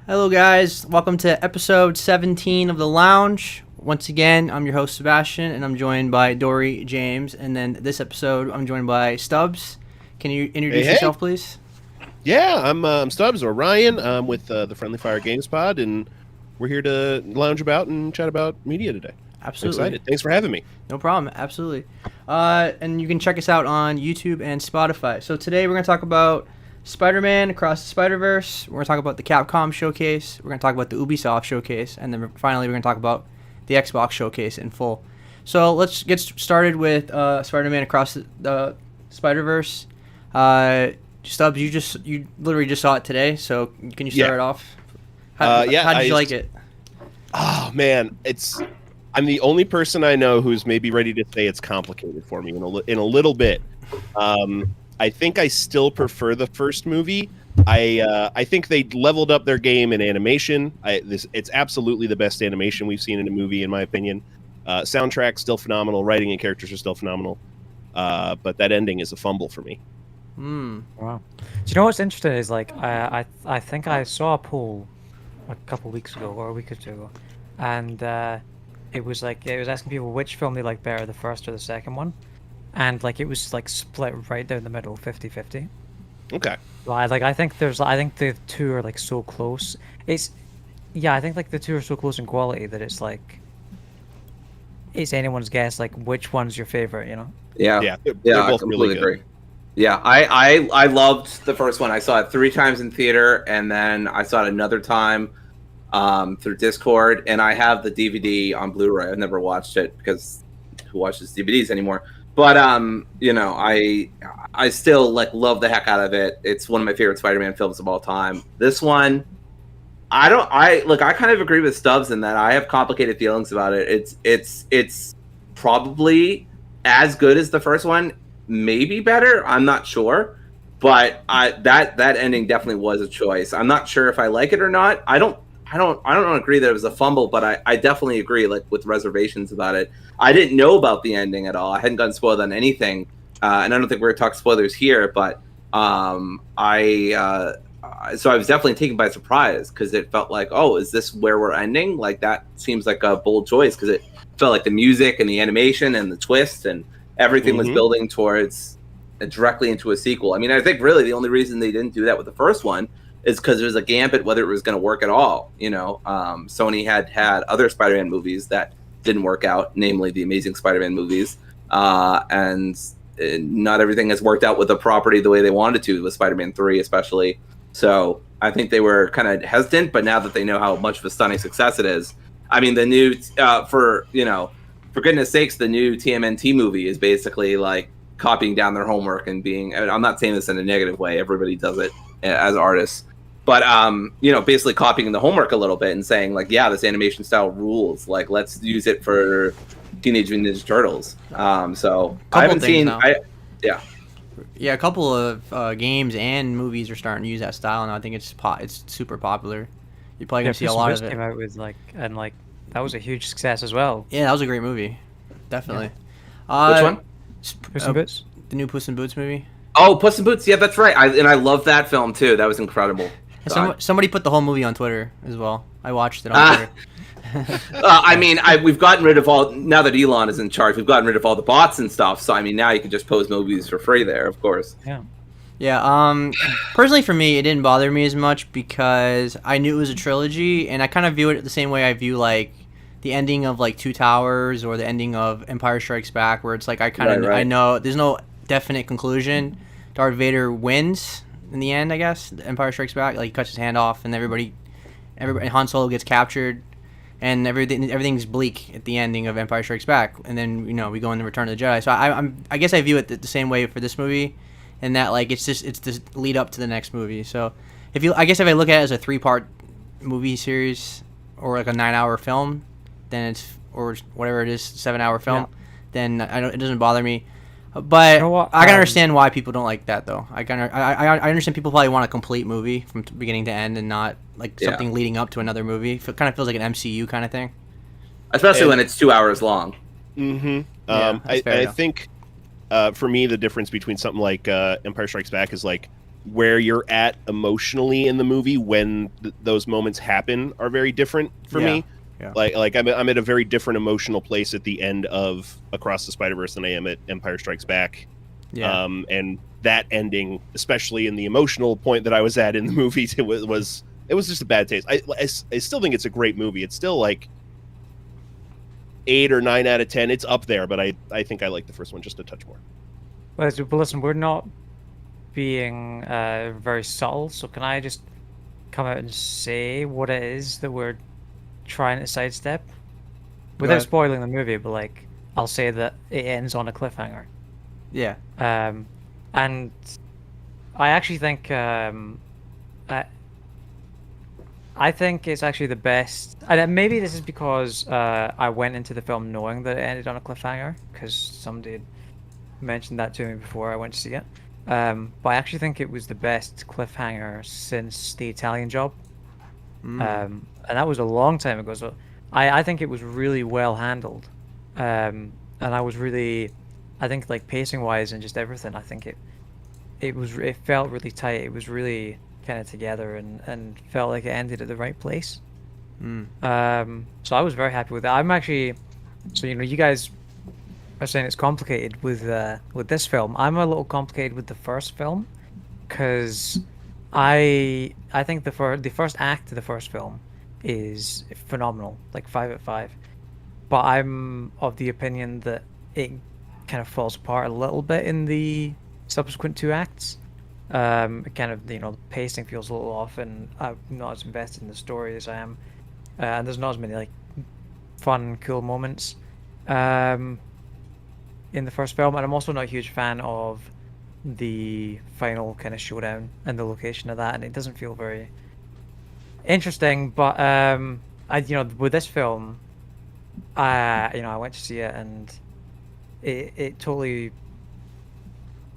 Hello, guys. Welcome to episode 17 of The Lounge. Once again, I'm your host, Sebastian, and I'm joined by Dory, James, and then this episode, I'm joined by Stubs. Can you introduce yourself, please? Yeah, I'm Stubs, or Ryan. I'm with the Friendly Fire Games Pod, and we're here to lounge about and chat about media today. Absolutely. I'm excited. Thanks for having me. No problem. Absolutely. And you can check us out on YouTube and Spotify. So today we're going to talk about Spider-Man Across the Spider-Verse. We're going to talk about the Capcom Showcase. We're going to talk about the Ubisoft Showcase. And then finally, we're going to talk about the Xbox Showcase in full. So let's get started with Spider-Man Across the Spider-Verse. Stubbs, you literally just saw it today. So can you start it off? How did you like it? Oh, man. I'm the only person I know who's maybe ready to say it's complicated for me in a little bit. I think I still prefer the first movie. I think they leveled up their game in animation. It's absolutely the best animation we've seen in a movie, in my opinion. Soundtrack still phenomenal. Writing and characters are still phenomenal. But that ending is a fumble for me. Wow. Do you know what's interesting is I think I saw a poll a couple weeks ago or a week or two ago, and it was asking people which film they like better, the first or the second one. And it was split right down the middle, 50-50. Okay. I think the two are so close. I think the two are so close in quality that it's anyone's guess which one's your favorite, you know? Yeah. They're both I really completely good. agree. Yeah, I loved the first one. I saw it 3 times in theater, and then I saw it another time through Discord, and I have the DVD on Blu-ray. I've never watched it because who watches DVDs anymore? But I still love the heck out of it. It's one of my favorite Spider-Man films of all time. This one, I kind of agree with Stubbs in that I have complicated feelings about it. It's probably as good as the first one, maybe better. I'm not sure, but that ending definitely was a choice. I'm not sure if I like it or not. I don't agree that it was a fumble, but I definitely agree with reservations about it. I didn't know about the ending at all. I hadn't gotten spoiled on anything, and I don't think we're gonna talk spoilers here. But so I was definitely taken by surprise because it felt like, oh, is this where we're ending? That seems like a bold choice because it felt like the music and the animation and the twist and everything was building towards directly into a sequel. I mean, I think really the only reason they didn't do that with the first one is because there's a gambit whether it was going to work at all. You know, Sony had other Spider-Man movies that didn't work out, namely the Amazing Spider-Man movies, and not everything has worked out with the property the way they wanted to, with Spider-Man 3 especially. So I think they were kind of hesitant, but now that they know how much of a stunning success it is, I mean, the new for goodness sakes, the new TMNT movie is basically copying down their homework and being. I'm not saying this in a negative way. Everybody does it as artists. But basically copying the homework a little bit and saying this animation style rules. Let's use it for Teenage Mutant Ninja Turtles. So I haven't seen. Yeah, a couple of games and movies are starting to use that style now. I think it's super popular. You're probably gonna see a lot of it. Came out with that was a huge success as well. Yeah, that was a great movie. Definitely. Yeah. Which one? Puss in Boots. The new Puss in Boots movie. Oh, Puss in Boots. Yeah, that's right. I love that film too. That was incredible. Somebody put the whole movie on Twitter as well. I watched it on Twitter. I mean, we've gotten rid of now that Elon is in charge. We've gotten rid of all the bots and stuff. So I mean, now you can just post movies for free there, of course. Yeah. Yeah. Personally, for me, it didn't bother me as much because I knew it was a trilogy, and I kind of view it the same way I view the ending of Two Towers or the ending of Empire Strikes Back, where it's I know there's no definite conclusion. Darth Vader wins in the end, I guess. Empire Strikes Back, he cuts his hand off, and everybody, Han Solo gets captured, and everything's bleak at the ending of Empire Strikes Back, and then we go into Return of the Jedi. So I guess I view it the same way for this movie, and that it's the lead up to the next movie. So if I look at it as a 3-part movie series or a 9-hour film, then or whatever it is, 7-hour film, then it doesn't bother me. But I can understand why people don't like that, though. I understand people probably want a complete movie from beginning to end and not something leading up to another movie. It kind of feels like an MCU kind of thing, especially when it's 2 hours long. Mm-hmm. I think for me the difference between something like Empire Strikes Back is where you're at emotionally in the movie when those moments happen are very different for me. Yeah. Like I'm at a very different emotional place at the end of Across the Spider-Verse than I am at Empire Strikes Back. Yeah. And that ending, especially in the emotional point that I was at in the movie, it was just a bad taste. I still think it's a great movie. It's still like 8 or 9 out of 10. It's up there, but I think I like the first one just a touch more. Well, listen, we're not being very subtle, so can I just come out and say what it is that we're trying to sidestep? Without ahead. spoiling the movie, but like, I'll say that it ends on a cliffhanger. Yeah. And I actually think I think it's actually the best. And maybe this is because I went into the film knowing that it ended on a cliffhanger, because somebody had mentioned that to me before I went to see it. But I actually think it was the best cliffhanger since The Italian Job. And that was a long time ago. So I think it was really well handled. And I was really, I think like pacing wise and just everything, I think it felt really tight. It was really kind of together and felt like it ended at the right place. So I was very happy with that. I'm actually, so you guys are saying it's complicated with this film. I'm a little complicated with the first film, because I think the first act of the first film is phenomenal, like 5 out of 5. But I'm of the opinion that it kind of falls apart a little bit in the subsequent 2 acts. It kind of, the pacing feels a little off, and I'm not as invested in the story as I am. And there's not as many like fun, cool moments in the first film. And I'm also not a huge fan of the final kind of showdown and the location of that, and it doesn't feel very interesting. But with this film, I went to see it, and it totally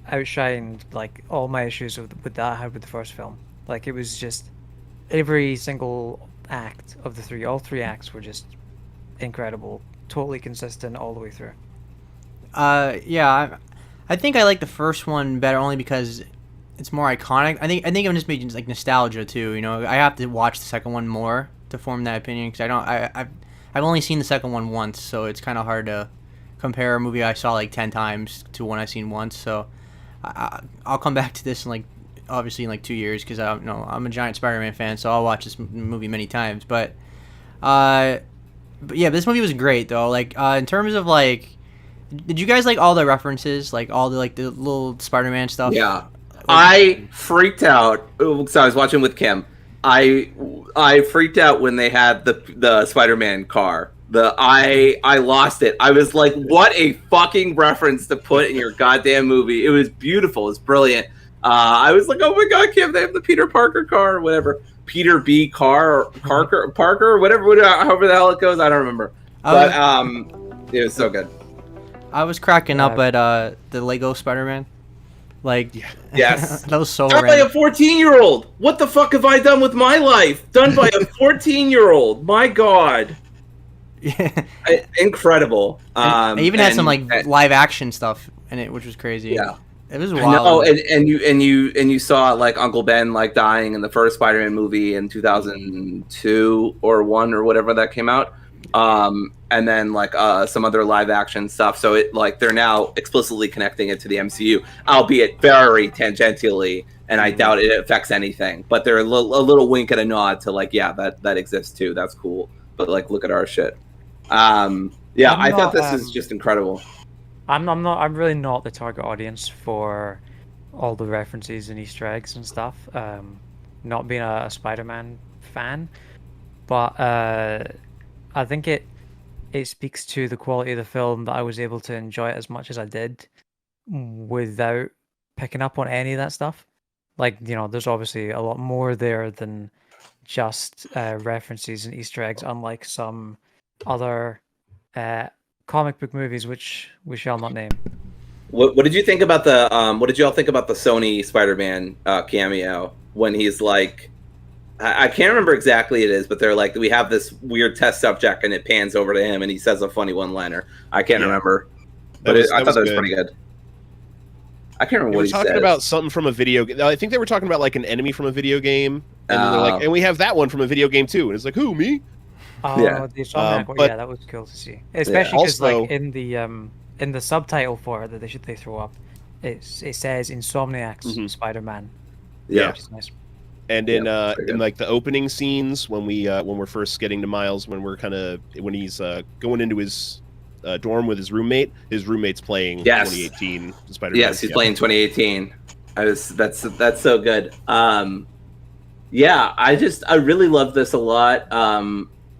outshined like all my issues with that I had with the first film. Like, it was just every single act of the 3, all 3 acts were just incredible, totally consistent all the way through. Yeah, I think I like the first one better only because it's more iconic. I think I'm just making like nostalgia too. I have to watch the second one more to form that opinion, because I've only seen the second one once, so it's kind of hard to compare a movie I saw like 10 times to one I've seen once. So I'll come back to this in obviously in 2 years, because I'm a giant Spider-Man fan, so I'll watch this movie many times. But yeah, this movie was great though. In terms of did you guys like all the references, like all the the little Spider-Man stuff? Yeah, I freaked out. So I was watching with Kim. I freaked out when they had the Spider-Man car. I lost it. I was like, what a fucking reference to put in your goddamn movie. It was beautiful. It was brilliant. I was like, oh my god, Kim, they have the Peter Parker car or whatever. Peter B. car or Parker, whatever, however the hell it goes. I don't remember. But it was so good. I was cracking up at the Lego Spider-Man. Yes. That was so Done by random. a 14-year-old. What the fuck have I done with my life? Done by a 14-year-old. My god. Yeah. Incredible. It even had some live action stuff in it, which was crazy. Yeah. It was wild. Oh, and you saw Uncle Ben dying in the first Spider-Man movie in 2002 or 1 or whatever that came out. And then some other live action stuff. So it they're now explicitly connecting it to the MCU, albeit very tangentially, and I doubt it affects anything. But they're a little wink and a nod to that exists too. That's cool. But look at our shit. I thought this is just incredible. I'm really not the target audience for all the references and Easter eggs and stuff. Not being a Spider-Man fan, but I think it speaks to the quality of the film that I was able to enjoy it as much as I did without picking up on any of that stuff. There's obviously a lot more there than just references and Easter eggs, unlike some other comic book movies, which we shall not name. What did you think about the what did you all think about the Sony Spider-Man cameo when he's I can't remember exactly it is, but they're we have this weird test subject and it pans over to him and he says a funny one-liner. I can't remember, but I thought that was pretty good. I can't remember They what were he talking says. about something from a video game. I think they were talking about like an enemy from a video game, and then they're like, and we have that one from a video game too. And it's like, who, me? Oh, Yeah. the Insomniac one, but- yeah, that was cool to see. Especially because Also- like in the subtitle for it that they throw up, it says Insomniac's Mhm. Spider-Man, Yeah. which is nice. And Yeah, pretty in good. like the opening scenes when we're first getting to Miles, when he's going into his dorm with his roommate's playing Yes. 2018 Spider-Man. Yes, he's playing 2018. That's so good. Yeah, I really love this a lot.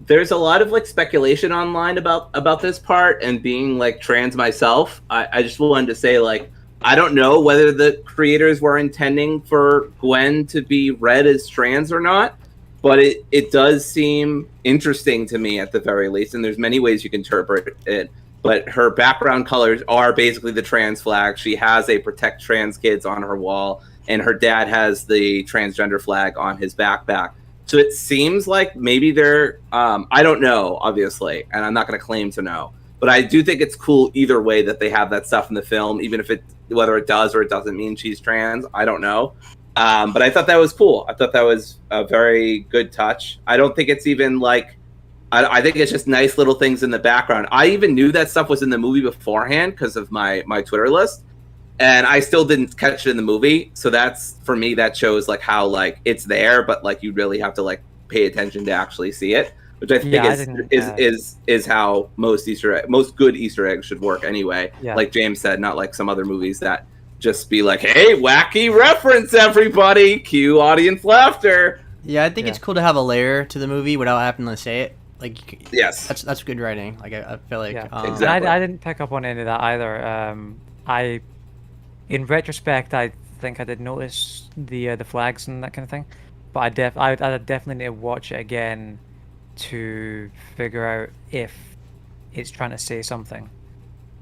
There's a lot of like speculation online about this part, and being like trans myself, I just wanted to say, like, I don't know whether the creators were intending for Gwen to be read as trans or not, but it does seem interesting to me at the very least, and there's many ways you can interpret it. But her background colors are basically the trans flag. She has a protect trans kids on her wall, and her dad has the transgender flag on his backpack. So it seems like maybe they're, I don't know, obviously, and I'm not going to claim to know, but I do think it's cool either way that they have that stuff in the film, even if whether it does or it doesn't mean she's trans, I don't know. But I thought that was cool. I thought that was a very good touch. I don't think it's even like, I think it's just nice little things in the background. I even knew that stuff was in the movie beforehand because of my Twitter list, and I still didn't catch it in the movie. So that's, for me, that shows like how like it's there, but like you really have to like pay attention to actually see it, which I think is how most good Easter eggs should work anyway. Yeah. Like James said, not like some other movies that just be like, hey, wacky reference, everybody, cue audience laughter. Yeah, I think it's cool to have a layer to the movie without having to say it. Like, yes, that's good writing. Like, I feel like exactly. And I didn't pick up on any of that either. In retrospect, I think I did notice the flags and that kind of thing, but I definitely need to watch it again to figure out if it's trying to say something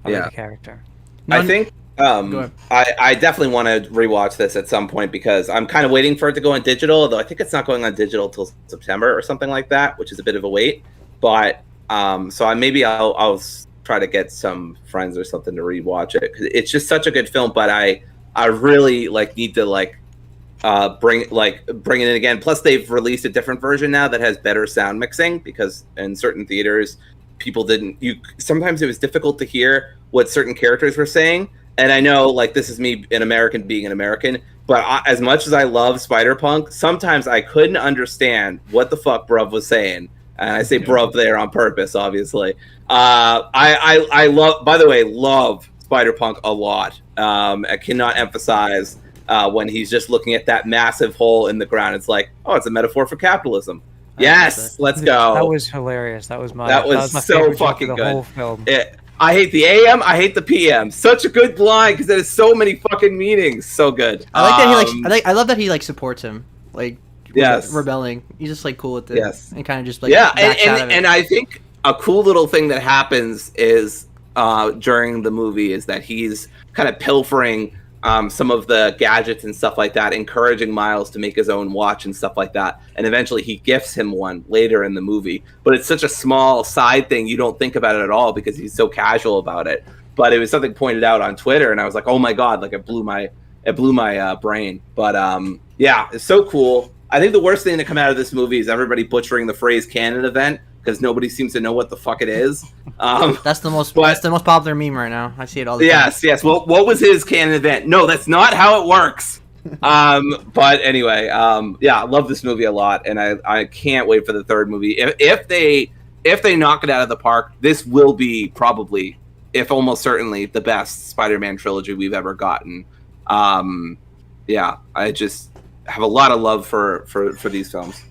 about the character. I think I definitely want to rewatch this at some point because I'm kind of waiting for it to go on digital, although I think it's not going on digital till September or something like that, which is a bit of a wait. But so I'll try to get some friends or something to rewatch it because it's just such a good film. But I really like need to bring it in again. Plus, they've released a different version now that has better sound mixing because in certain theaters, sometimes it was difficult to hear what certain characters were saying. And I know, like, this is me, an American being an American, but as much as I love Spider-Punk, sometimes I couldn't understand what the fuck Bruv was saying. And I say Bruv there on purpose, obviously. I love Spider-Punk a lot. I cannot emphasize when he's just looking at that massive hole in the ground. It's like, oh, it's a metaphor for capitalism. Yes, let's go. That was hilarious. That was my so favorite joke fucking of the good. whole film. I hate the AM. I hate the PM. Such a good line because it has so many fucking meanings. So good. I like that he I love that he like supports him. Like rebelling. He's just like cool with it. Yes. And kind of just like backs out of it. And I think a cool little thing that happens is during the movie is that he's kind of pilfering some of the gadgets and stuff like that, encouraging Miles to make his own watch and stuff like that. And eventually he gifts him one later in the movie. But it's such a small side thing, you don't think about it at all because he's so casual about it. But it was something pointed out on Twitter, and I was like, oh my God, like it blew my brain. But yeah, it's so cool. I think the worst thing to come out of this movie is everybody butchering the phrase canon event because nobody seems to know what the fuck it is. That's the most popular meme right now. I see it all the time. Yes. Well, what was his canon event? No, that's not how it works. But anyway, yeah, I love this movie a lot, and I can't wait for the third movie. If they knock it out of the park, this will be probably, if almost certainly, the best Spider-Man trilogy we've ever gotten. Yeah, I just have a lot of love for these films.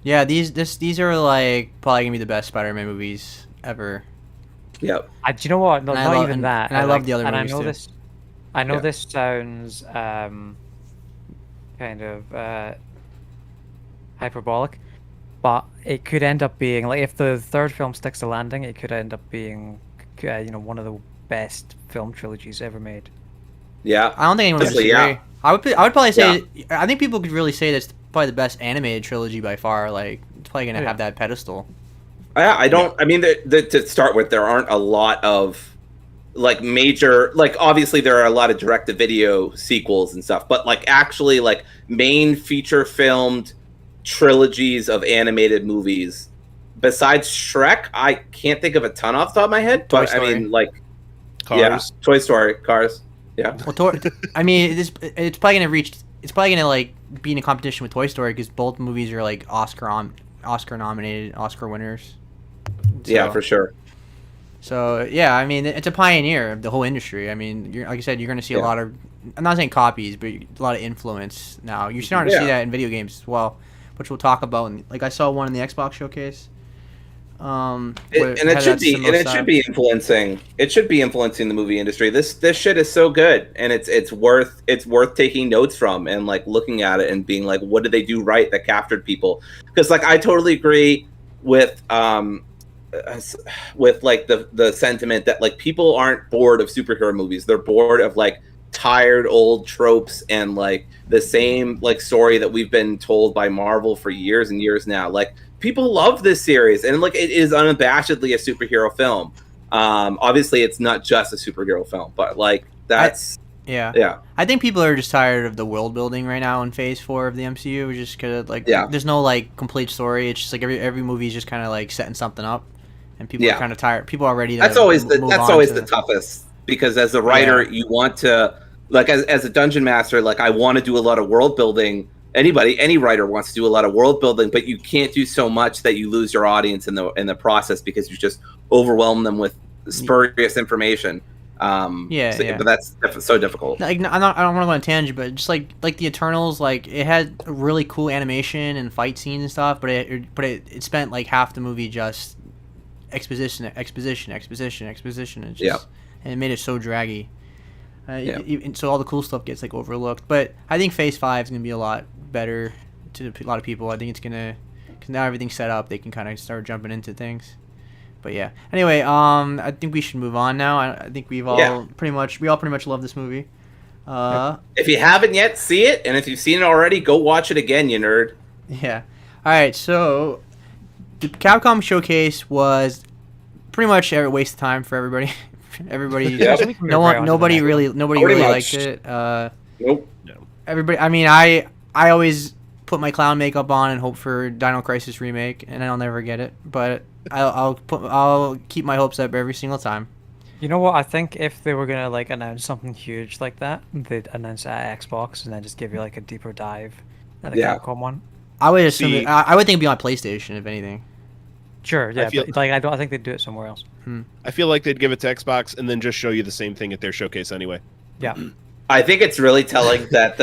Yeah, these are like probably gonna be the best Spider-Man movies ever. Yep. Do you know what? Not even that. And I love the other movies I know too. I know this sounds kind of hyperbolic, but it could end up being like if the third film sticks to landing, it could end up being one of the best film trilogies ever made. Yeah. I don't think anyone would disagree. Yeah. I would probably say I think people could really say that's probably the best animated trilogy by far. Like it's probably gonna have that pedestal. I don't. I mean, to start with, there aren't a lot of like major, like obviously there are a lot of direct-to-video sequels and stuff, but like actually like main feature filmed trilogies of animated movies. Besides Shrek, I can't think of a ton off the top of my head. Toy But Story. I mean, like, Cars. yeah, Toy Story, Cars. Yeah. Well, I mean, it's probably gonna reach. It's probably gonna like be in a competition with Toy Story because both movies are like Oscar nominated, Oscar winners. Yeah, So- for sure. So yeah, I mean, it's a pioneer of the whole industry. I mean, like I said, you're gonna see a Yeah. lot of. I'm not saying copies, but a lot of influence now. You're starting to see Yeah. that in video games as well, which we'll talk about. Like I saw one in the Xbox showcase. And where it had should that be, similar and it style. should be influencing. It should be influencing the movie industry. This shit is so good, and it's worth taking notes from and like looking at it and being like, what did they do right that captured people? Because like I totally agree with like the sentiment that like people aren't bored of superhero movies. They're bored of like tired old tropes and like the same like story that we've been told by Marvel for years and years now. Like people love this series, and like it is unabashedly a superhero film. Obviously it's not just a superhero film, but like that's Yeah. I think people are just tired of the world building right now in Phase 4 of the MCU, just because like there's no like complete story. It's just like every movie is just kind of like setting something up, and people are kind of tired. People are ready to. That's always the the toughest, because as a writer you want to like as a dungeon master, like I want to do a lot of world building. Any writer wants to do a lot of world building, but you can't do so much that you lose your audience in the process because you just overwhelm them with spurious information. But that's so difficult. Like I don't want to go on a tangent, but just like the Eternals, like it had really cool animation and fight scenes and stuff, but it spent like half the movie just exposition. It's just, and it made it so draggy. So all the cool stuff gets like overlooked. But I think Phase 5 is gonna be a lot better to a lot of people. I think it's gonna, because now everything's set up, they can kind of start jumping into things. But yeah. Anyway, I think we should move on now. I think we all pretty much love this movie. If you haven't yet, see it, and if you've seen it already, go watch it again, you nerd. Yeah. All right. So the Capcom Showcase was pretty much a waste of time for everybody. Nobody really liked it. Nope. Everybody. I mean, I always put my clown makeup on and hope for Dino Crisis remake, and I'll never get it. But I'll keep my hopes up every single time. You know what? I think if they were gonna like announce something huge like that, they'd announce it at Xbox and then just give you like a deeper dive than the Capcom one. I would assume. I would think it'd be on PlayStation, if anything. Sure, yeah, but like I think they'd do it somewhere else. I feel like they'd give it to Xbox and then just show you the same thing at their showcase anyway. Yeah. I think it's really telling that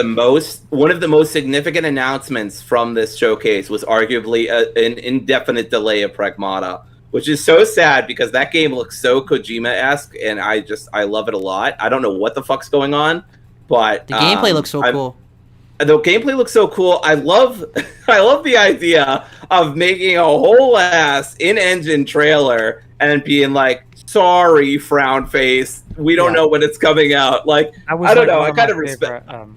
one of the most significant announcements from this showcase was arguably an indefinite delay of Pragmata, which is so sad because that game looks so Kojima-esque, and I love it a lot. I don't know what the fuck's going on, but the gameplay looks so cool. The gameplay looks so cool. I love the idea of making a whole ass in-engine trailer and being like, sorry, frown face, we don't know when it's coming out. Like, I don't know. I kind of respect. That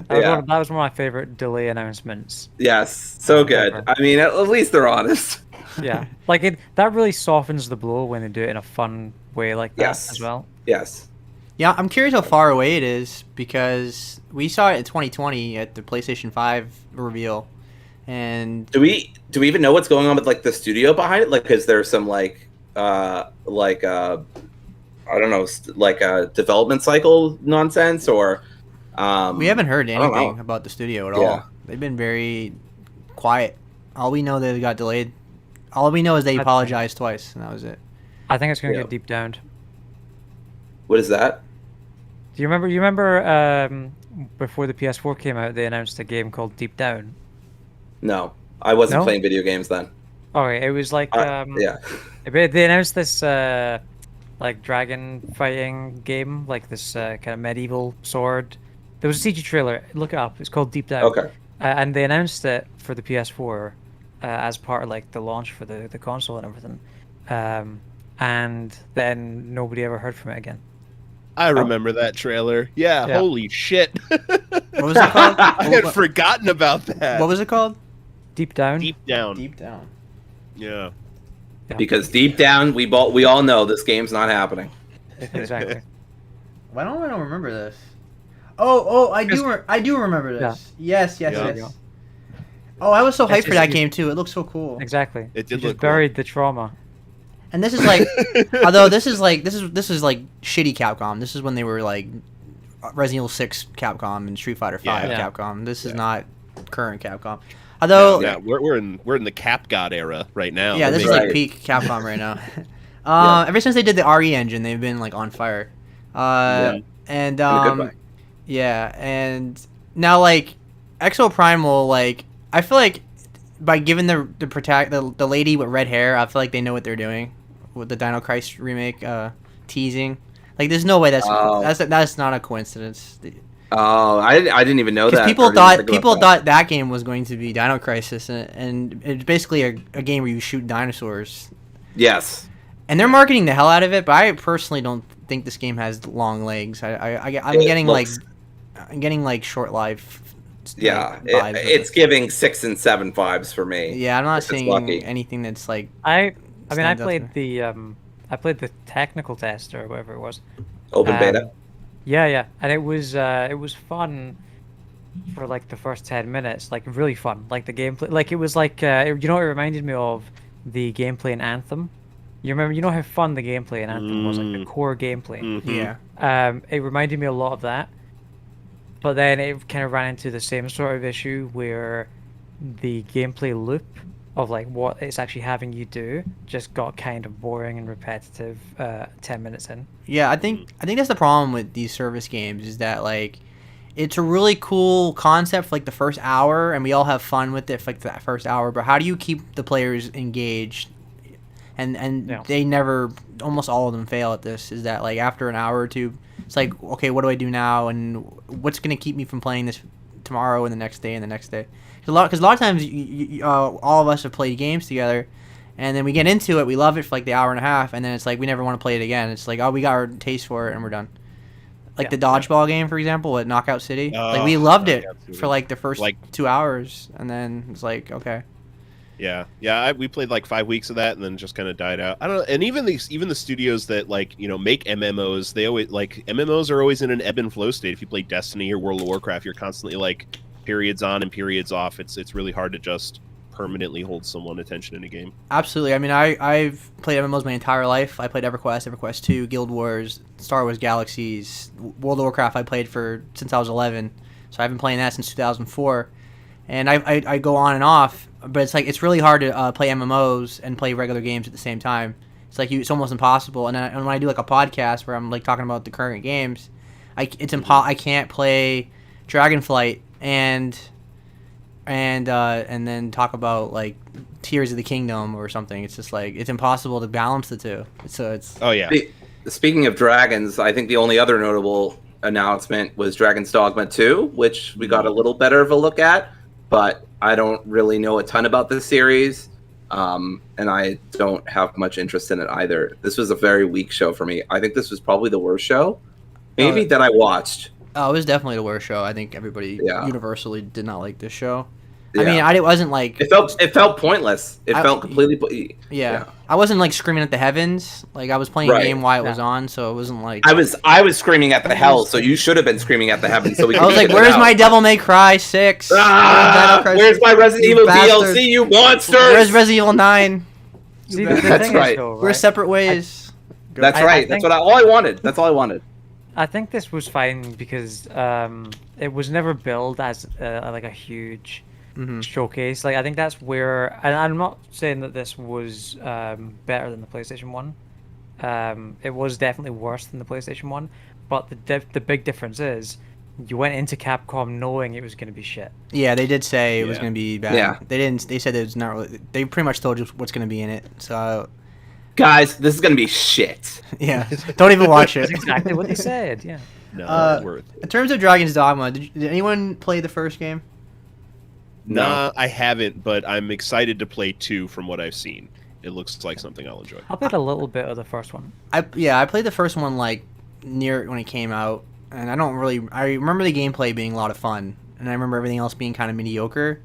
was one of my favorite delay announcements. Yes, so good. Ever. I mean, at least they're honest. Yeah, like that really softens the blow when they do it in a fun way like that as well. Yes. Yeah, I'm curious how far away it is because we saw it in 2020 at the PlayStation 5 reveal. And do we even know what's going on with like the studio behind it? Like, is there some I don't know, like a development cycle nonsense, or we haven't heard anything about the studio at all. They've been very quiet. All we know they got delayed. All we know is they apologized twice, and that was it. I think it's going to get deep downed. What is that? Do you remember? You remember before the PS4 came out, they announced a game called Deep Down. No, I wasn't playing video games then. Okay, it was like they announced this like dragon fighting game, like this kind of medieval sword. There was a CG trailer. Look it up. It's called Deep Down. Okay. And they announced it for the PS4 as part of like the launch for the console and everything. And then nobody ever heard from it again. I remember that trailer. Yeah, holy shit. What was it called? I had forgotten about that. What was it called? Deep Down. Deep Down. Deep Down. Yeah. Because deep down, we all know this game's not happening. Exactly. Why don't I remember this? Oh, I do remember this. Yes. Yeah. Oh, I was so hyped It's for that just- game too. It looked so cool. Exactly. It did You look just cool. buried the trauma. And this is like, although this is like shitty Capcom. This is when they were like Resident Evil 6 Capcom and Street Fighter 5 Yeah. Capcom. This is not current Capcom. Although Yeah, we're in the Cap God era right now. yeah, this is Right. like peak Capcom right now. Ever since they did the RE engine, they've been like on fire. And In a good way. yeah, and now like Exo Primal, like I feel like by giving the lady with red hair, I feel like they know what they're doing with the Dino Crisis remake teasing. Like, there's no way that's not a coincidence. Oh, I didn't even know Because that. people or didn't think thought about that game was going to be Dino Crisis, and it's basically a game where you shoot dinosaurs. Yes. And they're marketing the hell out of it, but I personally don't think this game has long legs. I'm getting like short life. Yeah, vibes of it's it. giving 6 and 7 vibes for me. Yeah, I'm not if it's seeing lucky. anything that's like. I mean, I Stands out played the technical test or whatever it was. Open beta. Yeah, and it was fun for like the first 10 minutes, like really fun. Like the gameplay, like it was like you know what it reminded me of? The gameplay in Anthem. You know how fun the gameplay in Anthem was, like the core gameplay. Mhm. Yeah. It reminded me a lot of that. But then it kind of ran into the same sort of issue where the gameplay loop of like what it's actually having you do just got kind of boring and repetitive 10 minutes in. Yeah, I think that's the problem with these service games is that like it's a really cool concept for like the first hour and we all have fun with it for like that first hour, but how do you keep the players engaged? And Yeah. they never, almost all of them fail at this, is that like after an hour or two it's like, okay, what do I do now and what's going to keep me from playing this tomorrow and the next day and the next day? Because a lot of times all of us have played games together and then we get into it, we love it for like the hour and a half, and then it's like we never want to play it again. It's like, oh, we got our taste for it and we're done. Like the dodgeball game, for example, at Knockout City. Like we loved it Knockout City. for like the first Like- 2 hours, and then it's like, okay. Yeah. We played like 5 weeks of that, and then just kind of died out. I don't know. And even the studios that like make MMOs, they always like MMOs are always in an ebb and flow state. If you play Destiny or World of Warcraft, you're constantly like periods on and periods off. It's really hard to just permanently hold someone attention in a game. Absolutely. I mean, I've played MMOs my entire life. I played EverQuest 2, Guild Wars, Star Wars Galaxies, World of Warcraft. I played since I was 11, so I've been playing that since 2004. And I go on and off, but it's like it's really hard to play MMOs and play regular games at the same time. It's like it's almost impossible. And when I do like a podcast where I'm like talking about the current games, I can't play Dragonflight and then talk about like Tears of the Kingdom or something. It's just like it's impossible to balance the two. So it's Oh yeah. Speaking of dragons, I think the only other notable announcement was Dragon's Dogma 2, which we got a little better of a look at, but I don't really know a ton about this series, and I don't have much interest in it either. This was a very weak show for me. I think this was probably the worst show, maybe, that I watched. it was definitely the worst show. I think everybody Yeah. universally did not like this show. Yeah. I mean, it wasn't like It felt pointless. It felt completely. yeah. I wasn't like screaming at the heavens. Like I was playing a Right. game while it was Yeah. on, so it wasn't like I was screaming at the hell, so you should have been screaming at the heavens. So we. I was like, "Where's my Devil May Cry 6? Where's my Resident You Evil bastard. DLC? You monsters! Where's Resident Evil 9? See, bastard. the That's thing right. Is, though, We're separate ways." That's I right. think- That's all I wanted. That's all I wanted. I think this was fine because it was never billed as like a huge showcase. Like I think that's where, and I'm not saying that this was better than the PlayStation 1. It was definitely worse than the PlayStation 1, but the big difference is you went into Capcom knowing it was going to be shit. Yeah, they did say it was Yeah. going to be bad. Yeah. They didn't. They said it was not. Really, they pretty much told you what's going to be in it. So Guys, this is gonna be shit. yeah, don't even watch it. That's exactly what they said. Yeah. No, Uh, it's worth. In terms of Dragon's Dogma, did anyone play the first game? Nah, I haven't, but I'm excited to play 2 from what I've seen. It looks like something I'll enjoy. I played a little bit of the first one. I played the first one like near when it came out, and I remember the gameplay being a lot of fun, and I remember everything else being kind of mediocre.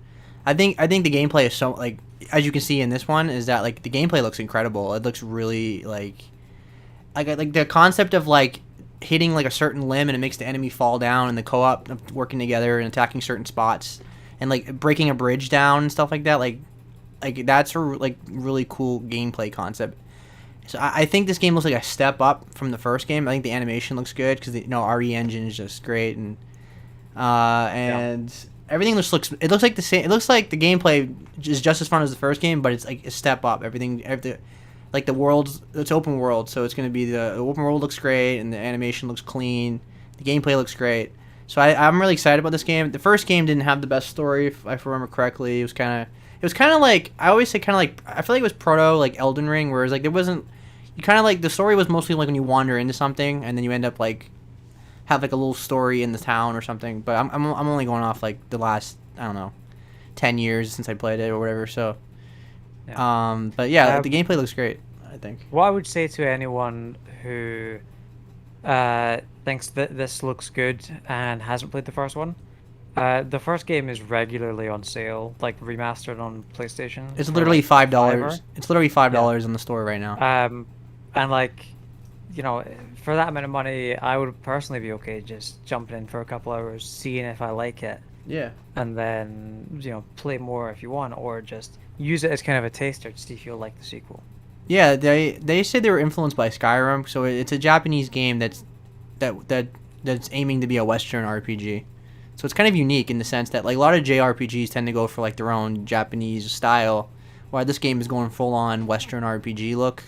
I think the gameplay is so like, as you can see in this one, is that like the gameplay looks incredible. It looks really like like the concept of like hitting like a certain limb and it makes the enemy fall down, and the co-op of working together and attacking certain spots and like breaking a bridge down and stuff like that. Like that's a like really cool gameplay concept. So I think this game looks like a step up from the first game. I think the animation looks good because RE engine is just great, and everything looks it looks like the same. It looks like the gameplay is just as fun as the first game, but it's like a step up. Everything like the world's, it's open world, so it's going to be the open world looks great, and the animation looks clean. The gameplay looks great. So I'm really excited about this game. The first game didn't have the best story, if I remember correctly. It was kind of like, I always say kind of like, I feel like it was proto like Elden Ring, whereas like there wasn't, you kind of like, the story was mostly like when you wander into something and then you end up like have like a little story in the town or something. But I'm only going off like the last, I don't know, 10 years since I played it or whatever. So but yeah, the gameplay looks great, I think. What I would say to anyone who thinks that this looks good and hasn't played the first one, the first game is regularly on sale, like remastered on PlayStation. It's literally like $5. It's literally $5 in the store right now. And like, you know, for that amount of money, I would personally be okay just jumping in for a couple hours, seeing if I like it. Yeah. And then, you know, play more if you want, or just use it as kind of a taster to see if you'll like the sequel. Yeah, they say they were influenced by Skyrim, so it's a Japanese game that's aiming to be a Western RPG. So it's kind of unique in the sense that like a lot of JRPGs tend to go for like their own Japanese style, while this game is going full on Western RPG look.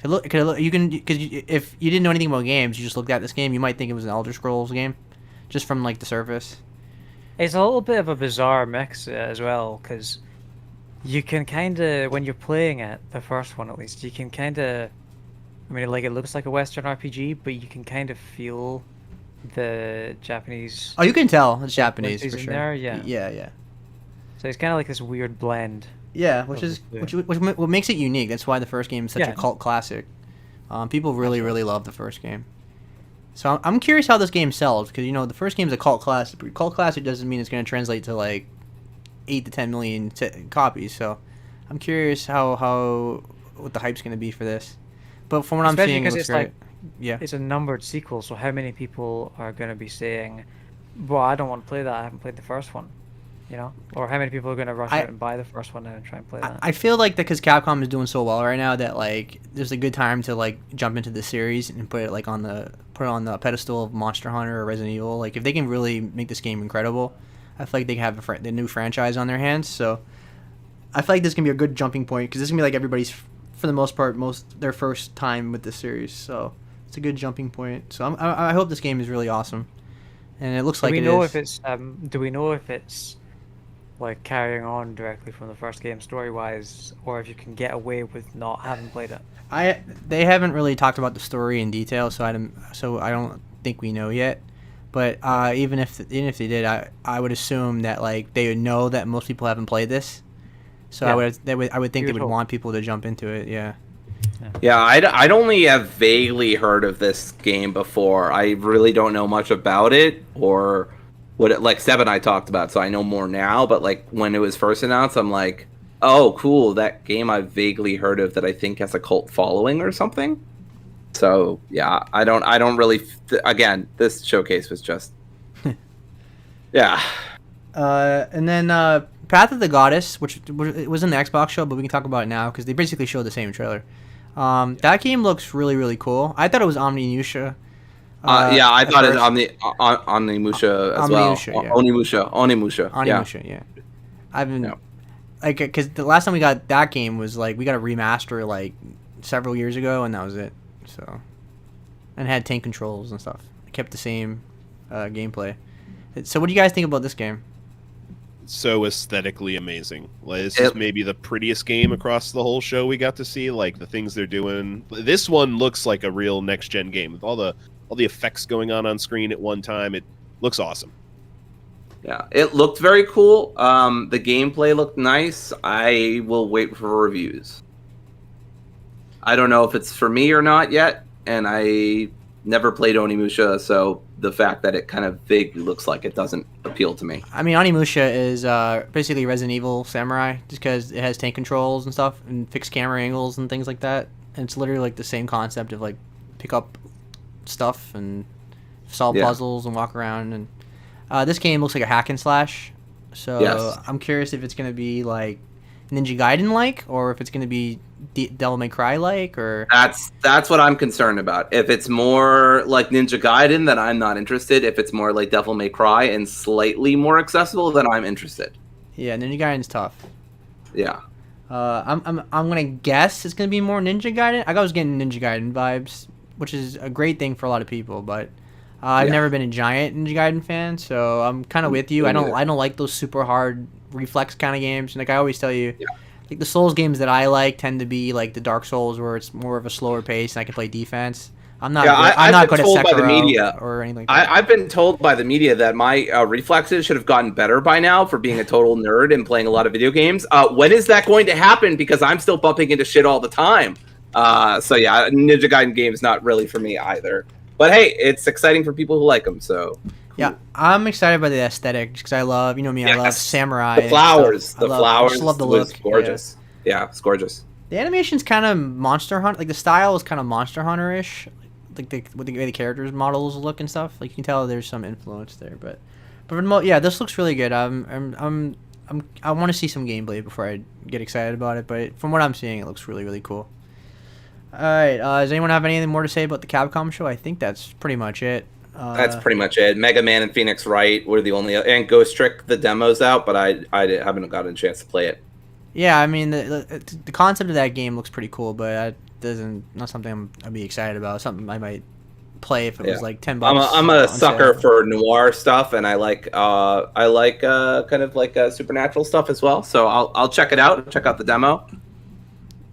Because if you didn't know anything about games, you just looked at this game, you might think it was an Elder Scrolls game, just from like the surface. It's a little bit of a bizarre mix as well, because you can kind of, when you're playing it, the first one at least, you can kind of, I mean, like it looks like a Western RPG, but you can kind of feel the Japanese. Oh, you can tell it's Japanese for sure. There, yeah. Yeah. So it's kind of like this weird blend. Yeah, which what makes it unique. That's why the first game is such a cult classic. People really love the first game. So I'm curious how this game sells, because you know the first game is a cult classic. But cult classic doesn't mean it's going to translate to like 8 to 10 million copies. So I'm curious what the hype's going to be for this. But from what I'm seeing, it looks great. Like, yeah, it's a numbered sequel. So how many people are going to be saying, "Well, I don't want to play that. I haven't played the first one." You know, or how many people are going to rush out and buy the first one and try and play that? I feel like that because Capcom is doing so well right now that like there's a good time to like jump into the series and put it on the pedestal of Monster Hunter or Resident Evil. Like if they can really make this game incredible, I feel like they have the new franchise on their hands. So I feel like this can be a good jumping point, because this can be like everybody's, for the most part, their first time with the series. So it's a good jumping point. So I hope this game is really awesome, and it looks like it is. Do we know if it's like carrying on directly from the first game story-wise, or if you can get away with not having played it? They haven't really talked about the story in detail, so I don't think we know yet. But even if they did, I would assume that like they would know that most people haven't played this, so I would think they would want people to jump into it. Yeah. Yeah, I'd only have vaguely heard of this game before. I really don't know much about it, or like Seb and I talked about, so I know more now. But like when it was first announced, I'm like, oh, cool, that game I've vaguely heard of that I think has a cult following or something. So yeah, I don't really. Again, this showcase was just, yeah. And then Path of the Goddess, which was in the Xbox show, but we can talk about it now because they basically showed the same trailer. That game looks really cool. I thought it was Omnimusha. Yeah, I thought it on the Onimusha as well. Yeah. Onimusha. Yeah. I've been like, because the last time we got that game was like we got a remaster like several years ago, and that was it. So, and it had tank controls and stuff. It kept the same gameplay. So, what do you guys think about this game? So aesthetically amazing. This is maybe the prettiest game across the whole show we got to see. Like the things they're doing. This one looks like a real next gen game with all the effects going on screen at one time. It looks awesome. Yeah, it looked very cool. The gameplay looked nice. I will wait for reviews. I don't know if it's for me or not yet, and I never played Onimusha, so the fact that it kind of vaguely looks like it doesn't appeal to me. I mean, Onimusha is basically Resident Evil Samurai, just because it has tank controls and stuff, and fixed camera angles and things like that. And it's literally like the same concept of like pick up stuff and solve Yeah. puzzles and walk around. And this game looks like a hack and slash. So Yes. I'm curious if it's gonna be like Ninja Gaiden like, or if it's gonna be Devil May Cry like, or That's what I'm concerned about. If it's more like Ninja Gaiden, then I'm not interested. If it's more like Devil May Cry and slightly more accessible, then I'm interested. yeah, Ninja Gaiden's tough. Yeah. I'm gonna guess it's gonna be more Ninja Gaiden. I was getting Ninja Gaiden vibes, which is a great thing for a lot of people, but I've Yeah. never been a giant Ninja Gaiden fan, so I'm kind of with you. Me I don't neither. like those super hard reflex kind of games. Like I always tell you, Yeah. like the Souls games that I like tend to be like the Dark Souls, where it's more of a slower pace and I can play defense. I'm not. Yeah, I'm I've not been good at told by the Sekiro media- or anything like that. I've been told by the media that my reflexes should have gotten better by now for being a total nerd and playing a lot of video games. When is that going to happen? Because I'm still bumping into shit all the time. So yeah, Ninja Gaiden game's not really for me either. But hey, it's exciting for people who like them. So Yeah, I'm excited by the aesthetic because I love, you know me, I love Yes. samurai. the and flowers, stuff. the I flowers just love the was look. gorgeous. Yeah, it's gorgeous. The animation's kind of Monster Hunter, like the style is kind of Monster Hunter-ish, like with the way the characters models look and stuff. Like you can tell there's some influence there, but for the yeah, this looks really good. I want to see some gameplay before I get excited about it, but from what I'm seeing, it looks really really cool. All right, does anyone have anything more to say about the Capcom show? I think that's pretty much it. That's pretty much it. Mega Man and Phoenix Wright were the only, and Ghost Trick, the demo's out, but I haven't gotten a chance to play it. Yeah, I mean the concept of that game looks pretty cool, but that not something I'd be excited about. Something I might play if it was Yeah. like $10. I'm a on sucker sale. for noir stuff, and I like kind of like supernatural stuff as well. So I'll check it out. Check out the demo.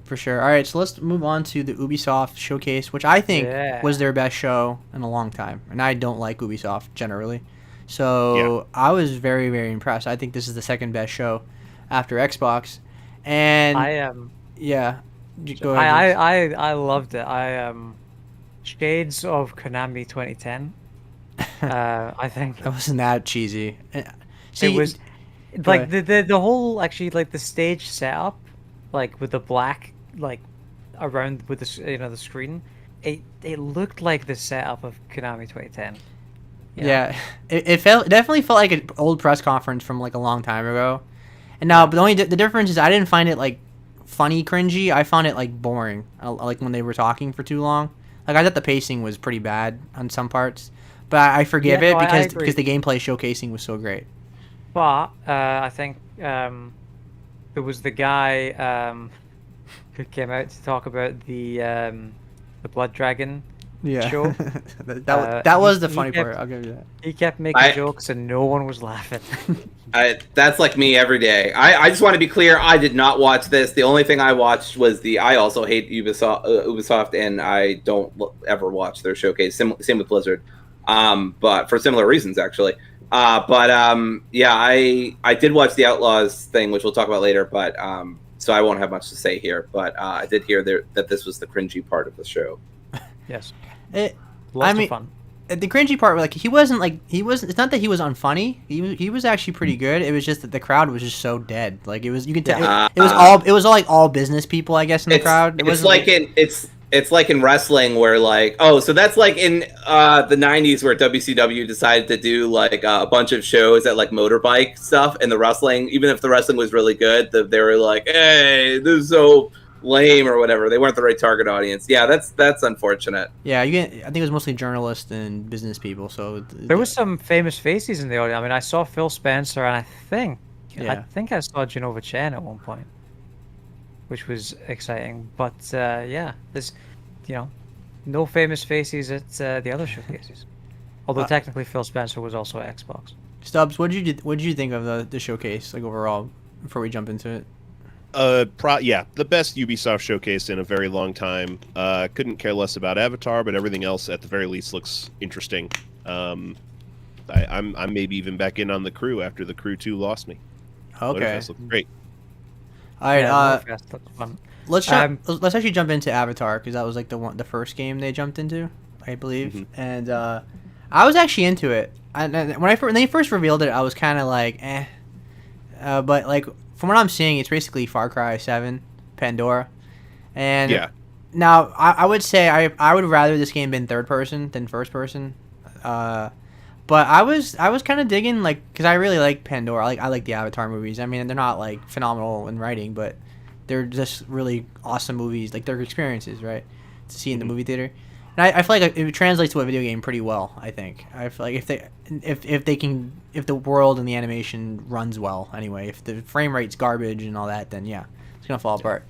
For sure. All right, so let's move on to the Ubisoft Showcase, which I think Yeah. was their best show in a long time. And I don't like Ubisoft generally. So I was very, very impressed. I think this is the second best show after Xbox. And yeah, go ahead. I loved it. Shades of Konami 2010. I think That wasn't that cheesy. See, it was go like the whole actually like the stage setup, like with the black like around with the screen. It looked like the setup of Konami 2010. Yeah, it definitely felt like an old press conference from like a long time ago. And now, but the only the difference is I didn't find it like funny cringy. I found it like boring. Like when they were talking for too long. Like I thought the pacing was pretty bad on some parts, but I forgive Yeah, it no, I agree. because the gameplay showcasing was so great. But I think there was the guy who came out to talk about the Blood Dragon. Yeah, Sure. that was the he funny kept- part. I'll give you that. He kept making I- jokes and no one was laughing. That's like me every day. I just want to be clear. I did not watch this. The only thing I watched was I also hate Ubisoft, and I don't ever watch their showcase. Same with Blizzard, but for similar reasons actually. Yeah, I did watch the Outlaws thing, which we'll talk about later. But so I won't have much to say here. But I did hear that this was the cringy part of the show. Yes. I mean, of fun. the cringy part, like he wasn't. It's not that he was unfunny. He was actually pretty good. It was just that the crowd was just so dead. Like it was, you can tell. Yeah. It was all like all business people, I guess, in the crowd. It It's wasn't it's like in wrestling where like so that's like in the 90s where WCW decided to do like a bunch of shows at like motorbike stuff, and the wrestling, even if the wrestling was really good, they were like, hey, this is so lame or whatever. They weren't the right target audience. Yeah, that's unfortunate. Yeah, I think it was mostly journalists and business people. So There was some famous faces in the audience. I mean, I saw Phil Spencer, and I think Yeah. I saw Genova Chen at one point, which was exciting. But yeah, there's no famous faces at the other showcases. Although technically Phil Spencer was also at Xbox. Stubs, what did you think of the showcase, like overall, before we jump into it? The best Ubisoft showcase in a very long time. Couldn't care less about Avatar, but everything else at the very least looks interesting. I'm maybe even back in on the Crew after the Crew 2 lost me. Okay. Motorfest looks great. All right. Motorfest looked fun. Let's actually jump into Avatar because that was like the first game they jumped into, I believe, and I was actually into it. And when they first revealed it, I was kind of like, but like from what I'm seeing, it's basically Far Cry 7, Pandora, and Yeah. Now, I would say I would rather this game been third person than first person. But I was kind of digging, like, because I really like Pandora. I like the Avatar movies. I mean, they're not like phenomenal in writing, but they're just really awesome movies. Like, they're experiences, right? To see in the movie theater. And I feel like it translates to a video game pretty well. I think. I feel like if the world and the animation runs well, anyway, if the frame rate's garbage and all that, then yeah, it's gonna fall apart.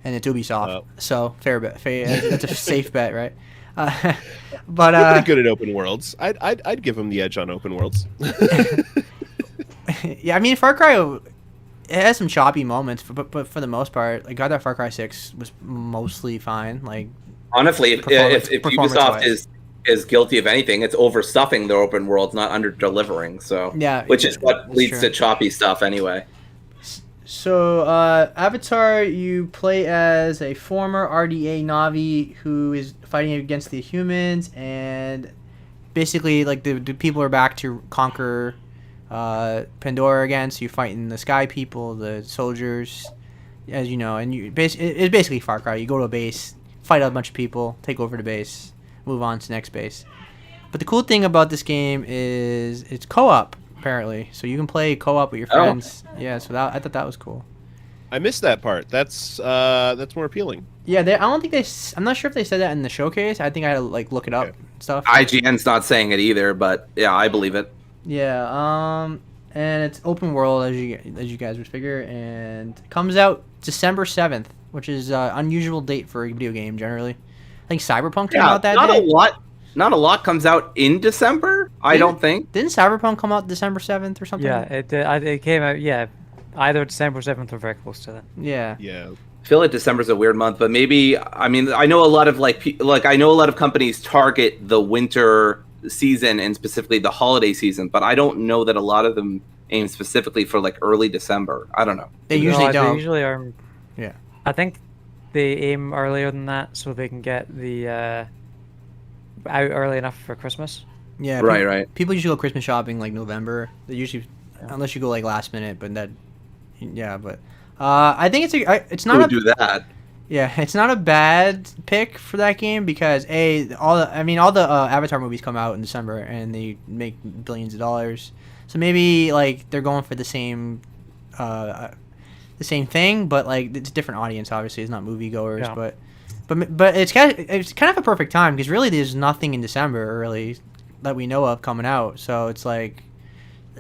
And it's Ubisoft, so fair bet. It's a safe bet, right? But They're pretty good at open worlds. I'd give them the edge on open worlds. Yeah, I mean, Far Cry, it has some choppy moments, but for the most part, like, I thought Far Cry 6 was mostly fine. Like, honestly, if Ubisoft is guilty of anything, it's overstuffing their open worlds, not under delivering. So yeah, which is what leads to choppy stuff anyway. So, Avatar, you play as a former RDA Na'vi who is fighting against the humans, and basically, like, the people are back to conquer Pandora again. So you fight in the Sky People, the soldiers, as you know, and it's basically Far Cry. You go to a base, fight a bunch of people, take over the base, move on to the next base. But the cool thing about this game is it's co-op. Apparently, so you can play co-op with your friends. Yeah, so I thought that was cool. I missed that part. That's more appealing. Yeah, I don't think I'm not sure if they said that in the showcase. I think I had to like look it up and stuff. IGN's not saying it either, but yeah, I believe it. Yeah, and it's open world as you guys would figure, and it comes out December 7th, which is an unusual date for a video game generally. I think Cyberpunk came out that day. Not a lot comes out in December, I don't think. Didn't Cyberpunk come out December 7th or something? Yeah, it came out, either December 7th or very close to that. Yeah. Yeah. I feel like December's a weird month, but maybe, I mean, I know a lot of I know a lot of companies target the winter season and specifically the holiday season, but I don't know that a lot of them aim specifically for like early December. I don't know. They usually don't. They usually are. Yeah. I think they aim earlier than that so they can get the out early enough for Christmas. Yeah, right. People usually go Christmas shopping like November. They usually, unless you go like last minute, but I think it's not do that. Yeah, it's not a bad pick for that game because all the Avatar movies come out in December and they make billions of dollars. So maybe like they're going for the same thing, but like it's a different audience. Obviously, it's not moviegoers, Yeah. But it's kind of a perfect time because really there's nothing in December really that we know of coming out. So it's like,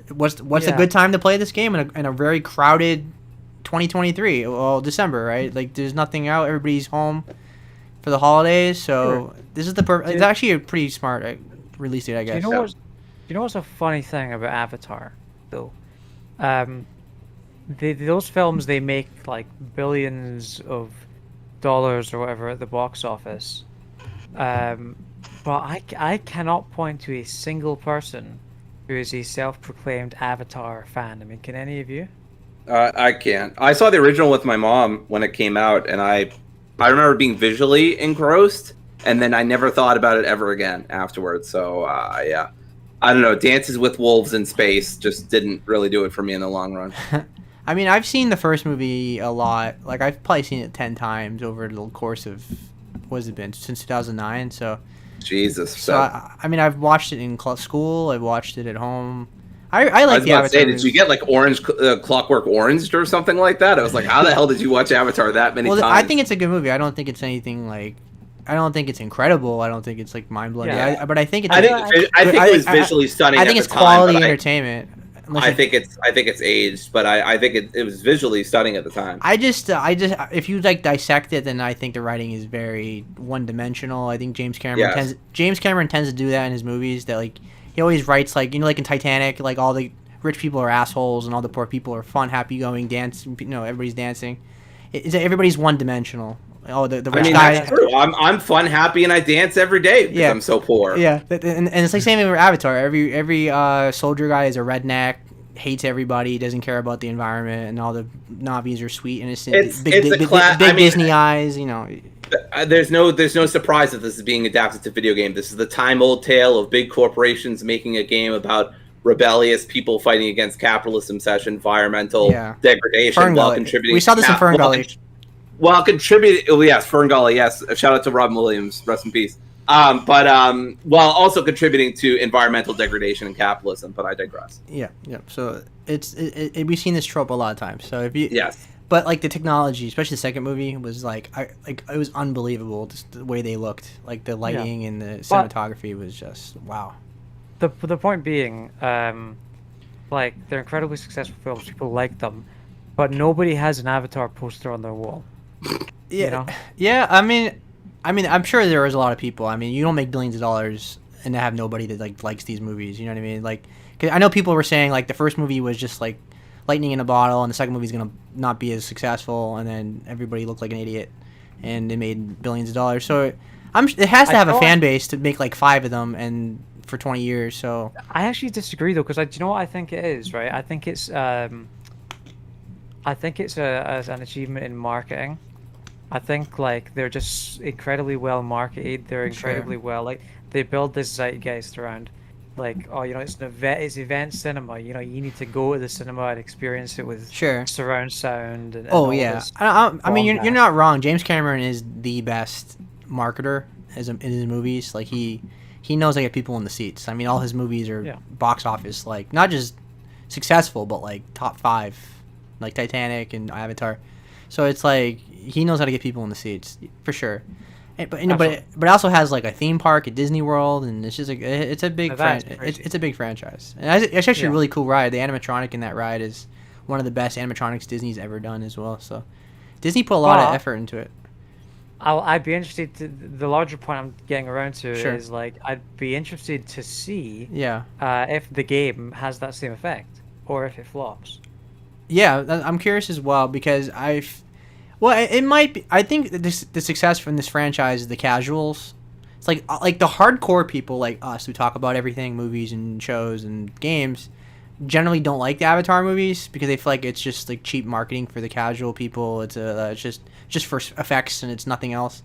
what's a good time to play this game in a very crowded 2023? Well, December, right? Like there's nothing out. Everybody's home for the holidays. So This is it's actually a pretty smart release date, I guess. Do you know what's a funny thing about Avatar, though? Those films, they make like billions of dollars or whatever at the box office, but I cannot point to a single person who is a self-proclaimed Avatar fan. I mean, can any of you? I can't. I saw the original with my mom when it came out, and I remember being visually engrossed, and then I never thought about it ever again afterwards. So yeah, I don't know. Dances with Wolves in space just didn't really do it for me in the long run. I mean, I've seen the first movie a lot. Like, I've probably seen it 10 times over the course of, what has it been, since 2009, so... Jesus. So, I mean, I've watched it in school, I've watched it at home. I like the Avatar did you get, like, Clockwork Orange or something like that? I was like, how the hell did you watch Avatar that many times? I think it's a good movie. I don't think it's anything, like... I don't think it's incredible. I don't think it's, like, mind-blowing. Yeah. But I think it's... I think it was visually stunning. I think it's quality entertainment. I think it's aged, but I think it was visually stunning at the time. I just if you like dissect it, then I think the writing is very one-dimensional. I think James Cameron tends to do that in his movies. That like he always writes like like in Titanic, like all the rich people are assholes and all the poor people are fun, happy-going, dancing. Everybody's dancing. Everybody's one-dimensional. Oh, the rich guy. That's true. I'm fun, happy, and I dance every day because I'm so poor. Yeah, and it's like same thing with Avatar. Every soldier guy is a redneck, hates everybody, doesn't care about the environment, and all the Na'vis are sweet, innocent, big Disney eyes. There's no surprise that this is being adapted to video game. This is the time-old tale of big corporations making a game about rebellious people fighting against capitalism, environmental degradation, while contributing. We saw this in Ferngully. Well, contribute. Oh, yes, Ferngully. Yes, shout out to Robin Williams. Rest in peace. While also contributing to environmental degradation and capitalism. But I digress. Yeah. So we've seen this trope a lot of times. So if you Yes. But like the technology, especially the second movie, was it was unbelievable. Just the way they looked, like the lighting and the cinematography was just wow. The point being, like they're incredibly successful films. People like them, but nobody has an Avatar poster on their wall. Yeah, You know? yeah. I mean, I'm sure there is a lot of people. I mean, you don't make billions of dollars and have nobody that like likes these movies. You know what I mean? Like, 'cause I know people were saying like the first movie was just like lightning in a bottle, and the second movie's gonna not be as successful, and then everybody looked like an idiot, and they made billions of dollars. So it has to have a fan base to make like 5 of them, and for 20 years. So I actually disagree though, because do you know what I think it is? Right, I think it's an achievement in marketing. I think like they're just incredibly well marketed. They're incredibly well like they build this zeitgeist around. Like, oh, it's an event. It's event cinema. You need to go to the cinema and experience it with surround sound. And oh all yeah, this I mean you're not wrong. James Cameron is the best marketer in his movies. Like he knows how to get people in the seats. I mean, all his movies are box office like not just successful, but like top 5, like Titanic and Avatar. So it's like he knows how to get people in the seats for sure. But it also has like a theme park at Disney World, and it's just like it's a big it's a big franchise, and it's actually a really cool ride. The animatronic in that ride is one of the best animatronics Disney's ever done as well. So Disney put a lot of effort into it. I'd be interested to the larger point I'm getting around to is like I'd be interested to see if the game has that same effect or if it flops. Yeah, I'm curious as well because it might be. I think the success from this franchise is the casuals. It's like the hardcore people like us who talk about everything, movies and shows and games, generally don't like the Avatar movies because they feel like it's just like cheap marketing for the casual people. It's just for effects and it's nothing else.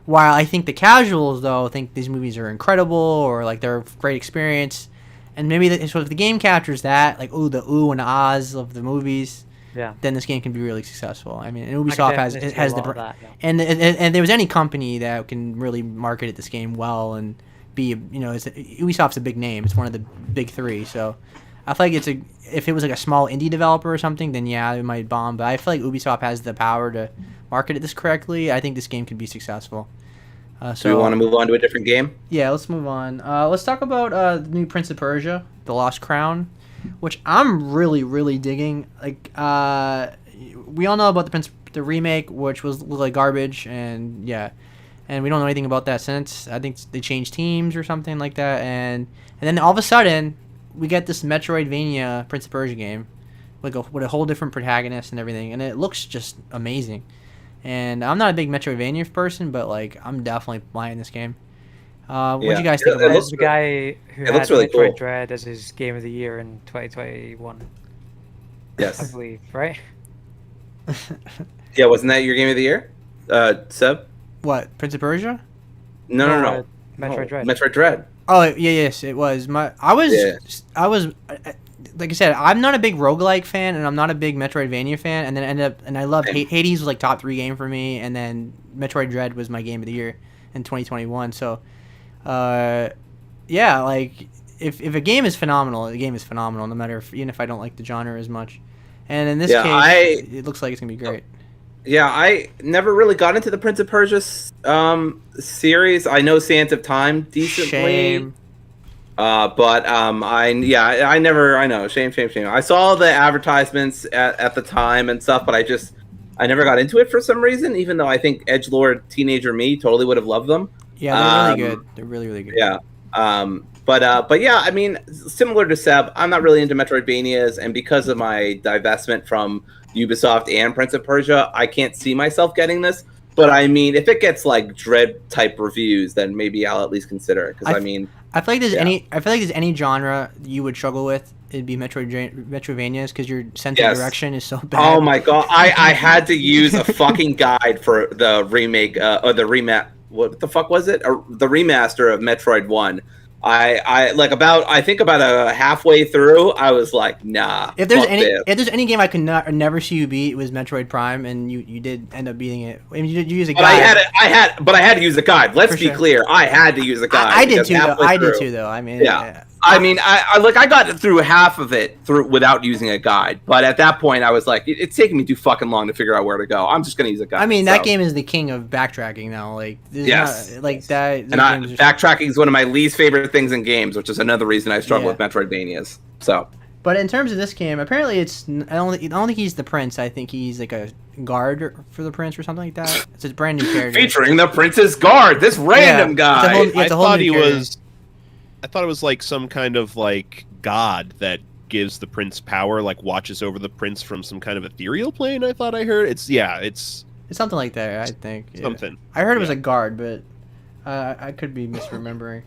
While I think the casuals though think these movies are incredible or like they're a great experience, and maybe so if the game captures that like the and ahs of the movies. Yeah. Then this game can be really successful. I mean, and Ubisoft has the and there was any company that can really market this game well and be Ubisoft's a big name. It's one of the big 3. So I feel like if it was like a small indie developer or something, then yeah, it might bomb. But I feel like Ubisoft has the power to market it this correctly. I think this game could be successful. So we want to move on to a different game? Yeah, let's move on. Let's talk about the new Prince of Persia, The Lost Crown, which I'm really, really digging. Like, we all know about the remake, which looked like garbage, and we don't know anything about that since. I think they changed teams or something like that, and then all of a sudden we get this Metroidvania Prince of Persia game, with a whole different protagonist and everything, and it looks just amazing. And I'm not a big Metroidvania person, but like I'm definitely playing this game. What do you guys think about it? The guy who had really Metroid cool. Dread as his game of the year in 2021. Yes. I believe, right? Yeah, wasn't that your game of the year, Seb? What, Prince of Persia? No. Metroid Dread. Metroid Dread. Oh, yes, it was. I was like I said, I'm not a big roguelike fan, and I'm not a big Metroidvania fan, and then I loved Hades was like top 3 game for me, and then Metroid Dread was my game of the year in 2021. So, like if a game is phenomenal, the game is phenomenal, no matter even if I don't like the genre as much. And in this case, it looks like it's gonna be great. Yeah, I never really got into the Prince of Persia series. I know Sands of Time decently. Shame. I know. Shame. I saw the advertisements at the time and stuff, but I never got into it for some reason, even though I think edgelord teenager me totally would have loved them. Yeah, they're really good. They're really, really good. Yeah. But yeah, I mean, similar to Seb, I'm not really into Metroidvanias, and because of my divestment from Ubisoft and Prince of Persia, I can't see myself getting this. But I mean, if it gets like Dread type reviews, then maybe I'll at least consider it. Because I feel like there's any genre you would struggle with, it'd be Metroidvanias, because your sense of direction is so bad. Oh my god, I had to use a fucking guide for the remake or the remat. What the fuck was it? The remaster of Metroid 1. I think about a halfway through, I was like, nah. If there's any game I could never see you beat, it was Metroid Prime, and you did end up beating it. I mean, you did use a guide. But I had to use a guide. Let's be clear, I had to use a guide. I did too, though. I mean, yeah. I mean, I got through half of it without using a guide, but at that point, I was like, it's taking me too fucking long to figure out where to go. I'm just gonna use a guide. I mean, that game is the king of backtracking now. Like, yes, that. And backtracking is one of my least favorite things in games, which is another reason I struggle with Metroidvanias. So, but in terms of this game, apparently I don't think he's the prince. I think he's like a guard for the prince or something like that. It's a brand new character featuring the prince's guard. This random guy. I thought he was. I thought it was like some kind of like god that gives the prince power, like watches over the prince from some kind of ethereal plane. I thought I heard it's something like that. I think something. I heard it was a guard, but I could be misremembering.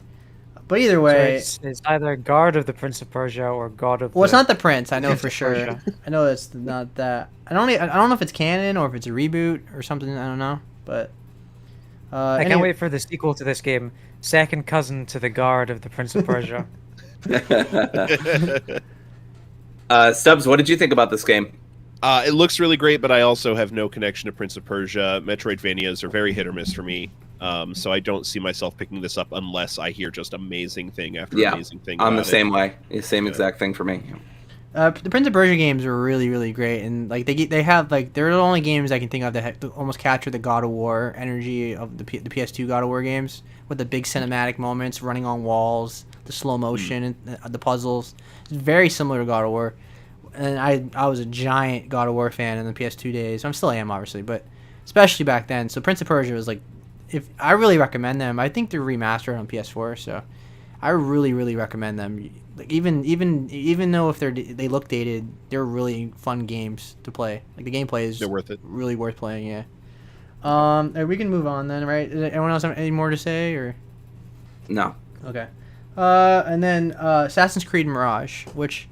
But either way, so it's either guard of the Prince of Persia or god of. Well, it's not the prince. I know for sure. Persia. I know it's not that. I don't know if it's canon or if it's a reboot or something. I don't know, but. I can't wait for the sequel to this game. Second cousin to the guard of the Prince of Persia. Stubs, what did you think about this game? It looks really great, but I also have no connection to Prince of Persia. Metroidvanias are very hit or miss for me, so I don't see myself picking this up unless I hear just amazing thing after amazing thing. I'm the same way. Same exact thing for me. The Prince of Persia games are really, really great, and like they have like they're the only games I can think of that almost capture the God of War energy of the PS2 God of War games, with the big cinematic moments, running on walls, the slow motion, and the puzzles. It's very similar to God of War, and I was a giant God of War fan in the PS2 days. I still am, obviously, but especially back then. So Prince of Persia was like, I really recommend them. I think they're remastered on PS4, so I really, really recommend them. Like even though if they look dated, they're really fun games to play. Like the gameplay is worth it. Really worth playing. Yeah. We can move on then, right? Does anyone else have any more to say or? No. Okay. And then Assassin's Creed Mirage, which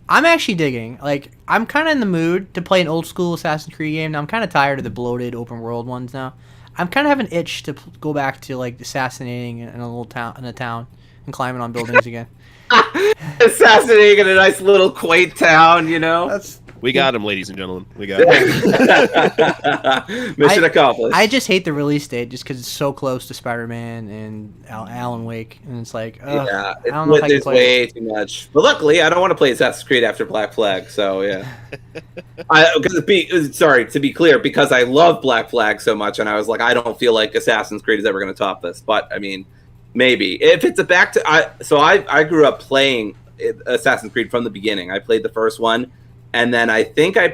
I'm actually digging. Like I'm kind of in the mood to play an old school Assassin's Creed game. Now I'm kind of tired of the bloated open world ones now. I'm kind of have an itch to go back to like assassinating in a little town and climbing on buildings again. Assassinating in a nice little quaint town, you know? We got him, ladies and gentlemen. We got him. Mission accomplished. I just hate the release date just because it's so close to Spider-Man and Alan Wake. And it's like, yeah, I don't know if I can play way too much. But luckily, I don't want to play Assassin's Creed after Black Flag, so yeah. To be clear, because I love Black Flag so much, and I was like, I don't feel like Assassin's Creed is ever going to top this. But, I mean, maybe. If it's I grew up playing Assassin's Creed from the beginning. I played the first one. And then I think I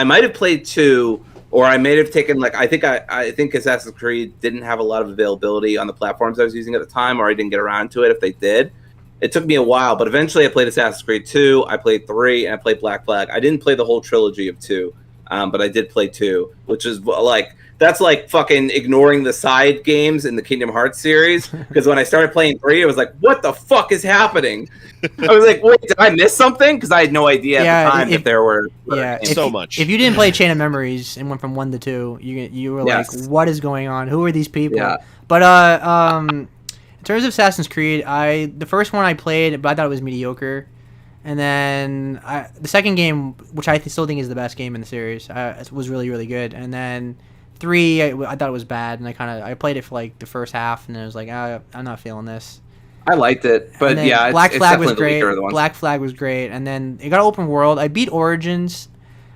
might have played 2, or I may have taken I think Assassin's Creed didn't have a lot of availability on the platforms I was using at the time, or I didn't get around to it. If they did, it took me a while, but eventually I played Assassin's Creed 2, I played 3, and I played Black Flag. I didn't play the whole trilogy of 2, but I did play 2, which is that's like fucking ignoring the side games in the Kingdom Hearts series. Because when I started playing 3, I was like, what the fuck is happening? I was like, wait, did I miss something? Because I had no idea at the time if there were so much. If you didn't play Chain of Memories and went from 1 to 2, you were like, what is going on? Who are these people? Yeah. But in terms of Assassin's Creed, the first one I played, but I thought it was mediocre. And then the second game, which I still think is the best game in the series, was really, really good. And then 3, I thought it was bad, and I played it for like the first half, and I was like, I'm not feeling this. I liked it, but yeah, Black Flag was great. Black Black Flag was great, and then it got open world. I beat Origins.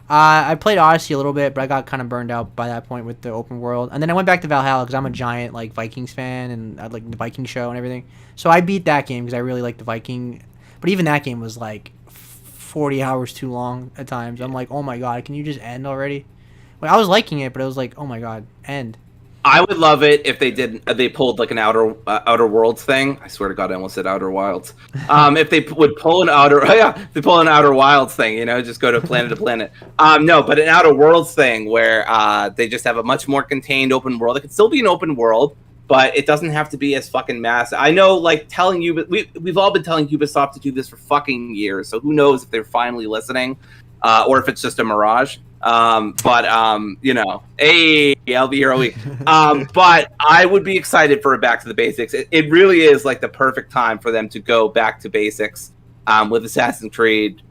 I played Odyssey a little bit, but I got kind of burned out by that point with the open world. And then I went back to Valhalla because I'm a giant like Vikings fan, and I like the Viking show and everything. So I beat that game because I really like the Viking. But even that game was like 40 hours too long at times. I'm like, oh my god, can you just end already? Like, I was liking it, but it was like, oh my god, end. I would love it if they pulled like an outer worlds thing. I swear to God, I almost said Outer Wilds. If they would pull an outer wilds thing, just go to planet to planet. No, but an outer worlds thing where they just have a much more contained open world. It could still be an open world, but it doesn't have to be as fucking massive. I know, like telling you, we've all been telling Ubisoft to do this for fucking years. So who knows if they're finally listening, or if it's just a mirage. You know, hey, I'll be here all week. But I would be excited for a back to the basics. It really is like the perfect time for them to go back to basics with Assassin's Creed,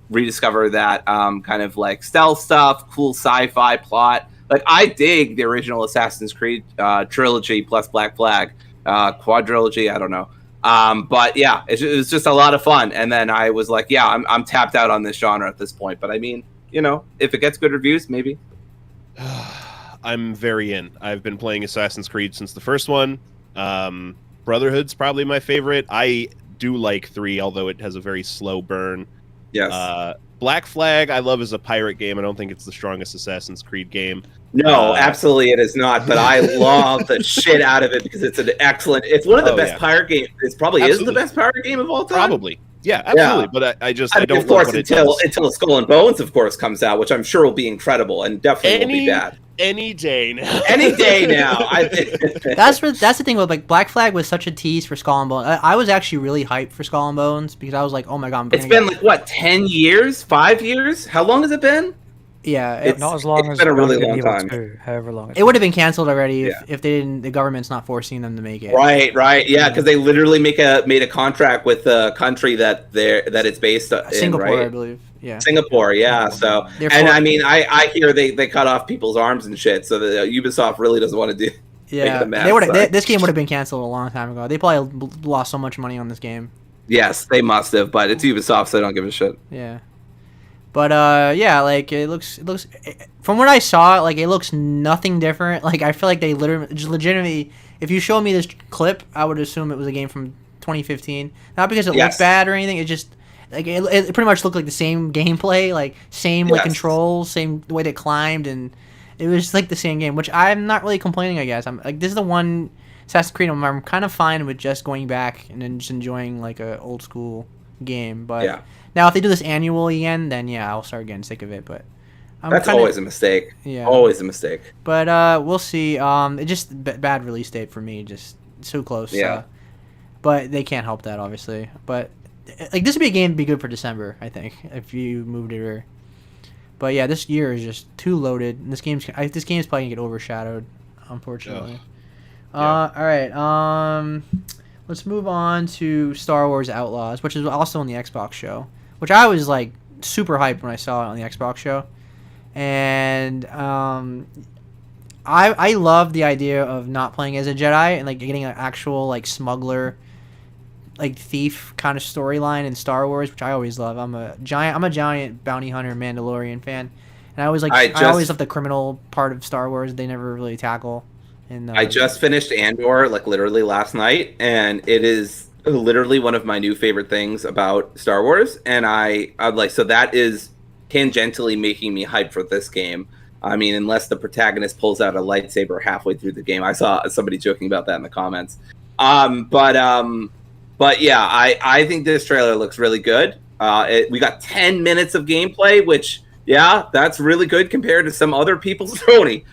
rediscover that kind of like stealth stuff, cool sci-fi plot. Like I dig the original Assassin's Creed trilogy plus Black Flag, quadrilogy. I don't know. But yeah, it was just a lot of fun. And then I was like, yeah, I'm tapped out on this genre at this point. But I mean, you know, if it gets good reviews, maybe. I'm very in. I've been playing Assassin's Creed since the first one. Brotherhood's probably my favorite. I do like 3, although it has a very slow burn. Yes. Black Flag I love as a pirate game. I don't think it's the strongest Assassin's Creed game. No, absolutely it is not. But I love the shit out of it because it's it's one of the best pirate games. It probably is the best pirate game of all time. Probably. Yeah, absolutely. Yeah. But I don't of course, love what until Skull and Bones, of course, comes out, which I'm sure will be incredible and definitely won't be bad. Any day now. Any day now. That's the thing with like Black Flag was such a tease for Skull and Bones. I was actually really hyped for Skull and Bones because I was like, oh my god, it's been like what, 10 years, 5 years? How long has it been? Yeah, it's not as long as been a really long time. 2, however long it would have been canceled already if they didn't. The government's not forcing them to make it. Right, yeah, because they literally made a contract with the country that it's based in, Singapore, right? I believe. Yeah, Singapore, yeah. So, and I mean, I hear they cut off people's arms and shit. So the Ubisoft really doesn't want to do. Yeah, this game would have been canceled a long time ago. They probably lost so much money on this game. Yes, they must have, but it's Ubisoft, so they don't give a shit. Yeah. But yeah, like it looks from what I saw, like it looks nothing different. Like I feel like they legitimately, if you showed me this clip, I would assume it was a game from 2015. Not because it looked bad or anything. It just like it pretty much looked like the same gameplay, like same like controls, same way they climbed, and it was like the same game. Which I'm not really complaining. I guess I'm like this is the one Assassin's Creed I'm kind of fine with just going back and then just enjoying like a old school game. But now if they do this annually again, then yeah, I'll start getting sick of it. But that's always a mistake. Yeah, always a mistake. But we'll see. It just bad release date for me, just so close. Yeah. But they can't help that, obviously. But like this would be a game to be good for December, I think, if you moved it. But yeah, this year is just too loaded. And this game's probably gonna get overshadowed, unfortunately. All right. Let's move on to Star Wars Outlaws, which is also on the Xbox show, which I was like super hyped when I saw it on the Xbox show, and I love the idea of not playing as a Jedi and like getting an actual like smuggler, like thief kind of storyline in Star Wars, which I always love. I'm a giant bounty hunter Mandalorian fan, and I always love the criminal part of Star Wars. They never really tackle. I just finished Andor like literally last night, and it is literally one of my new favorite things about Star Wars. And I'm like, so that is tangentially making me hyped for this game. I mean, unless the protagonist pulls out a lightsaber halfway through the game. I saw somebody joking about that in the comments. But yeah, I think this trailer looks really good. We got 10 minutes of gameplay, which that's really good compared to some other people's Sony.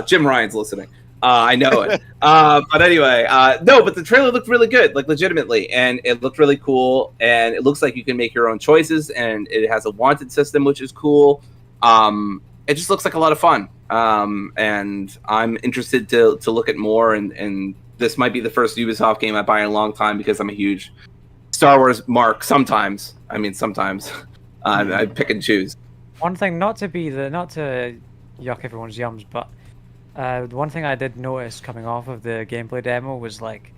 Jim Ryan's listening. I know it. But anyway, but the trailer looked really good, like legitimately, and it looked really cool, and it looks like you can make your own choices, and it has a wanted system, which is cool. It just looks like a lot of fun. And I'm interested to look at more, and this might be the first Ubisoft game I buy in a long time because I'm a huge Star Wars mark. Sometimes I pick and choose. One thing, not to yuck everyone's yums, but one thing I did notice coming off of the gameplay demo was like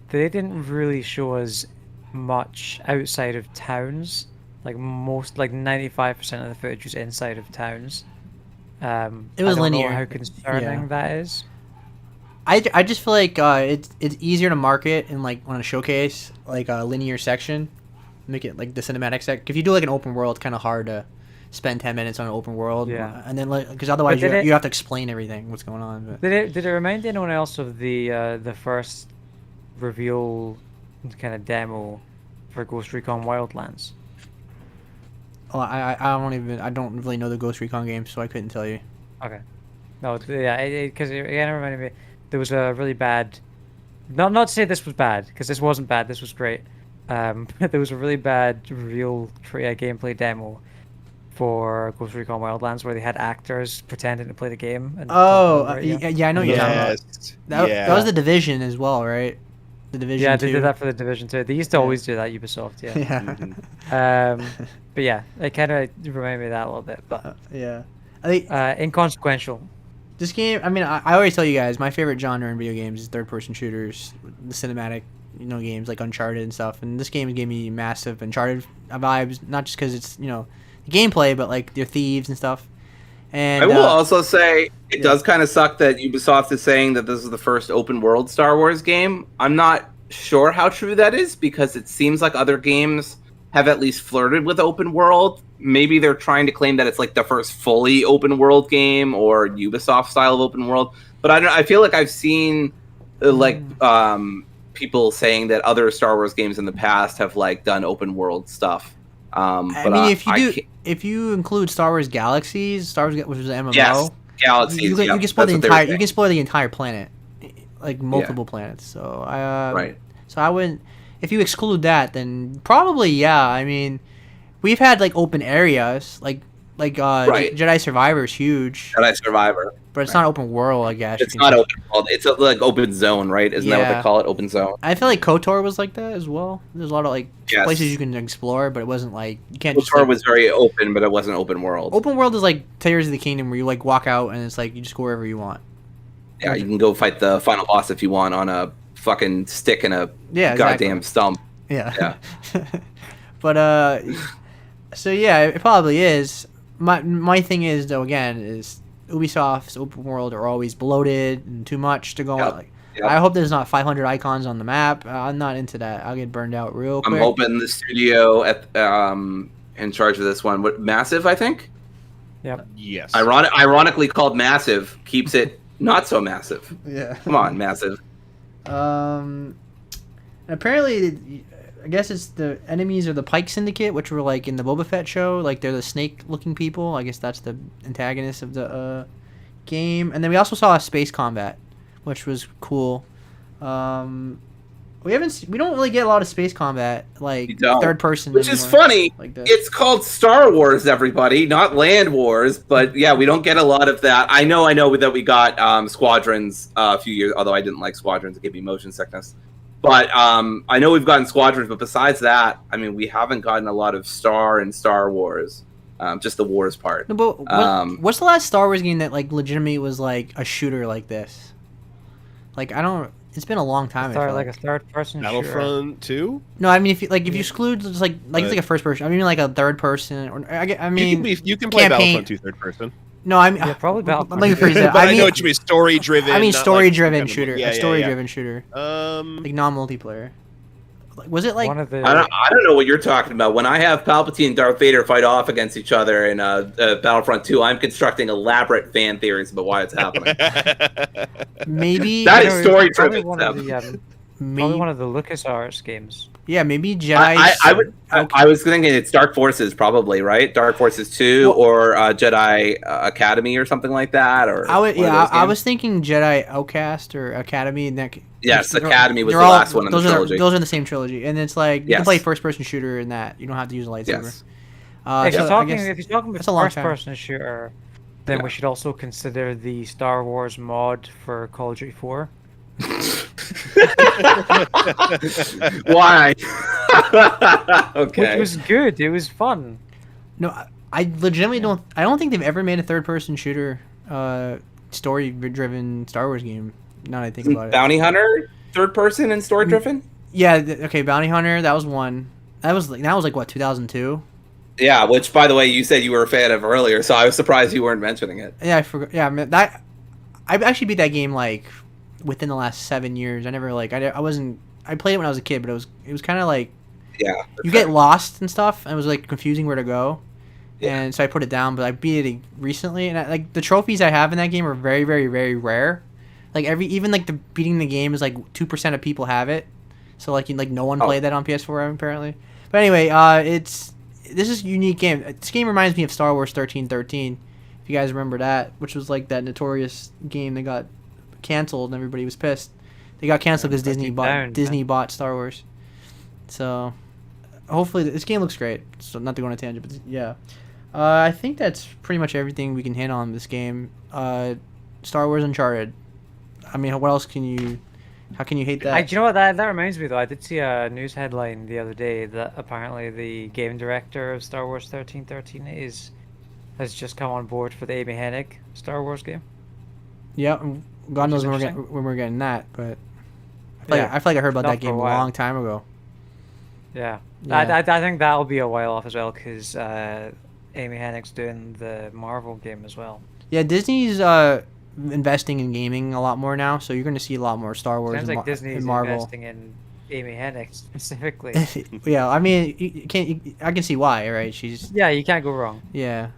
they didn't really show us much outside of towns. Like 95% of the footage was inside of towns. It was linear. How concerning that is. I just feel like it's easier to market in like on a showcase like a linear section, make it like the cinematic sec. If you do like an open world, it's kind of hard to spend 10 minutes on an open world, and then because otherwise you have to explain everything what's going on. But. Did it remind anyone else of the first reveal kind of demo for Ghost Recon Wildlands? Well, I don't really know the Ghost Recon games, so I couldn't tell you. Okay, no, because it reminded me there was a really bad. Not to say this was bad because this wasn't bad. This was great. there was a really bad real gameplay demo for Ghost Recon Wildlands where they had actors pretending to play the game. And talk over it, yeah, I know what you're talking about. Yes. That was the Division as well, right? The Division. Yeah, they 2. did that for the Division 2. They used to always do that, Ubisoft. Yeah. Yeah. But yeah, it kind of reminded me of that a little bit. But Yeah. I think inconsequential. this game. I mean, I always tell you guys, my favorite genre in video games is third-person shooters, the cinematic, games like Uncharted and stuff. And this game gave me massive Uncharted vibes, not just because it's the gameplay, but like their thieves and stuff. And I will also say it does kind of suck that Ubisoft is saying that this is the first open world Star Wars game. I'm not sure how true that is because it seems like other games have at least flirted with open world. Maybe they're trying to claim that it's like the first fully open world game or Ubisoft style of open world. But I feel like I've seen people saying that other Star Wars games in the past have like done open world stuff. I mean, if you include Star Wars Galaxies, which was an MMO, yes, Galaxies, you can explore the entire planet, like multiple planets. So right. So I wouldn't. If you exclude that, then probably yeah. I mean, we've had like open areas, like Right. Jedi Survivor is huge, Jedi Survivor, but it's not open world, I guess. It's not open world. It's like open zone, right? Isn't that what they call it? Open zone. I feel like KOTOR was like that as well. There's a lot of like Yes. places you can explore, but it wasn't like you can't. KOTOR was very open, but it wasn't open world. Open world is like Tears of the Kingdom, where you like walk out and it's like you just go wherever you want. Yeah, you can go fight the final boss if you want on a fucking stick and a goddamn stump. Yeah. But so yeah, it probably is. My thing is though, again, is Ubisoft's open world are always bloated and too much to go on. Like, I hope there's not 500 icons on the map. I'm not into that. I'll get burned out real quick. I'm hoping the studio in charge of this one, Massive, I think. Yep. Yes. Ironically called Massive, keeps it not so massive. Yeah. Come on, Massive. Apparently, I guess it's the enemies are the Pike Syndicate, which were like in the Boba Fett show. Like they're the snake-looking people. I guess that's the antagonist of the game. And then we also saw a space combat, which was cool. We don't really get a lot of space combat, like third person, which is funny. Like it's called Star Wars, everybody, not Land Wars. But yeah, we don't get a lot of that. I know that we got Squadrons a few years. Although I didn't like Squadrons; it gave me motion sickness. But I know we've gotten Squadrons, but besides that, I mean, we haven't gotten a lot of Star Wars. Just the wars part. No, but what's the last Star Wars game that like legitimately was like a shooter like this? Like I don't. It's been a long time. Like a third-person Battlefront 2? No, I mean if you exclude just like it's like a first person. I mean like a third person. Or I mean you can play Battlefront 2 third person. No, I mean probably Battlefront. Let me phrase that. I know what you mean. Story driven. I mean story-driven like, shooter. Yeah, a story-driven shooter. Like non-multiplayer. Was it like one of the? I don't know what you're talking about. When I have Palpatine and Darth Vader fight off against each other in Battlefront 2, I'm constructing elaborate fan theories about why it's happening. Maybe that is story driven. Probably one of the LucasArts games. Yeah, maybe Jedi. I was thinking it's Dark Forces, probably, right? Dark Forces 2 or Jedi Academy or something like that. Or I was thinking Jedi Outcast or Academy. And that, yes, Academy was the last one in the trilogy. Those are the same trilogy, and it's like you can play first-person shooter in that. You don't have to use a lightsaber. Yes. If you're talking about first-person shooter, then we should also consider the Star Wars mod for Call of Duty 4. Why? Okay. Which was good. It was fun. No, I legitimately don't. I don't think they've ever made a third-person shooter, story-driven Star Wars game. Now that I think about it. Bounty Hunter, third-person and story-driven. Yeah. Okay. Bounty Hunter. That was one. That was like what 2002. Yeah. Which, by the way, you said you were a fan of earlier, so I was surprised you weren't mentioning it. Yeah, I forgot. Yeah, that I actually beat that game like within the last 7 years. I never like I wasn't. I played it when I was a kid, but it was kind of like you get lost and stuff, and it was like confusing where to go. Yeah. And so I put it down, but I beat it recently, and like the trophies I have in that game are very, very, very rare. Like even like the beating the game is like 2% of people have it, so like no one played that on PS4 apparently. But anyway, this is a unique game. This game reminds me of Star Wars 1313, if you guys remember that, which was like that notorious game that got canceled and everybody was pissed. They got canceled because Disney bought Star Wars. So hopefully this game looks great. So not to go on a tangent, but yeah. I think that's pretty much everything we can hit on this game. Star Wars Uncharted. I mean, what else can you? How can you hate that? Do you know what? That reminds me though. I did see a news headline the other day that apparently the game director of Star Wars 1313 has just come on board for the Amy Hennig Star Wars game. Yeah, God knows when we're getting that, but I feel like I heard about that game a long time ago. Yeah. I think that'll be a while off as well because Amy Hennig's doing the Marvel game as well. Yeah, Disney's investing in gaming a lot more now, so you're going to see a lot more Star Wars. Sounds like Disney's and Marvel. investing in Amy Hennig specifically. Yeah, I mean, I can see why, right? She's you can't go wrong. Yeah.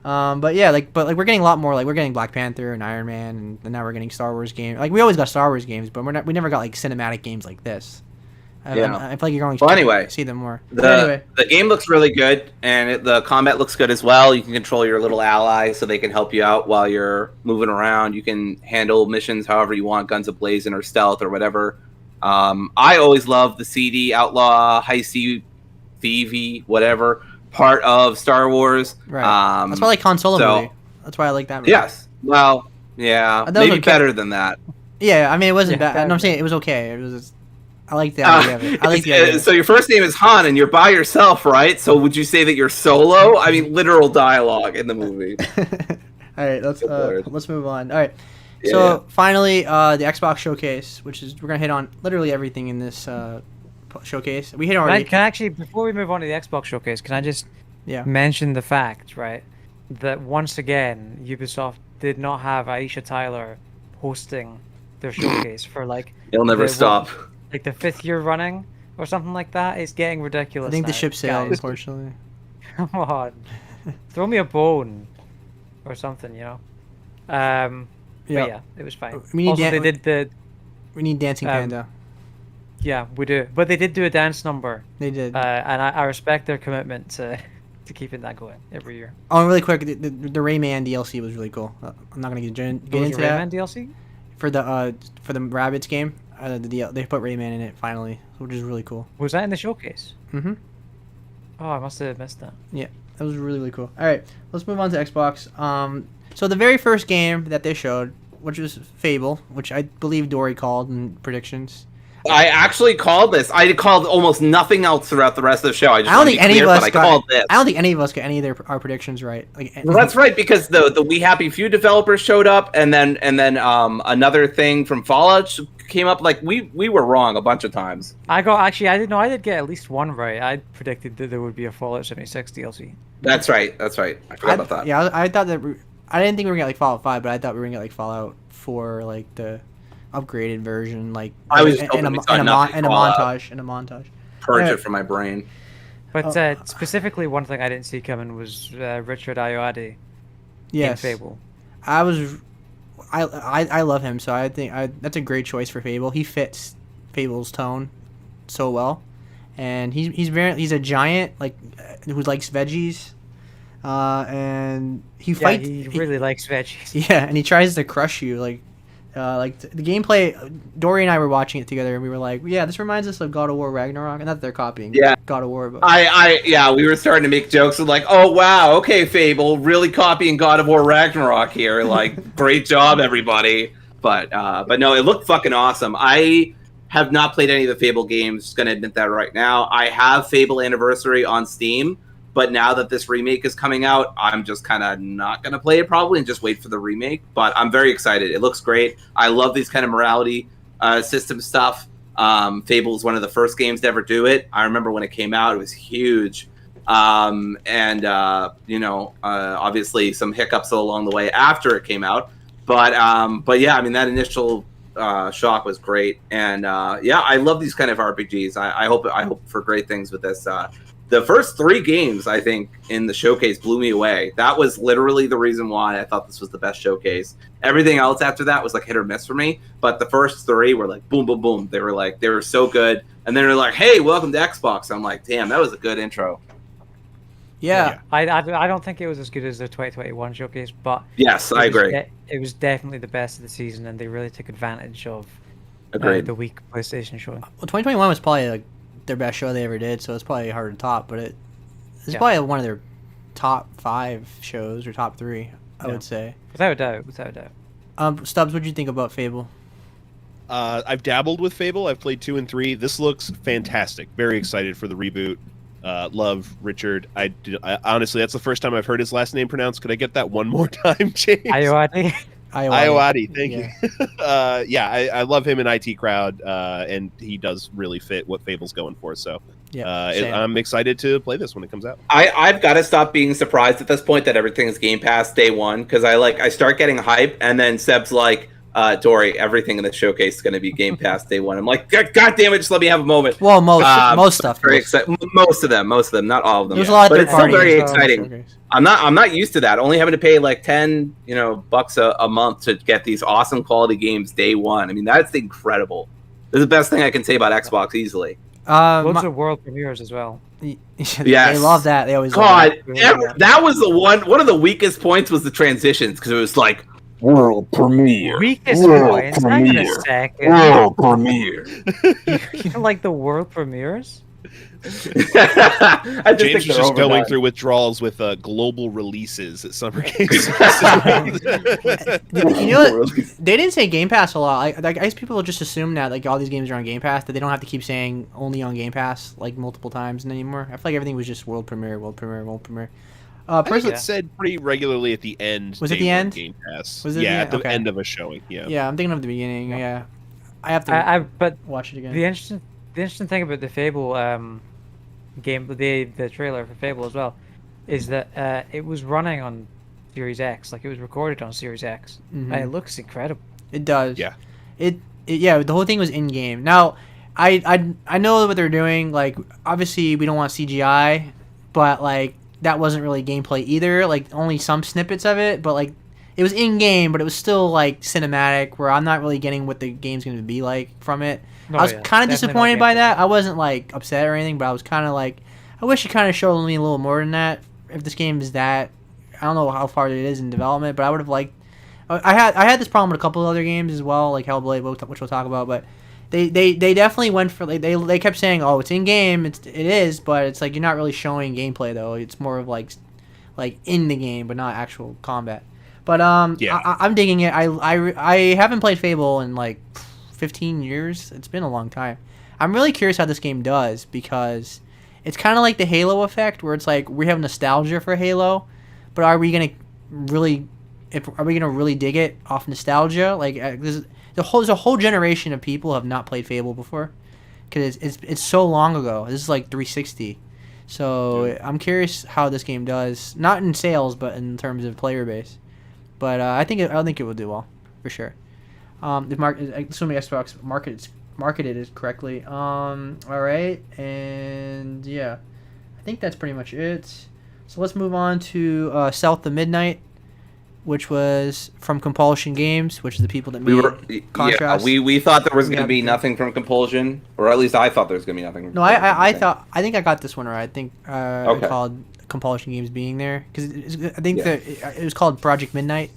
But yeah, but we're getting a lot more. Like we're getting Black Panther and Iron Man, and now we're getting Star Wars games. Like we always got Star Wars games, but we never got like cinematic games like this. I feel like you're going to see them more. The game looks really good, and the combat looks good as well. You can control your little ally so they can help you out while you're moving around. You can handle missions however you want, guns a-blazing or stealth or whatever. I always love the CD, Outlaw, Heisty, Thievy, whatever part of Star Wars. Right. That's why I like Han Solo movie. That's why I like that movie. Yes. Well, yeah. Maybe better than that. Yeah, I mean, it wasn't bad. No, I'm saying it was okay. It was... I like the idea of it. I like the idea. So your first name is Han, and you're by yourself, right? So would you say that you're solo? I mean, literal dialogue in the movie. All right, let's move on. All right, so finally, the Xbox Showcase, which is we're gonna hit on literally everything in this showcase. We hit already. Can I actually, before we move on to the Xbox Showcase, can I just mention the fact, right, that once again Ubisoft did not have Aisha Tyler hosting their showcase for like. It'll never stop. Like the 5th year running or something like that. It's getting ridiculous. I think the ship sailed, unfortunately. Come on. Throw me a bone or something, you know? But yeah, it was fine. We need Dancing Panda. Yeah, we do. But they did do a dance number. They did. And I respect their commitment to keeping that going every year. Oh, really quick, the Rayman DLC was really cool. I'm not going to get into that. Rayman DLC? For the Rabbids game. They put Rayman in it finally, which is really cool. Was that in the showcase? Mm-hmm. Oh, I must have missed that. Yeah, that was really, really cool. All right, let's move on to Xbox. So the very first game that they showed, which was Fable, which I believe Dory called in predictions. I actually called this. I called almost nothing else throughout the rest of the show. I don't think any of us got any of our predictions right. Well, that's right, because the We Happy Few developers showed up, and then another thing from Fallout came up. Like we were wrong a bunch of times. I did get at least one right. I predicted that there would be a Fallout 76 DLC. That's right. I forgot about that. Yeah, I thought that I didn't think we were gonna get like Fallout 5, but I thought we were gonna get like Fallout 4, like the upgraded version, like I was in a montage. Purge it from my brain. But specifically, one thing I didn't see coming was Richard Ayoade in Fable. I love him, so I think that's a great choice for Fable. He fits Fable's tone so well, and he's a giant like who likes veggies, and he fights. He really likes veggies. Yeah, and he tries to crush you like the gameplay. Dory and I were watching it together, and we were like, "Yeah, this reminds us of God of War Ragnarok." And not that they're copying God of War, but we were starting to make jokes of like, "Oh wow, okay, Fable, really copying God of War Ragnarok here." Like, great job, everybody. But no, it looked fucking awesome. I have not played any of the Fable games. Just gonna admit that right now. I have Fable Anniversary on Steam. But now that this remake is coming out, I'm just kind of not going to play it probably and just wait for the remake. But I'm very excited. It looks great. I love these kind of morality system stuff. Fable is one of the first games to ever do it. I remember when it came out, it was huge. Obviously some hiccups along the way after it came out. But yeah, I mean, that initial shock was great. And I love these kind of RPGs. I hope for great things with this. The first 3 games, I think, in the showcase blew me away. That was literally the reason why I thought this was the best showcase. Everything else after that was like hit or miss for me. But the first 3 were like boom, boom, boom. They were so good. And then they're like, hey, welcome to Xbox. I'm like, damn, that was a good intro. Yeah. I don't think it was as good as the 2021 showcase, but yes, I agree. It was definitely the best of the season, and they really took advantage of the weak PlayStation showing. Well, 2021 was probably like their best show they ever did, so it's probably hard to top. But it's Yeah. probably one of their top 5 shows or top 3, I Yeah. would say. Without a doubt, without a doubt. Stubbs, what do you think about Fable? I've dabbled with Fable. I've played 2 and 3. This looks fantastic. Very excited for the reboot. Love Richard. I honestly, that's the first time I've heard his last name pronounced. Could I get that one more time, James? Ayoade. Iowati, thank Yeah. you. I love him in IT Crowd, and he does really fit what Fable's going for. So Same. I'm excited to play this when it comes out. I've got to stop being surprised at this point that everything's Game Pass day one, because I start getting hype, and then Seb's like, Dory, everything in the showcase is going to be Game Pass day one. I'm like, God damn it, just let me have a moment. Well, most stuff. Very excited. Most of them, not all of them. There's a lot of but it's still third-party very as well, exciting. Showcase. I'm not used to that. Only having to pay like $10, bucks a month to get these awesome quality games day one. I mean, that's incredible. This is the best thing I can say about Xbox easily. Loads of world premieres as well. Yes. They love that. They always God, love that. that was the one of the weakest points was the transitions, because it was like World premiere. Weakest World points. Hang on a premiere. second. World premiere. You don't like the world premieres? I just James think was they're just going overdone. through withdrawals with global releases at Summer Games. You know what? They didn't say Game Pass a lot. I guess people just assume that all these games are on Game Pass, that they don't have to keep saying only on Game Pass multiple times anymore. I feel like everything was just world premiere, world premiere, world premiere. I think Personally, it's said pretty regularly at the end. Was it day the one end? Game Pass. Was it the at end? the Okay. end of a showing. Yeah. yeah, I'm thinking of the beginning. Yeah, I have to But watch it again. the interesting thing about the Fable game, the trailer for Fable as well, is that it was running on Series X, like it was recorded on Series X, and it looks incredible. It does. Yeah. Yeah, the whole thing was in game. Now, I know what they're doing. Like, obviously, we don't want CGI, but that wasn't really gameplay either. Only some snippets of it, but it was in game, but it was still cinematic. Where I'm not really getting what the game's going to be like from it. No, I was yeah, kind of definitely disappointed not by gameplay. that. I wasn't upset or anything, but I was kind of I wish you kind of showed me a little more than that. If this game is that, I don't know how far it is in development, but I would have liked. I had this problem with a couple of other games as well, like Hellblade, which we'll talk about. But they definitely went for they kept saying, oh, it's in game, it is, but it's you're not really showing gameplay though. It's more of like in the game, but not actual combat. But Yeah. I'm digging it. I haven't played Fable in 15 years. It's been a long time. I'm really curious how this game does, because it's kind of like the Halo effect, where it's we have nostalgia for Halo, but are we gonna really dig it off nostalgia? There's a whole generation of people who have not played Fable before, because it's so long ago. This is 360. So I'm curious how this game does, not in sales, but in terms of player base. But I think it will do well, for sure. Assuming Xbox marketed it correctly. All right, and yeah, I think that's pretty much it. So let's move on to South of Midnight, which was from Compulsion Games, which is the people that made Contrast. We thought there was going Yeah. to be nothing from Compulsion, or at least I thought there was going to be nothing. From No, I think I got this one right. I think Okay. I called Compulsion Games being there, because I think that it was called Project Midnight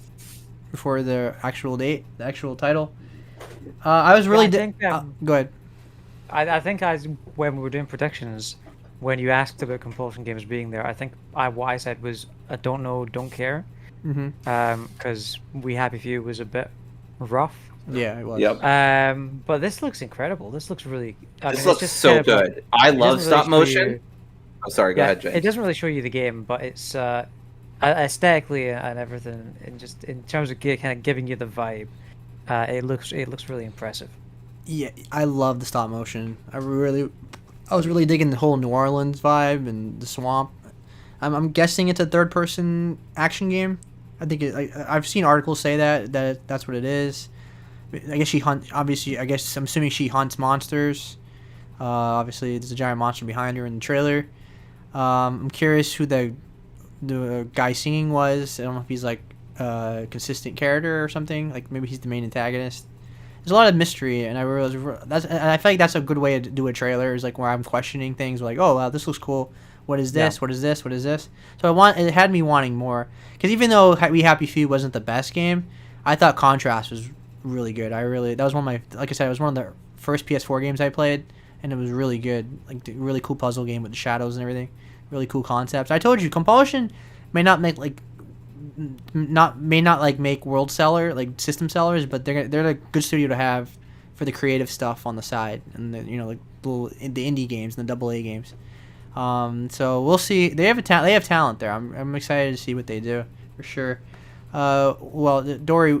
before the actual date, the actual title. I was really I think, go ahead. I think when we were doing predictions, when you asked about Compulsion Games being there, I think what I said was I don't know, don't care, because We Happy Few was a bit rough. Yeah, it was. Yep. But this looks incredible. This looks really. This it's looks just so kind of good. I love doesn't really stop show motion. you- Oh, sorry. Go ahead, It James. doesn't really show you the game, but it's aesthetically and everything, and just in terms of kind of giving you the vibe, it looks really impressive. Yeah, I love the stop motion. I was really digging the whole New Orleans vibe and the swamp. I'm guessing it's a third-person action game. I think I've seen articles say that's what it is. I guess obviously, I'm assuming she hunts monsters. Obviously, there's a giant monster behind her in the trailer. I'm curious who the guy singing was. I don't know if he's a consistent character or something. Maybe he's the main antagonist. There's a lot of mystery, and I feel like that's a good way to do a trailer. Is where I'm questioning things, oh wow, this looks cool. What is this? Yeah. What is this? What is this? So it had me wanting more, because even though We Happy Few wasn't the best game, I thought Contrast was really good. That was one of my, like I said, it was one of the first PS4 games I played. and it was really good. Like the really cool puzzle game with the shadows and everything. Really cool concepts. I told you, Compulsion may not make like make world seller like system sellers, but they're a good studio to have for the creative stuff on the side, and the, like the indie games and the AA games. So we'll see. They have talent there. I'm excited to see what they do for sure. Well, Dory,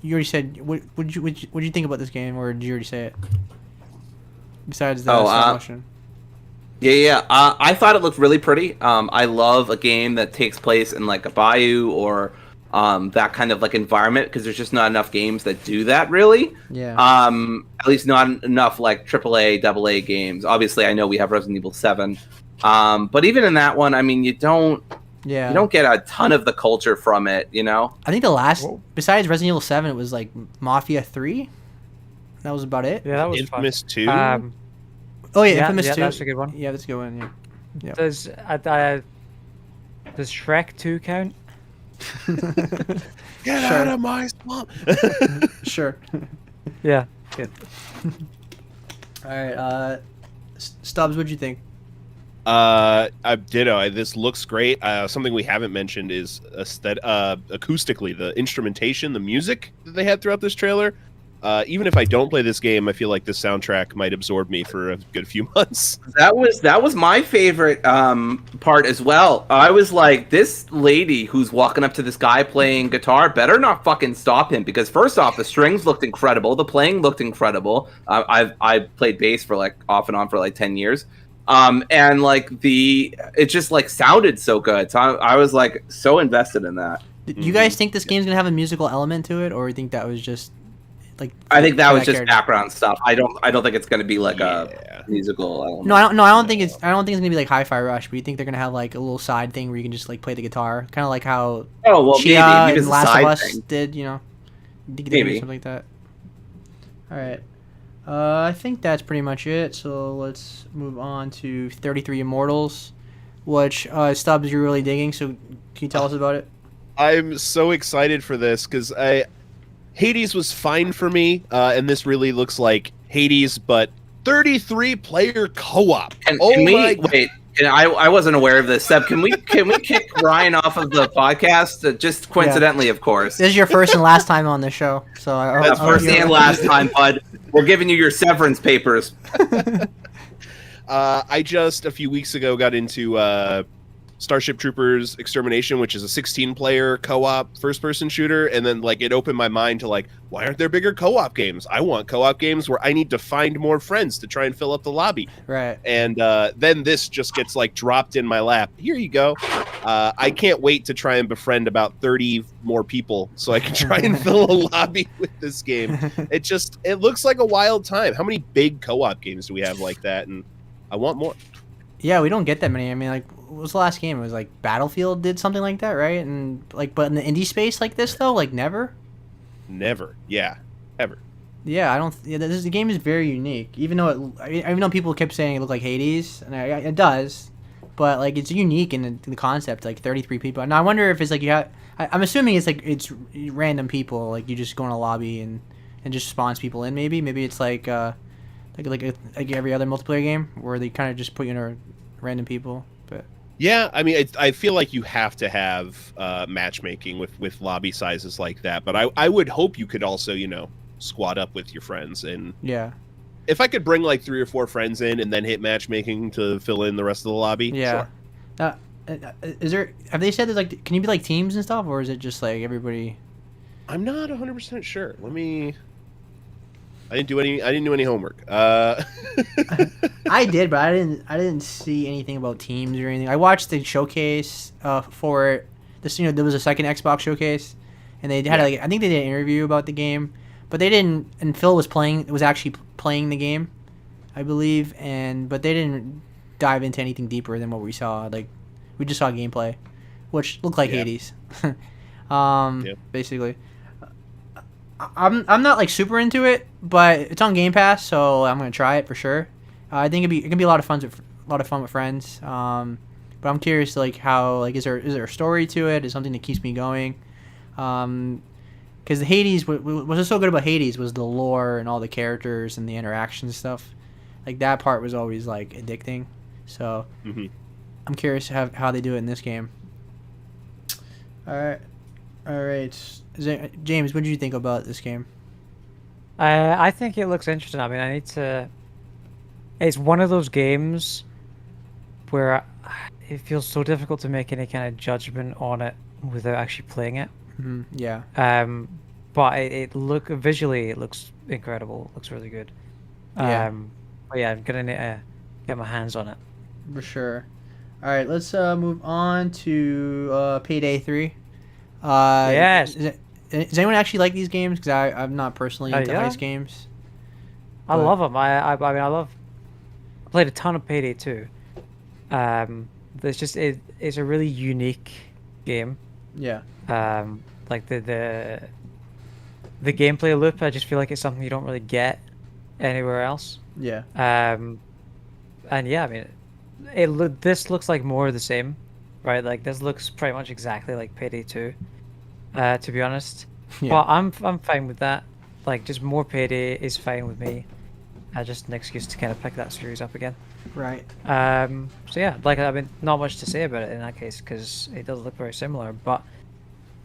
you already said what did you think about this game, or did you already say it? Besides the question. Yeah. I thought it looked really pretty. I love a game that takes place in like a bayou or that kind of like environment, because there's just not enough games that do that really. Yeah. At least not enough like AAA, AA games. Obviously, I know we have Resident Evil 7, but even in that one, I mean, you don't get a ton of the culture from it. I think the last, besides Resident Evil 7, it was like Mafia 3. That was about it. Yeah, that was Infamous fun. 2. Oh yeah, Infamous 2. That's a good one. Yeah, that's a good one. Yeah. Does Shrek 2 count? Get out of my swamp. Sure. Yeah. Good. All right. Stubbs, what'd you think? Ditto. This looks great. Something we haven't mentioned is acoustically, the instrumentation, the music that they had throughout this trailer. Even if I don't play this game, I feel like this soundtrack might absorb me for a good few months. That was my favorite part as well. I was like, this lady who's walking up to this guy playing guitar better not fucking stop him, because first off, the strings looked incredible, the playing looked incredible. I played bass for like off and on for like 10 years. And like it just like sounded so good. So I was like so invested in that. Do you guys think this game's gonna have a musical element to it, or you think that was just like? I think that was just background stuff. I don't think it's gonna be like a musical element. No, I don't think it's gonna be like Hi-Fi Rush. But you think they're gonna have like a little side thing where you can just like play the guitar, kind of like how maybe Chia and it's a Last of side Us thing. did. You think they Maybe do something like that. All right. I think that's pretty much it. So let's move on to 33 Immortals, which Stubbs, you're really digging. So can you tell us about it? I'm so excited for this because Hades was fine for me, and this really looks like Hades, but 33-player co-op. Can we wait? I wasn't aware of this. Seb, can we kick Ryan off of the podcast? Just coincidentally, of course. This is your first and last time on the show, so That's first and last time, bud. We're giving you your severance papers. I just a few weeks ago got into Starship Troopers Extermination, which is a 16-player co-op first-person shooter, and then like it opened my mind to like, why aren't there bigger co-op games? I want co-op games where I need to find more friends to try and fill up the lobby. Right. And then this just gets like dropped in my lap. Here you go. I can't wait to try and befriend about 30 more people so I can try and fill a lobby with this game. It looks like a wild time. How many big co-op games do we have like that? And I want more. Yeah, we don't get that many. I mean, like, what was the last game? It was like Battlefield did something like that, right? And like, but in the indie space like this though, like never. Yeah, ever. Yeah, I don't. Yeah, the game is very unique. Even though people kept saying it looked like Hades, and it does, but like it's unique in the concept. Like 33 people. Now I wonder if it's like you have. I'm assuming it's like it's random people. Like you just go in a lobby and just spawns people in. Maybe it's like every other multiplayer game where they kind of just put you in a random people. But yeah, I mean, I feel like you have to have matchmaking with lobby sizes like that. But I would hope you could also, squad up with your friends. And yeah, if I could bring like 3 or 4 friends in and then hit matchmaking to fill in the rest of the lobby. Yeah. Sure. Have they said there's like, can you be like teams and stuff, or is it just like everybody? I'm not 100% sure. I didn't do any homework. I did, but I didn't see anything about teams or anything. I watched the showcase for it. There was a second Xbox showcase, and they had I think they did an interview about the game, but they didn't. And Phil was actually playing the game, I believe, but they didn't dive into anything deeper than what we saw. Like we just saw gameplay, which looked like Hades, basically. I'm not like super into it, but it's on Game Pass, so I'm gonna try it for sure. I think it can be a lot of fun with friends. But I'm curious, like how is there a story to it? Is something that keeps me going? Because the Hades, what was so good about Hades was the lore and all the characters and the interaction stuff. Like that part was always like addicting. So I'm curious how they do it in this game. All right. James, what did you think about this game? I think it looks interesting. I mean, I need to. It's one of those games where it feels so difficult to make any kind of judgment on it without actually playing it. Yeah. But visually it looks incredible. It looks really good. Yeah. But yeah, I'm gonna need to get my hands on it. For sure. All right, let's move on to Payday 3. Yes. Does anyone actually like these games? Because I'm not personally into yeah. heist games. I But- love them. I mean, I played a ton of Payday 2. It's a really unique game. Yeah. Like the gameplay loop, I just feel like it's something you don't really get anywhere else. Yeah. And yeah, I mean, this looks like more of the same, right? Like this looks pretty much exactly like Payday 2, to be honest. Yeah. But I'm fine with that. Like just more Payday is fine with me. Just an excuse to kind of pick that series up again. Right. So yeah, like I mean, not much to say about it in that case because it does look very similar. But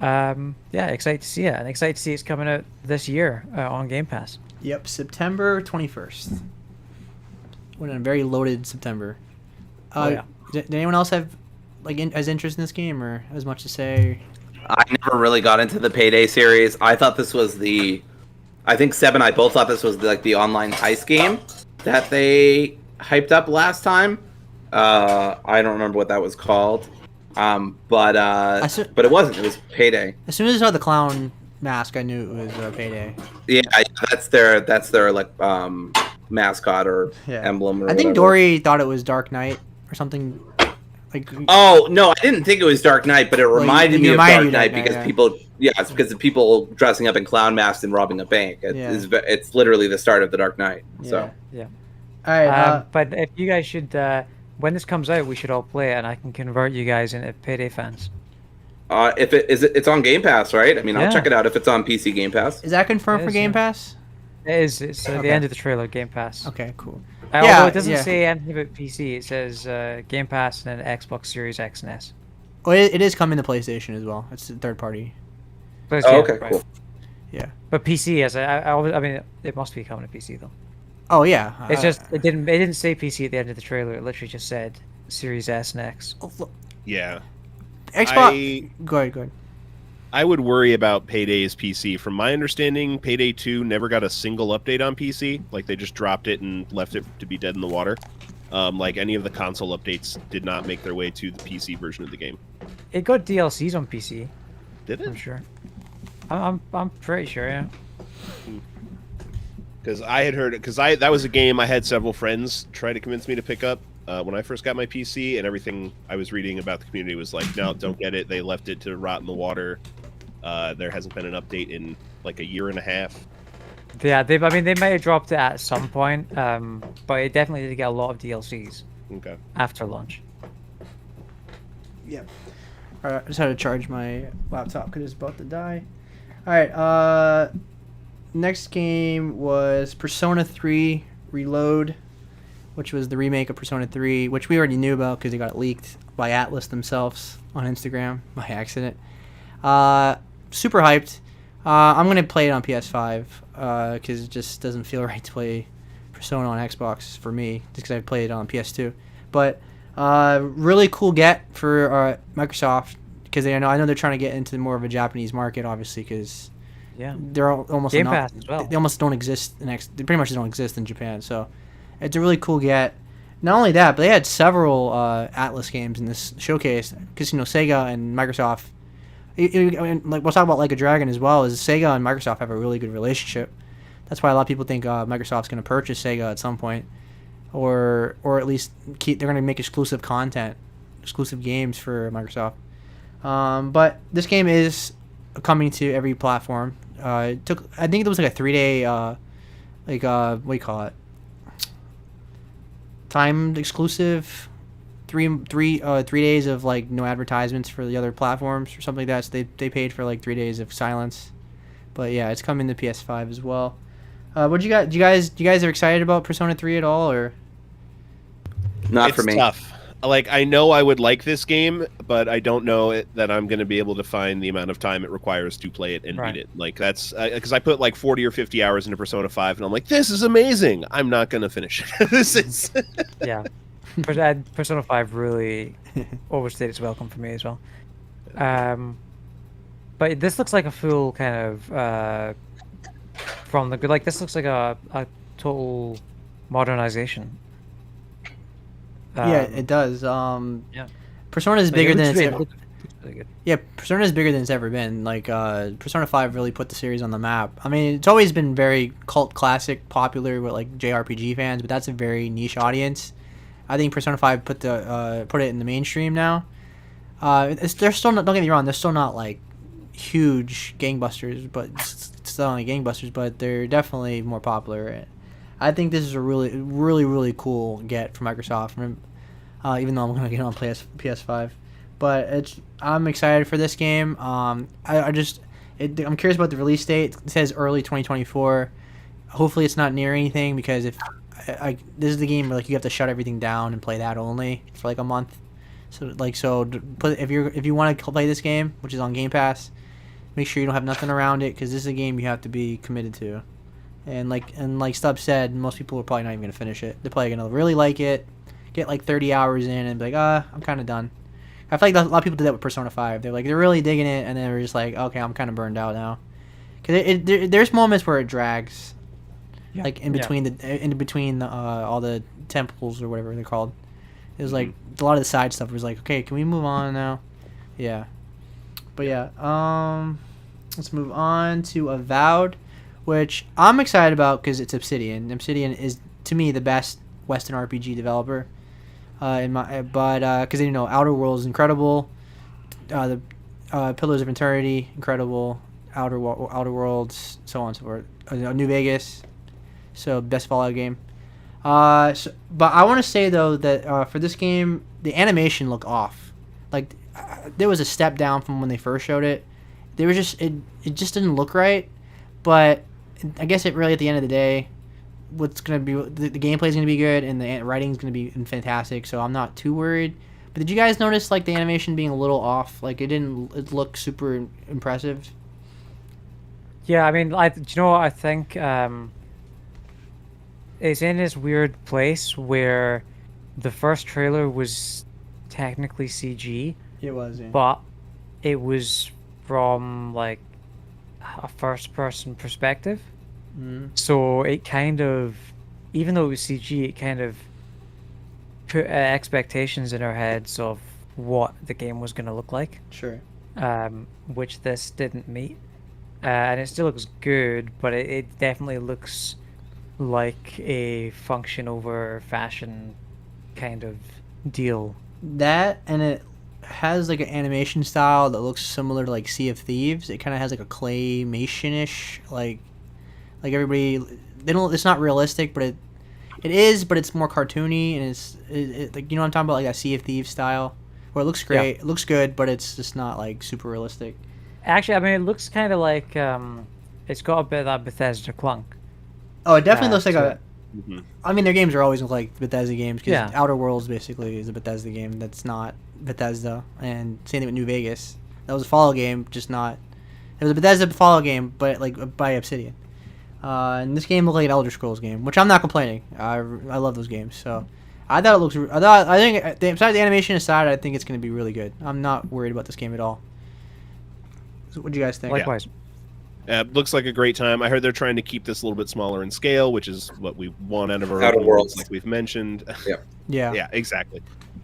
yeah, excited to see it, and excited to see it's coming out this year on Game Pass. Yep. September 21st. When a very loaded September. Yeah. Did anyone else have as interest in this game or as much to say? I never really got into the Payday series. I thought this was I think Seb and I both thought this was like the online heist game that they hyped up last time. I don't remember what that was called. But it wasn't. It was Payday. As soon as I saw the clown mask, I knew it was Payday. Yeah, that's their like mascot or emblem. Or I think whatever. Dory thought it was Dark Knight or something. Like. Oh no, I didn't think it was Dark Knight, but it reminded me of Dark Knight because yeah. people. Yeah, it's because of people dressing up in clown masks and robbing a bank. It's literally the start of the Dark Knight. So yeah. All right. But if you guys should, when this comes out, we should all play it, and I can convert you guys into Payday fans. If it's on Game Pass, right? I mean, I'll Yeah. check it out if it's on PC Game Pass. Is that confirmed It for is, Game yeah. Pass? It is. It's at the end of the trailer, Game Pass. Okay, cool. Although it doesn't say anything about PC. It says Game Pass and then Xbox Series X and S. Well, it is coming to PlayStation as well. It's a third party. But Oh, okay, cool. Yeah. But PC, I mean, it must be coming to PC though. Oh yeah. It's just it didn't say PC at the end of the trailer. It literally just said Series S and X. Yeah. Xbox. Go ahead. I would worry about Payday's PC. From my understanding, Payday 2 never got a single update on PC. Like, they just dropped it and left it to be dead in the water. Like, any of the console updates did not make their way to the PC version of the game. It got DLCs on PC. Did it? I'm sure. I'm pretty sure, yeah. Because I had heard it. Because that was a game I had several friends try to convince me to pick up when I first got my PC, and everything I was reading about the community was like, no, don't get it. They left it to rot in the water. There hasn't been an update in like a year and a half. Yeah, they might have dropped it at some point, but it definitely did get a lot of DLCs Okay. after launch. Yep. All right, I just had to charge my laptop because it's about to die. All right. Next game was Persona 3 Reload, which was the remake of Persona 3, which we already knew about because it got leaked by Atlas themselves on Instagram by accident. Super hyped. I'm going to play it on PS5 because it just doesn't feel right to play Persona on Xbox for me, just because I played it on PS2. But really cool get for Microsoft because I know they're trying to get into more of a Japanese market, obviously, because they're almost Game Pass as well. They almost don't exist they pretty much don't exist in Japan. So it's a really cool get. Not only that, but they had several Atlas games in this showcase because Sega and Microsoft. Like we'll talk about Like a Dragon as well. Is Sega and Microsoft have a really good relationship. That's why a lot of people think Microsoft's going to purchase Sega at some point, or at least they're going to make exclusive games for Microsoft. But this game is coming to every platform. I think it was like a 3-day, what do you call it? Timed exclusive. 3 days of like no advertisements for the other platforms or something like that. So they paid for like 3 days of silence. But yeah, it's coming to PS5 as well. What do you got? Do you guys are excited about Persona 3 at all, or? Not It's for me. tough. Like, I know I would like this game, but I don't know that I'm going to be able to find the amount of time it requires to play it and Right. beat it. Like, that's because I put like 40 or 50 hours into Persona 5, and I'm like, this is amazing. I'm not going to finish it. This is. Yeah. Persona 5 really overstayed its welcome for me as well. But this looks like a full kind of from the good. Like this looks like a total modernization. Yeah, it does. Yeah. Persona is Like, bigger it than looks it's really- ever. it looks really good. Yeah, Persona is bigger than it's ever been. Like, Persona 5 really put the series on the map. I mean, it's always been very cult classic, popular with like JRPG fans, but that's a very niche audience. I think Persona 5 put it in the mainstream now. They're still not. Don't get me wrong. They're still not like huge gangbusters, but it's still not like gangbusters. But they're definitely more popular. I think this is a really cool get for Microsoft. Even though I'm gonna get on PS5, but I'm excited for this game. I'm curious about the release date. It says early 2024. Hopefully, it's not near anything because if this is the game where like you have to shut everything down and play that only for like a month. If you want to play this game, which is on Game Pass, make sure you don't have nothing around it because this is a game you have to be committed to. And like Stubbs said, most people are probably not even gonna finish it. They're probably gonna really like it, get like 30 hours in, and be like, I'm kind of done. I feel like a lot of people did that with Persona 5. They're really digging it, and then they're just like, okay, I'm kind of burned out now. Because there's moments where it drags, like in between all the temples or whatever they're called. It was like a lot of the side stuff was like, okay, can we move on now? Yeah, but yeah, let's move on to Avowed, which I'm excited about because it's Obsidian. Obsidian is to me the best Western RPG developer. Because Outer Worlds is incredible, the Pillars of Eternity incredible, Outer Worlds, so on and so forth. New Vegas, so best Fallout game. But I want to say though that for this game, the animation looked off. Like there was a step down from when they first showed it. There was just it just didn't look right. But I guess it really at the end of the day, what's gonna be the gameplay is gonna be good and the writing is gonna be fantastic. So I'm not too worried. But did you guys notice like the animation being a little off? Like it looked super impressive. Yeah, I mean, do you know what I think? It's in this weird place where the first trailer was technically CG, It was. Yeah. but it was from like a first-person perspective. So it kind of, even though it was CG, it kind of put expectations in our heads of what the game was going to look like, Sure. which this didn't meet. And it still looks good, but it definitely looks like a function over fashion kind of deal. That, and it has like an animation style that looks similar to like Sea of Thieves. It kind of has like a claymation-ish, like everybody. It's not realistic, but it is, but it's more cartoony, and it's like, you know what I'm talking about, like a Sea of Thieves style, where it looks great, it looks good, but it's just not like super realistic. Actually, I mean, it looks kind of like it's got a bit of that Bethesda clunk. Oh, it definitely looks like so- I mean, their games are always like Bethesda games because Yeah. Outer Worlds basically is a Bethesda game that's not Bethesda, and same thing with New Vegas. That was a Fallout game, just not. It was a Bethesda Fallout game, but like by Obsidian. And this game looked like an Elder Scrolls game, which I'm not complaining. I love those games, so I thought it looks. I think besides the animation aside, I think it's going to be really good. I'm not worried about this game at all. So what do you guys think? Likewise. Looks like a great time. I heard they're trying to keep this a little bit smaller in scale, which is what we want out of our Outer open Worlds. like we've mentioned. Yeah. Yeah, exactly.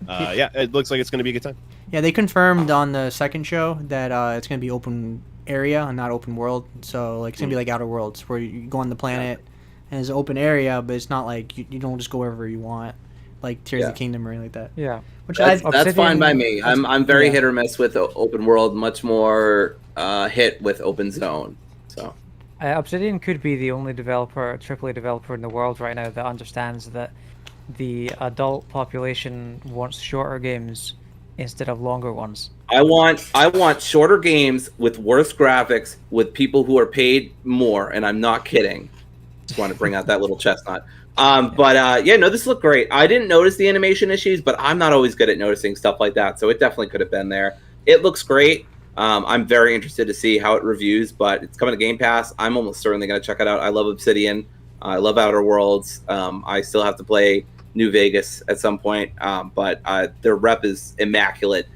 It looks like it's going to be a good time. Yeah, they confirmed on the second show that it's going to be open area and not open world. So like it's going to be like Outer Worlds, where you go on the planet and it's an open area, but it's not like you don't just go wherever you want, like Tears of the Kingdom or anything like that. Yeah. Which That's Obsidian- fine by me. I'm very yeah. hit or miss with open world, much more hit with open zone. So Obsidian could be the only AAA developer in the world right now that understands that the adult population wants shorter games instead of longer ones. I want shorter games with worse graphics with people who are paid more, and I'm not kidding. Just want to bring out that little chestnut. But yeah, no, this looked great. I didn't notice the animation issues, but I'm not always good at noticing stuff like that, so it definitely could have been there. It looks great. I'm very interested to see how it reviews, but it's coming to Game Pass. I'm almost certainly going to check it out. I love Obsidian. I love Outer Worlds. I still have to play New Vegas at some point, but their rep is immaculate.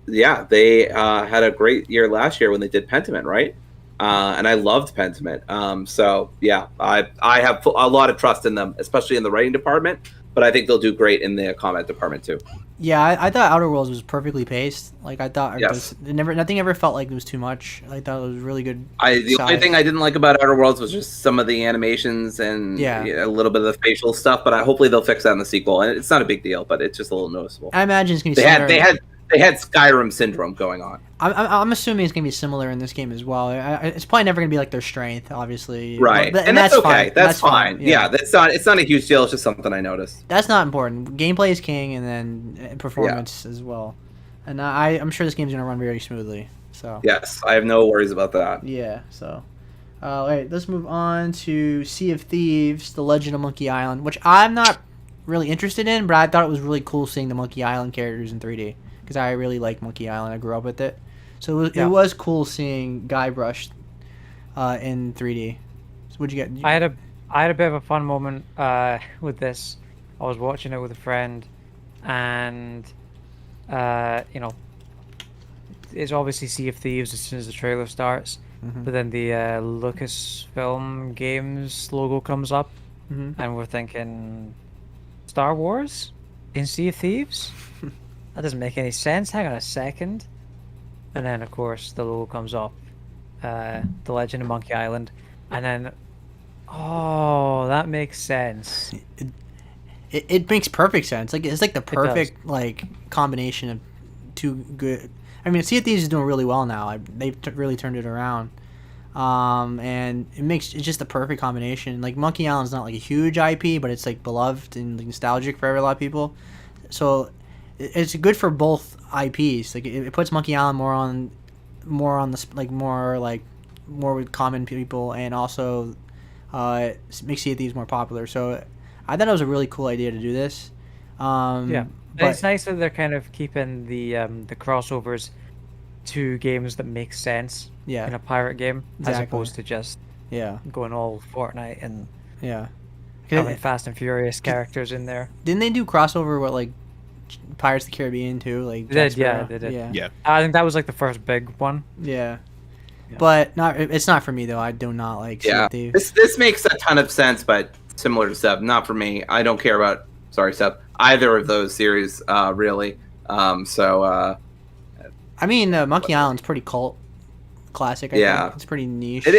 Yeah, they had a great year last year when they did Pentiment, right? And I loved Pentiment. So yeah, I have a lot of trust in them, especially in the writing department. But I think they'll do great in the combat department too. Yeah, I thought Outer Worlds was perfectly paced. Like I thought, Yes. nothing ever felt like it was too much. I thought it was really good. The only thing I didn't like about Outer Worlds was just some of the animations and Yeah. a little bit of the facial stuff. But hopefully they'll fix that in the sequel. And it's not a big deal, but it's just a little noticeable. I imagine it's gonna be They similar. had Skyrim syndrome going on. I'm assuming it's gonna be similar in this game as well. It's probably never gonna be like their strength, obviously. Right, But- and that's okay. fine. That's fine. Yeah. Yeah, it's not a huge deal. It's just something I noticed. That's not important. Gameplay is king, and then performance as well. And I'm sure this game's gonna run very smoothly. So Yes, I have no worries about that. yeah. So, all right, let's move on to Sea of Thieves: The Legend of Monkey Island, which I'm not really interested in, but I thought it was really cool seeing the Monkey Island characters in 3D because I really like Monkey Island. I grew up with it, so it was cool seeing Guybrush in 3D. So what'd you get? I had a bit of a fun moment with this. I was watching it with a friend, and you know, it's obviously Sea of Thieves as soon as the trailer starts. Mhm. But then the Lucasfilm Games logo comes up, Mhm. and we're thinking, Star Wars in Sea of Thieves? That doesn't make any sense. Hang on a second. And then, of course, the logo comes up, The Legend of Monkey Island, and then, oh, that makes sense. It makes perfect sense. Like it's like the does. perfect like combination of two good. I mean, Sea of Thieves is doing really well now. They've really turned it around, and it's just the perfect combination. Like Monkey Island's not like a huge IP, but it's like beloved and like, nostalgic for a lot of people. So it's good for both IPs. Like it puts Monkey Island more on the like more with common people, and also makes Sea of Thieves more popular. So I thought it was a really cool idea to do this. Yeah, but it's nice that they're kind of keeping the crossovers to games that make sense yeah, in a pirate game, as Exactly. opposed to just yeah, going all Fortnite and yeah. having Fast and Furious characters in there. Didn't they do crossover with like Pirates of the Caribbean too? Like They did, Jack yeah, Sparrow? they did. Yeah, Yeah. I think that was like the first big one. yeah. Yeah. But it's not for me though. I do not like Sea Yeah, of Thieves. this makes a ton of sense, but similar to Seb, not for me. I don't care about Seb, either of those series really. I mean, Monkey Island's pretty cult classic. I Yeah. think. It's pretty niche. It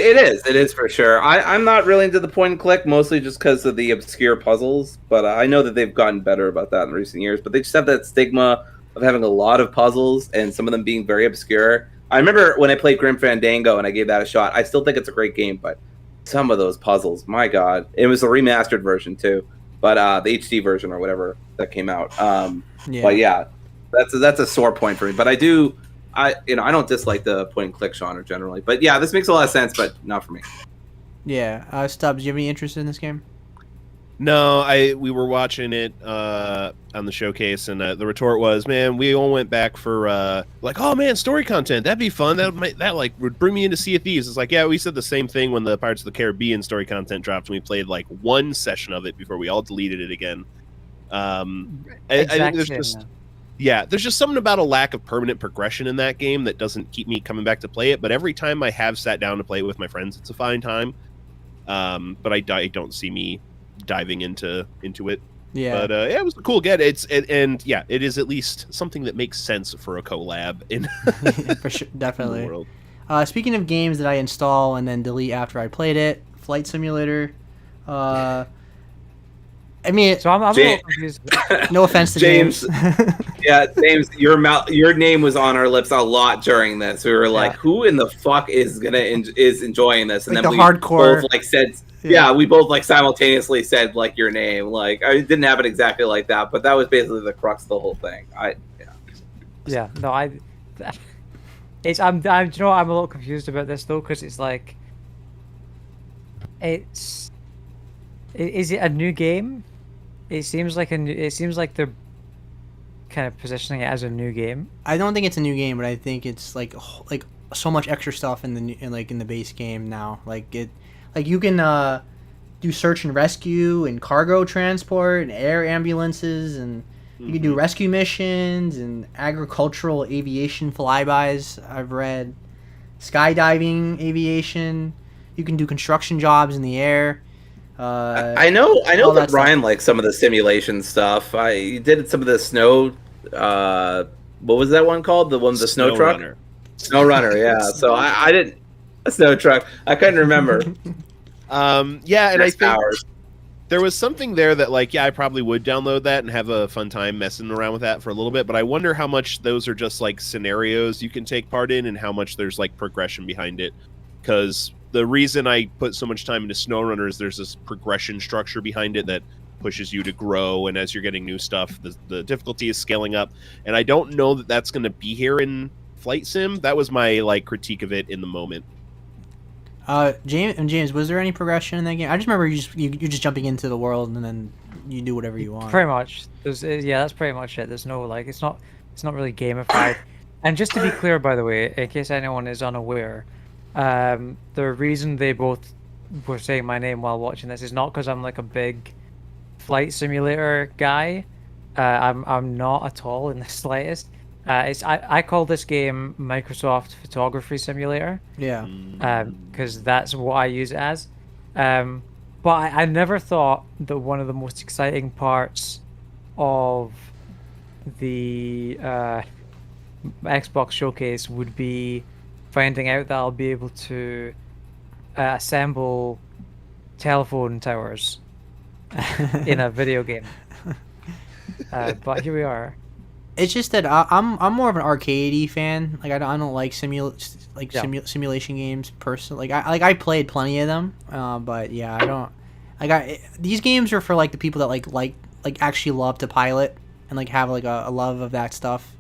is for sure. I'm not really into the point and click, mostly just because of the obscure puzzles. But I know that they've gotten better about that in recent years. But they just have that stigma of having a lot of puzzles and some of them being very obscure. I remember when I played Grim Fandango and I gave that a shot. I still think it's a great game, but some of those puzzles, my God, it was a remastered version too, but the HD version or whatever that came out. Yeah. But yeah, that's a sore point for me. But I don't dislike the point and click genre generally. But yeah, this makes a lot of sense, but not for me. Yeah. Stubbs, do you have any interest in this game? No, we were watching it on the showcase, and the retort was, "Man, we all went back for like, oh man, story content. That'd be fun. That like would bring me into Sea of Thieves." It's like, yeah, we said the same thing when the Pirates of the Caribbean story content dropped, and we played like one session of it before we all deleted it again. I think there's just there's just something about a lack of permanent progression in that game that doesn't keep me coming back to play it. But every time I have sat down to play it with my friends, it's a fine time. But I don't see me diving into it. Yeah. But yeah, it was a cool get. It is at least something that makes sense for a collab in For sure, the definitely. world. Speaking of games that I install and then delete after I played it, Flight Simulator. I mean, So I'm a James- little confused. no offense to James. Yeah, James, your name was on our lips a lot during this. We were like, Yeah. "Who in the fuck is enjoying this?" And Like then the we hardcore- both like said, Yeah. yeah, we both like simultaneously said like your name. Like I didn't happen exactly like that, but that was basically the crux of the whole thing. Yeah, no, I'm you know what, I'm a little confused about this though, because it's like Is it a new game? It seems like they're kind of positioning it as a new game. I don't think it's a new game, but I think it's like so much extra stuff in the base game now. You can do search and rescue and cargo transport and air ambulances, and you can do rescue missions and agricultural aviation flybys. I've read skydiving aviation. You can do construction jobs in the air. I know all that that Brian likes some of the simulation stuff. I did some of the snow. What was that one called? The one, the snow truck. Runner. Snow Runner. Yeah. So I didn't a snow truck. I couldn't remember. Yeah, and I think Powers. there was something there that, like, yeah, I probably would download that and have a fun time messing around with that for a little bit, but I wonder how much those are just, like, scenarios you can take part in and how much there's, like, progression behind it. Because the reason I put so much time into SnowRunner is there's this progression structure behind it that pushes you to grow, and as you're getting new stuff, the difficulty is scaling up. And I don't know that that's going to be here in Flight Sim. That was my, like, critique of it in the moment. James, was there any progression in that game? I just remember you're just jumping into the world and then you do whatever you want. Pretty much. That's pretty much it. There's no, like, it's not really gamified. And just to be clear, by the way, in case anyone is unaware, the reason they both were saying my name while watching this is not because I'm like a big flight simulator guy. I'm not at all in the slightest. I call this game Microsoft Photography Simulator. Yeah. Because that's what I use it as. But I never thought that one of the most exciting parts of the Xbox Showcase would be finding out that I'll be able to assemble telephone towers in a video game. But here we are. It's just that I'm more of an arcadey fan. Like I don't like simulation games personally. I played plenty of them, but yeah, I don't. These games are for like the people that like actually love to pilot and like have like a love of that stuff.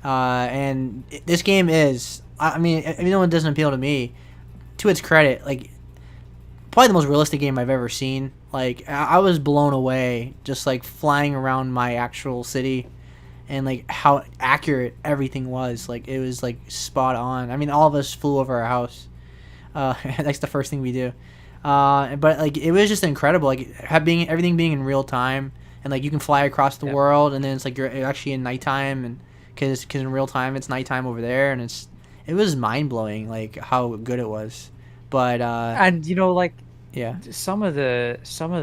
And this game is. I mean, even though it doesn't appeal to me, to its credit, like probably the most realistic game I've ever seen. Like I was blown away just like flying around my actual city. And like how accurate everything was, like it was like spot on. I mean, all of us flew over our house. That's the first thing we do. But like it was just incredible, like everything being in real time, and like you can fly across the world, and then it's like you're actually in nighttime, and because in real time it's nighttime over there, and it was mind blowing, like how good it was. But and you know, like yeah, some of the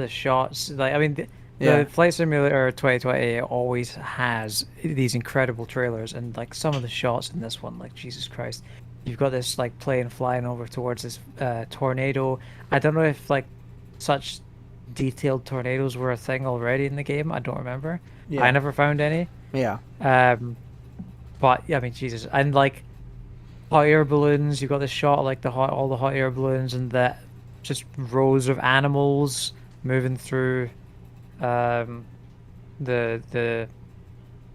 shots, like I mean. The Flight Simulator 2020 always has these incredible trailers, and like some of the shots in this one, like Jesus Christ, you've got this like plane flying over towards this tornado. I don't know if like such detailed tornadoes were a thing already in the game. I don't remember. I never found any. Yeah. But yeah, I mean Jesus, and like hot air balloons. You've got this shot of, like all the hot air balloons, and that just rows of animals moving through. The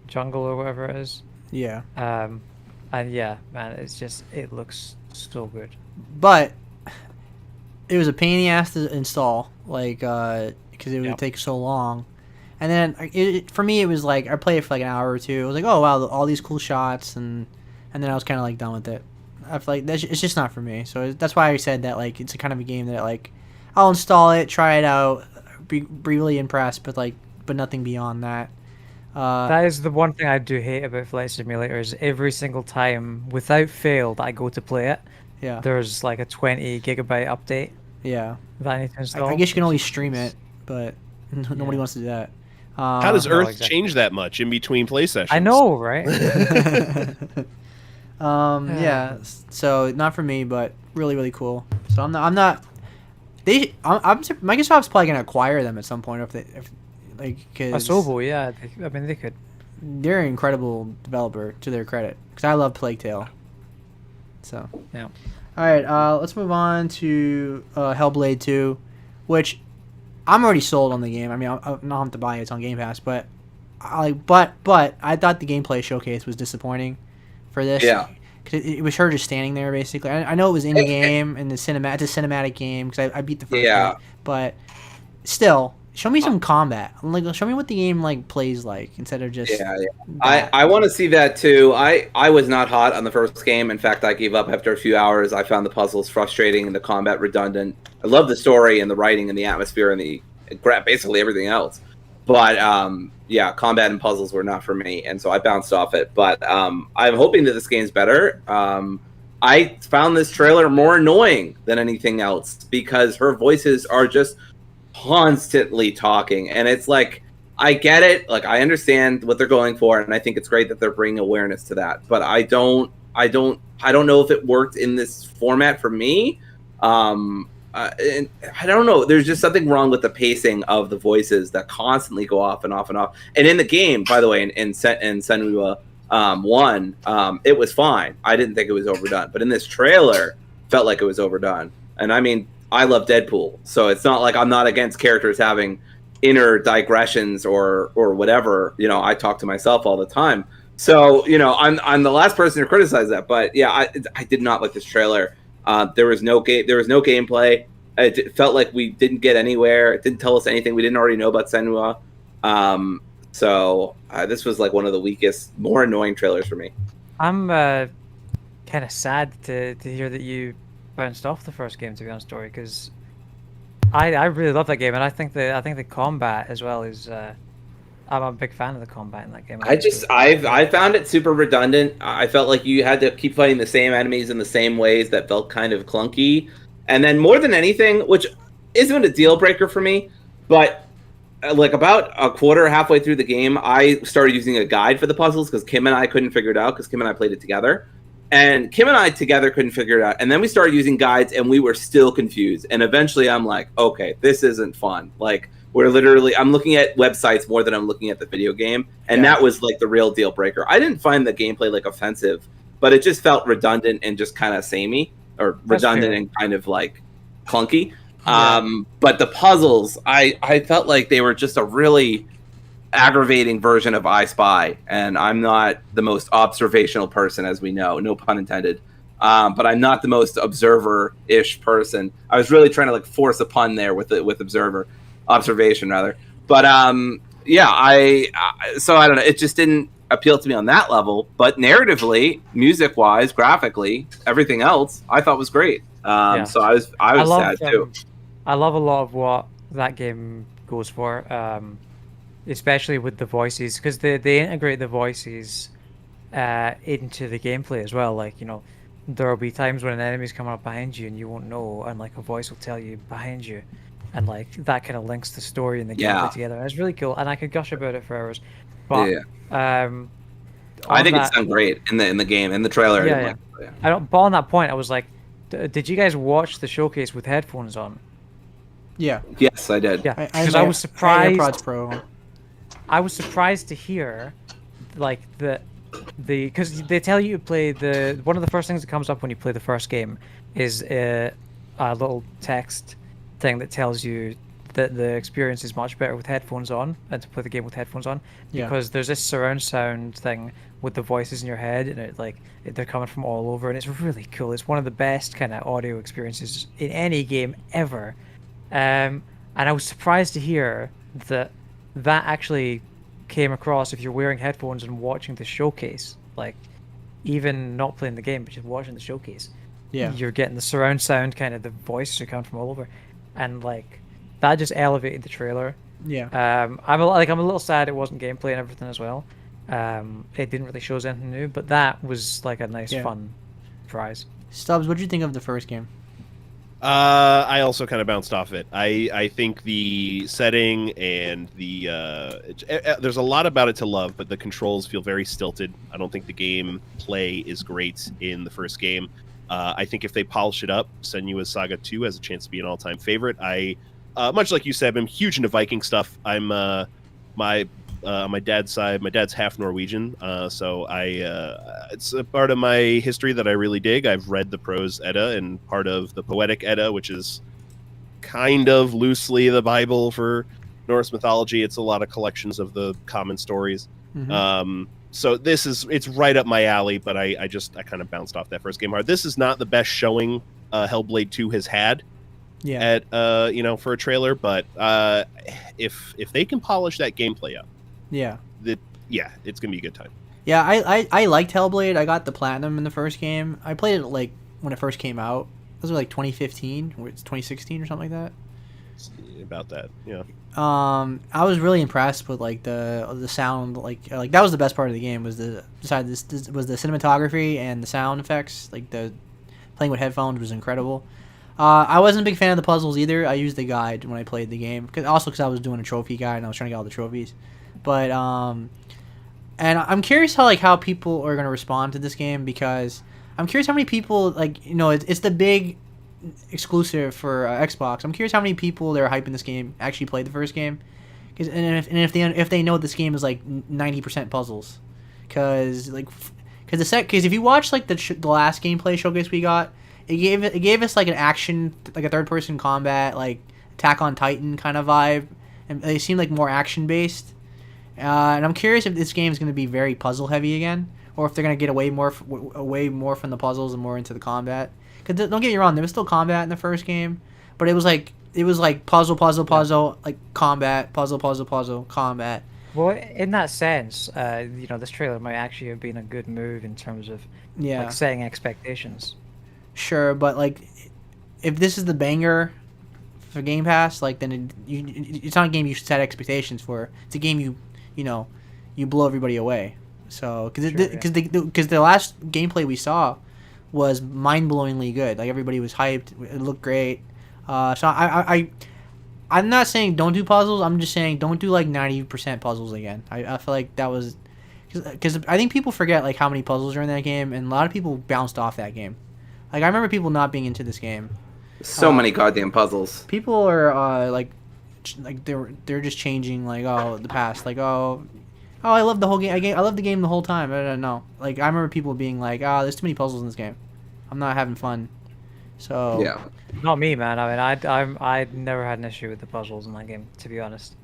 jungle or whatever it is. Yeah. And yeah, man, it looks so good. But it was a pain in the ass to install, like, because it would take so long. And then for me, it was like I played it for like an hour or two. I was like, oh wow, all these cool shots, and then I was kind of like done with it. I feel like it's just not for me. So that's why I said that like it's a kind of a game that like I'll install it, try it out. Be really impressed, but nothing beyond that. That is the one thing I do hate about Flight Simulator is every single time, without fail, that I go to play it, there's like a 20 gigabyte update. Yeah. That I need to install. I guess you can always stream it, but nobody wants to do that. How does Earth change that much in between play sessions? I know, right? Yeah. So not for me, but really, really cool. So I'm not. Microsoft's probably gonna acquire them at some point if because Asobo, yeah, I mean they could. They're an incredible developer, to their credit, because I love Plague Tale. So yeah. All right, let's move on to Hellblade 2, which I'm already sold on the game. I mean, I'll not have to buy it; it's on Game Pass. But I thought the gameplay showcase was disappointing for this. Yeah. because it was her just standing there basically. I know it was in game and it's a cinematic game because I beat the first Yeah. game, but still, show me some combat. Like, show me what the game like plays like instead of just. Yeah. that. I want to see that too. I was not hot on the first game. In fact, I gave up after a few hours. I found the puzzles frustrating and the combat redundant. I love the story and the writing and the atmosphere and the basically everything else. But yeah, combat and puzzles were not for me, and so I bounced off it. But I'm hoping that this game's better. I found this trailer more annoying than anything else because her voices are just constantly talking, and it's like, I get it, like I understand what they're going for, and I think it's great that they're bringing awareness to that. But I don't know if it worked in this format for me. And I don't know. There's just something wrong with the pacing of the voices that constantly go off and off and off. And in the game, by the way, in Senua 1, it was fine. I didn't think it was overdone. But in this trailer, felt like it was overdone. And I mean, I love Deadpool, so it's not like I'm not against characters having inner digressions or whatever. You know, I talk to myself all the time. So, you know, I'm the last person to criticize that. But yeah, I did not like this trailer. There was no gameplay. It felt like we didn't get anywhere. It didn't tell us anything we didn't already know about Senua. So this was like one of the weakest, more annoying trailers for me. I'm kind of sad to hear that you bounced off the first game, to be honest, Dory, because I really love that game, and I think the combat as well is. I'm a big fan of the combat in that game. I found it super redundant. I felt like you had to keep fighting the same enemies in the same ways that felt kind of clunky. And then more than anything, which isn't a deal breaker for me, but like about a quarter, halfway through the game, I started using a guide for the puzzles because Kim and I couldn't figure it out because Kim and I played it together. And Kim and I together couldn't figure it out. And then we started using guides and we were still confused. And eventually I'm like, okay, this isn't fun. Like, I'm looking at websites more than I'm looking at the video game. And that was like the real deal breaker. I didn't find the gameplay like offensive, but it just felt redundant and just kind of samey, or redundant and kind of like clunky. But the puzzles, I felt like they were just a really aggravating version of I Spy. And I'm not the most observational person, as we know, no pun intended. But I'm not the most observer-ish person. I was really trying to like force a pun there with observation rather. But yeah, so I don't know, it just didn't appeal to me on that level. But narratively, music wise, graphically, everything else I thought was great. So I was sad too. I love a lot of what that game goes for, especially with the voices, because they integrate the voices into the gameplay as well. Like, you know, there will be times when an enemy's coming up behind you and you won't know, and like a voice will tell you behind you. And like that kind of links the story and the gameplay together. It's really cool, and I could gush about it for hours. But I think it's done great in the game, in the trailer. But on that point, I was like, did you guys watch the showcase with headphones on? Yeah. Yes, I did. Yeah, because I was surprised. AirPods Pro. I was surprised to hear, like because they tell you to play one of the first things that comes up when you play the first game is a little text thing that tells you that the experience is much better with headphones on, and to play the game with headphones on, because there's this surround sound thing with the voices in your head, and they're coming from all over, and it's really cool. It's one of the best kind of audio experiences in any game ever. And I was surprised to hear that actually came across if you're wearing headphones and watching the showcase, like even not playing the game but just watching the showcase. You're getting the surround sound, kind of the voices are coming from all over. And like that just elevated the trailer. I'm a little sad it wasn't gameplay and everything as well. It didn't really show us anything new, but that was like a nice fun surprise. Stubbs, what did you think of the first game? I also kind of bounced off it. I think the setting and there's a lot about it to love, but the controls feel very stilted. I don't think the game play is great in the first game. I think if they polish it up, Senua's Saga 2 has a chance to be an all-time favorite. I, much like you said, I'm huge into Viking stuff. I'm my dad's side. My dad's half Norwegian, so it's a part of my history that I really dig. I've read the Prose Edda and part of the Poetic Edda, which is kind of loosely the Bible for Norse mythology. It's a lot of collections of the common stories. So it's right up my alley, but I kind of bounced off that first game hard. This is not the best showing Hellblade 2 has had at for a trailer, but if they can polish that gameplay up, it's gonna be a good time. Yeah, I liked Hellblade. I got the platinum in the first game. I played it like when it first came out. It was like 2015 or it's 2016 or something like that. About that, yeah. I was really impressed with like the sound, like that was the best part of the game was the cinematography and the sound effects. Like the playing with headphones was incredible. I wasn't a big fan of the puzzles either. I used the guide when I played the game, because I was doing a trophy guide and I was trying to get all the trophies. But and I'm curious how people are gonna respond to this game, because I'm curious how many people it's the big exclusive for Xbox. I'm curious how many people that are hyping this game actually played the first game, if they know this game is like 90% puzzles, because if you watch like the last gameplay showcase we got, it gave us like an action, like a third person combat, like Attack on Titan kind of vibe, and they seem like more action based. And I'm curious if this game is going to be very puzzle heavy again, or if they're going to get away more from the puzzles and more into the combat. Because don't get me wrong, there was still combat in the first game, but it was like puzzle, like combat, puzzle, combat. Well, in that sense, this trailer might actually have been a good move in terms of like setting expectations. Sure, but like, if this is the banger for Game Pass, like then it's not a game you should set expectations for. It's a game you blow everybody away. So because the last gameplay we saw was mind-blowingly good. Like everybody was hyped. It looked great. So I'm not saying don't do puzzles. I'm just saying don't do like 90% puzzles again. I feel like that was because I think people forget like how many puzzles are in that game, and a lot of people bounced off that game. Like I remember people not being into this game. So many goddamn puzzles. People are like they're just changing like the past, like I love the whole game. I love the game the whole time. I don't know. Like I remember people being like, there's too many puzzles in this game. I'm not having fun. So yeah, not me, man. I mean, I never had an issue with the puzzles in that game, to be honest.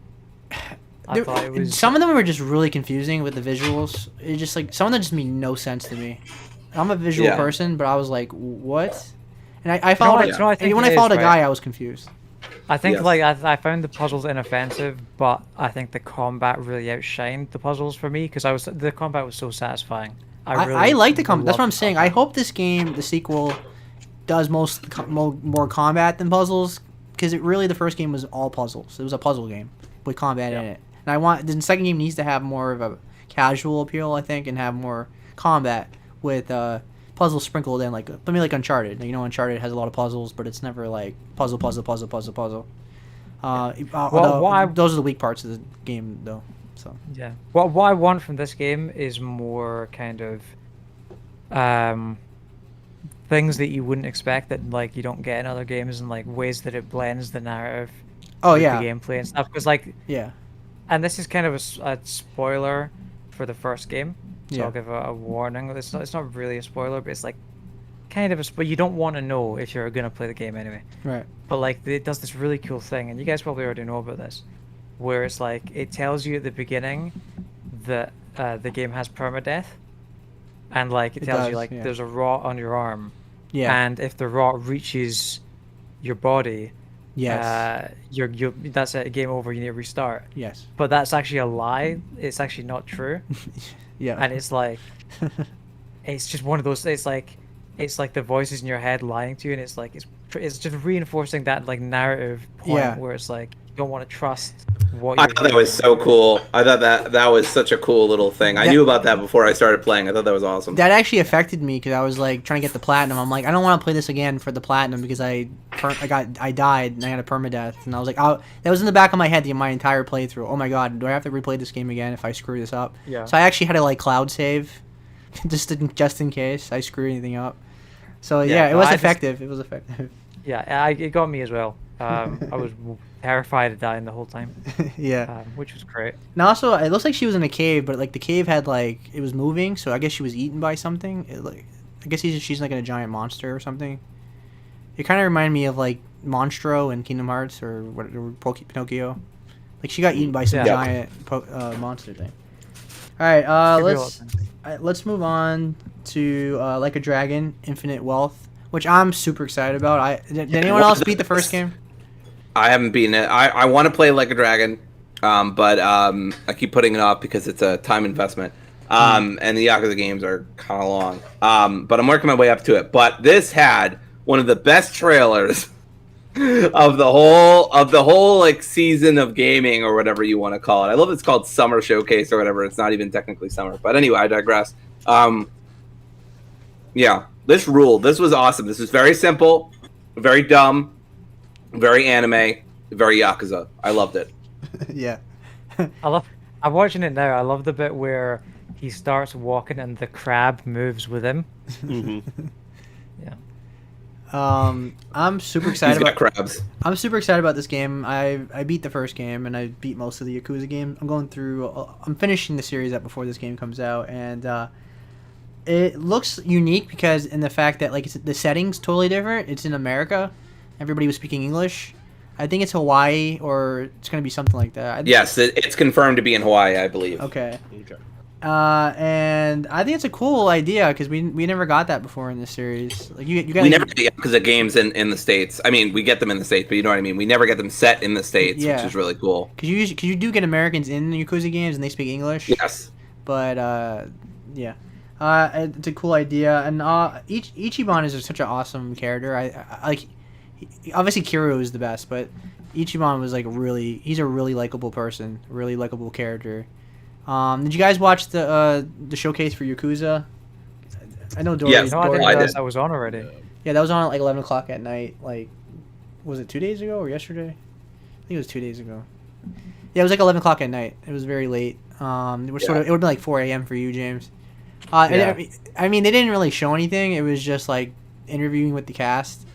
I thought it was... Some of them were just really confusing with the visuals. It just like some of them just made no sense to me. I'm a visual person, but I was like, what? And I followed when I followed a guy, I was confused. I think I found the puzzles inoffensive, but I think the combat really outshined the puzzles for me, because the combat was so satisfying. I like the combat. That's what I'm saying. I hope this game, the sequel, does more combat than puzzles, because the first game was all puzzles. It was a puzzle game with combat in it. And the second game needs to have more of a casual appeal, I think, and have more combat with puzzles sprinkled in, like maybe like Uncharted. Uncharted has a lot of puzzles, but it's never like puzzle. Those are the weak parts of the game, though. So yeah, what I want from this game is more kind of things that you wouldn't expect, that like you don't get in other games, and like ways that it blends the narrative with the gameplay and stuff. Because and this is kind of a spoiler for the first game, so I'll give a warning. It's not really a spoiler, but it's like kind of but you don't want to know if you're gonna play the game anyway. Right. But like it does this really cool thing, and you guys probably already know about this, where it's like it tells you at the beginning that the game has permadeath, and like it tells you like there's a rot on your arm, and if the rot reaches your body, you're that's it, game over. You need to restart. Yes. But that's actually a lie. It's actually not true. And it's like it's just one of those. It's like the voices in your head lying to you, and it's like it's just reinforcing that like narrative point where it's like you don't want to trust what I thought that was so cool. I thought that was such a cool little thing. I knew about that before I started playing. I thought that was awesome. That actually affected me, because I was like trying to get the platinum. I'm like, I don't want to play this again for the platinum, because I died and I had a permadeath, and I was like, that was in the back of my head my entire playthrough. Oh my god, do I have to replay this game again if I screw this up? Yeah. So I actually had to like cloud save, just in case I screw anything up. So it was effective. It was effective. Yeah, it got me as well. I was terrified of dying the whole time. Which was great. Now also, it looks like she was in a cave, but like the cave had like it was moving, so I guess she was eaten by something. I guess she's like a giant monster or something. It kind of reminded me of like Monstro in Kingdom Hearts or Pinocchio. Like she got eaten by some giant monster thing. All right, Could be a lot of things. let's move on to Like a Dragon: Infinite Wealth, which I'm super excited about. Did anyone else beat the first game? I haven't beaten it. I want to play Like a Dragon, but I keep putting it off because it's a time investment. And the Yakuza games are kind of long. But I'm working my way up to it. But this had one of the best trailers of the whole like season of gaming or whatever you want to call it. I love it's called Summer Showcase or whatever. It's not even technically summer. But anyway, I digress. Yeah, this ruled. This was awesome. This was very simple, very dumb, very anime, very Yakuza. I loved it. Yeah. I'm watching it now. I love the bit where he starts walking and the crab moves with him. Mhm. Yeah. I'm super He's excited got about. crabs. I'm super excited about this game. I beat the first game and I beat most of the Yakuza games. I'm finishing the series up before this game comes out, and it looks unique because in the fact that like the setting's totally different. It's in America. Everybody was speaking English. I think it's Hawaii or it's gonna be something like that. Yes, it's confirmed to be in Hawaii, I believe. Okay. Okay. And I think it's a cool idea because we never got that before in this series. Like you got We never get Yakuza games in the States. I mean, we get them in the States, but you know what I mean. We never get them set in the States, Yeah. which is really cool. because you do get Americans in the Yakuza games and they speak English. Yes. But yeah, it's a cool idea, and Ichiban is such an awesome character. I like. Obviously, Kiryu is the best, but Ichiban was like he's a really likable person, really likable character. Did you guys watch the showcase for Yakuza? I know Dory. Yes. No, I didn't I realize did. that was on already. Yeah, that was on at like 11 o'clock at night. Like, was it 2 days ago or yesterday? I think it was 2 days ago. Yeah, it was like 11 o'clock at night. It was very late. It would have been like 4 a.m. for you, James. Yeah. I mean, they didn't really show anything. It was just like interviewing with the cast.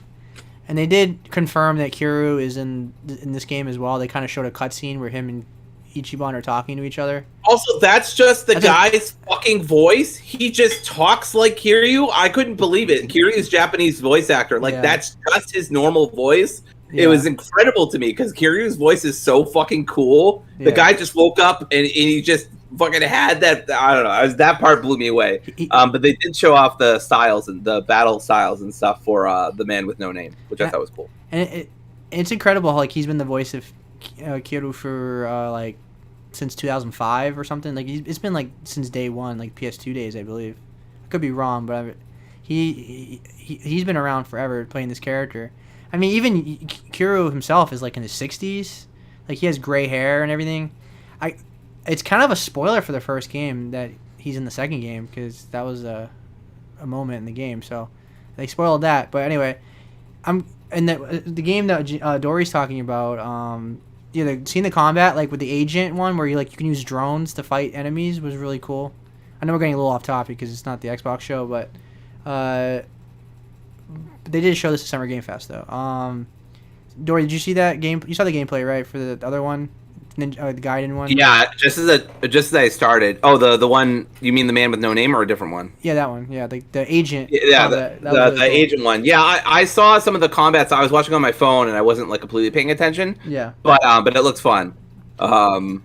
And they did confirm that Kiryu is in this game as well. They kind of showed a cutscene where him and Ichiban are talking to each other. Also, that's just the guy's fucking voice. He just talks like Kiryu. I couldn't believe it. Kiryu's Japanese voice actor. Like, Yeah. that's just his normal voice. Yeah. It was incredible to me because Kiryu's voice is so fucking cool. Yeah. The guy just woke up and he just fucking had that. I don't know. That part blew me away. But they did show off the styles and the battle styles and stuff for the Man with No Name, which I thought was cool. And it's incredible how like he's been the voice of Kiryu for like since 2005 or something. Like it's been like since day one, like PS2 days, I believe. I could be wrong, but he's been around forever playing this character. I mean, even Kiryu himself is like in his 60s. Like he has gray hair and everything. It's kind of a spoiler for the first game that he's in the second game because that was a moment in the game. So they spoiled that. But anyway, the game that Dory's talking about. Seeing the combat like with the agent one where you can use drones to fight enemies was really cool. I know we're getting a little off topic because it's not the Xbox show, but they did show this at Summer Game Fest though. Dory, did you see that game? You saw the gameplay, right, for the other one, the Gaiden one? Yeah, just as I started. Oh, the one you mean the Man with No Name or a different one? Yeah, that one. Yeah, the agent. Yeah, combat. That was the really cool. agent one. Yeah, I saw some of the combats. I was watching on my phone and I wasn't like completely paying attention. Yeah. But it looks fun. Yeah,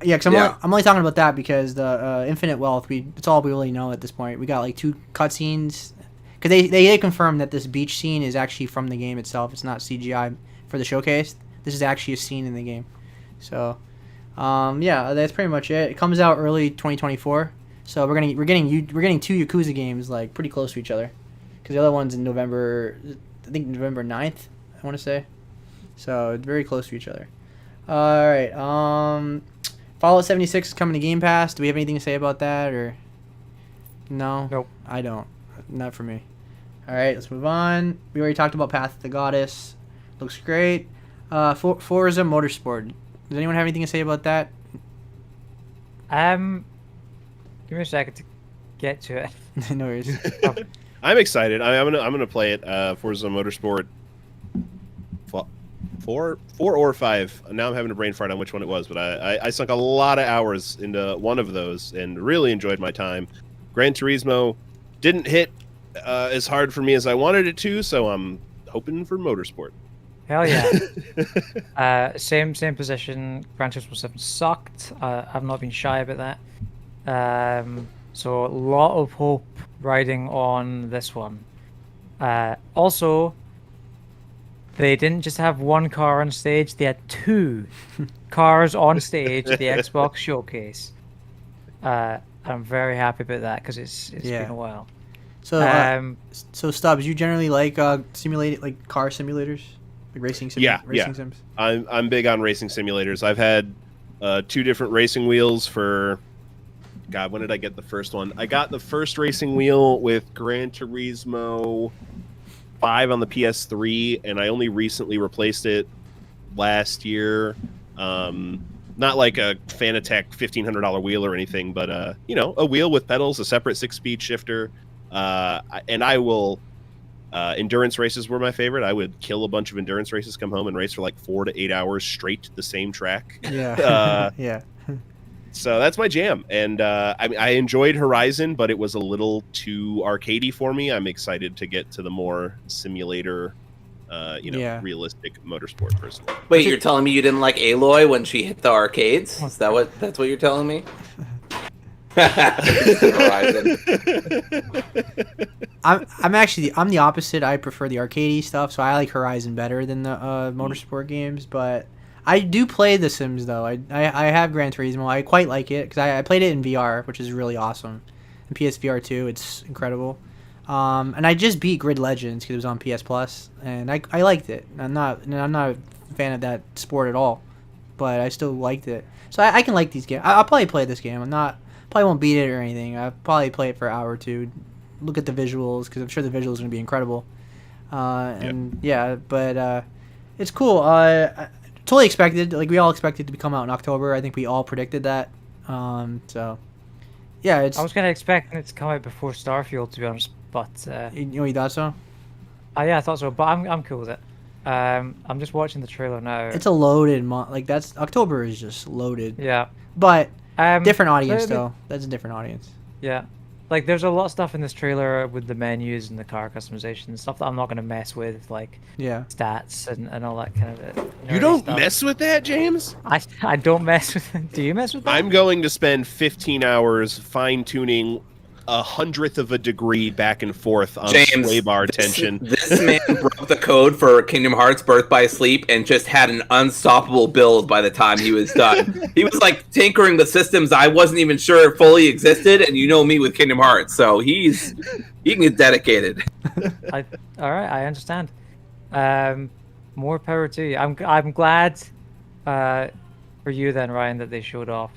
because Yeah. I'm only talking about that because the Infinite Wealth, it's all we really know at this point. We got like 2 cutscenes. Because they confirmed that this beach scene is actually from the game itself. It's not CGI for the showcase. This is actually a scene in the game. So, yeah, that's pretty much it. It comes out early 2024. So we're getting 2 Yakuza games like pretty close to each other. Because the other one's in November, I think November 9th, I want to say. So it's very close to each other. All right. Fallout 76 is coming to Game Pass. Do we have anything to say about that or no? Nope. I don't. Not for me. All right, let's move on. We already talked about Path of the Goddess. Looks great. Forza Motorsport. Does anyone have anything to say about that? Give me a second to get to it. No worries. I'm excited. I'm gonna play it. Forza Motorsport 4 or 5. Now I'm having a brain fart on which one it was, but I sunk a lot of hours into one of those and really enjoyed my time. Gran Turismo didn't hit as hard for me as I wanted it to, so I'm hoping for Motorsport. Hell yeah. Same position. Gran Turismo 7 sucked. I've not been shy about that. So a lot of hope riding on this one. Also, they didn't just have one car on stage; they had two cars on stage at the Xbox Showcase. I'm very happy about that because it's Yeah. been a while. So, so Stubbs, you generally like simulated like car simulators, like racing sims? I'm big on racing simulators. I've had 2 different racing wheels for. God, when did I get the first one? I got the first racing wheel with Gran Turismo 5 on the PS3, and I only recently replaced it last year. Not like a Fanatec $1,500 wheel or anything, but a wheel with pedals, a separate 6-speed shifter. And I will. Endurance races were my favorite. I would kill a bunch of endurance races, come home and race for like 4 to 8 hours straight the same track. Yeah. Yeah. So that's my jam. And I enjoyed Horizon, but it was a little too arcadey for me. I'm excited to get to the more simulator, realistic motorsport person. Wait, you're telling me you didn't like Aloy when she hit the arcades? That's what you're telling me? Horizon. I'm the opposite. I prefer the arcadey stuff, so I like Horizon better than the motorsport games. But I do play The Sims though. I have Gran Turismo. I quite like it because I played it in VR, which is really awesome. And PSVR 2, it's incredible. And I just beat Grid Legends because it was on PS Plus, and I liked it. I'm not a fan of that sport at all, but I still liked it. So I can like these games. I'll probably play this game. Probably won't beat it or anything. I'll probably play it for an hour or two. Look at the visuals because I'm sure the visuals are gonna be incredible. But it's cool. Totally expected. Like we all expected to come out in October. I think we all predicted that. So yeah, it's. I was kind of expecting it to come out before Starfield, to be honest, but you thought so? Yeah, I thought so, but I'm cool with it. I'm just watching the trailer now. It's a loaded month. Like that's October is just loaded. Yeah, but different audience though. That's a different audience. Yeah, like there's a lot of stuff in this trailer with the menus and the car customization stuff that I'm not gonna mess with, like stats and all that kind of. You don't stuff. mess with that, James? I don't mess with it. Do you mess with that? I'm going to spend 15 hours fine tuning 1/100 of a degree back and forth on sway bar tension. This man broke the code for Kingdom Hearts Birth by Sleep and just had an unstoppable build by the time he was done. He was like tinkering the systems I wasn't even sure fully existed, and you know me with Kingdom Hearts, so he can get dedicated. All right, I understand. More power to you. I'm glad for you then, Ryan, that they showed off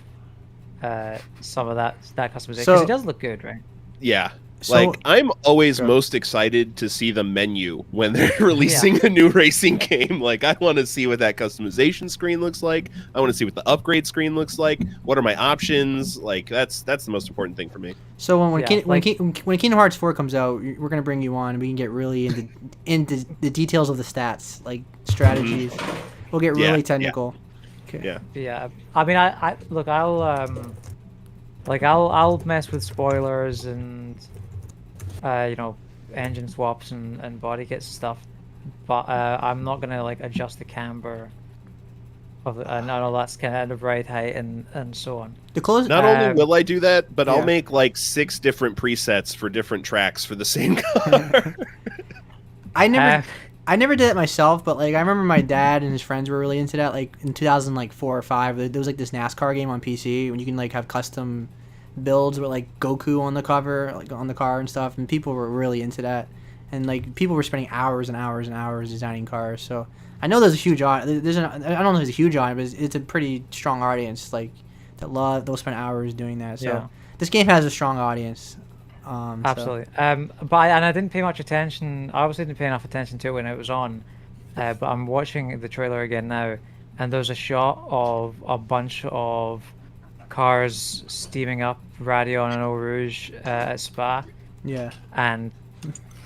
some of that customization because it does look good, right? Yeah. I'm always most excited to see the menu when they're releasing a new racing game. Like, I want to see what that customization screen looks like. I want to see what the upgrade screen looks like. What are my options? Like, that's the most important thing for me. So when Kingdom Hearts 4 comes out, we're gonna bring you on and we can get really into the details of the stats, like strategies. We'll get really technical. Yeah. Yeah. I mean, I look. I'll mess with spoilers and engine swaps and body kits and stuff, but I'm not gonna like adjust the camber and all that's kind of ride height and so on. Not only will I do that, but I'll make like 6 different presets for different tracks for the same car. I never did it myself, but like I remember my dad and his friends were really into that. Like in 2004 or 5, there was like this NASCAR game on PC when you can like have custom builds with like Goku on the cover, like on the car and stuff, and people were really into that. And like people were spending hours and hours and hours designing cars. So I know there's a huge audience. I don't know if there's a huge audience, but it's a pretty strong audience like they'll spend hours doing that. So this game has a strong audience. Absolutely. But I didn't pay much attention. I obviously didn't pay enough attention to it when it was on. But I'm watching the trailer again now, and there's a shot of a bunch of cars steaming up Radion and Eau Rouge at Spa. Yeah. And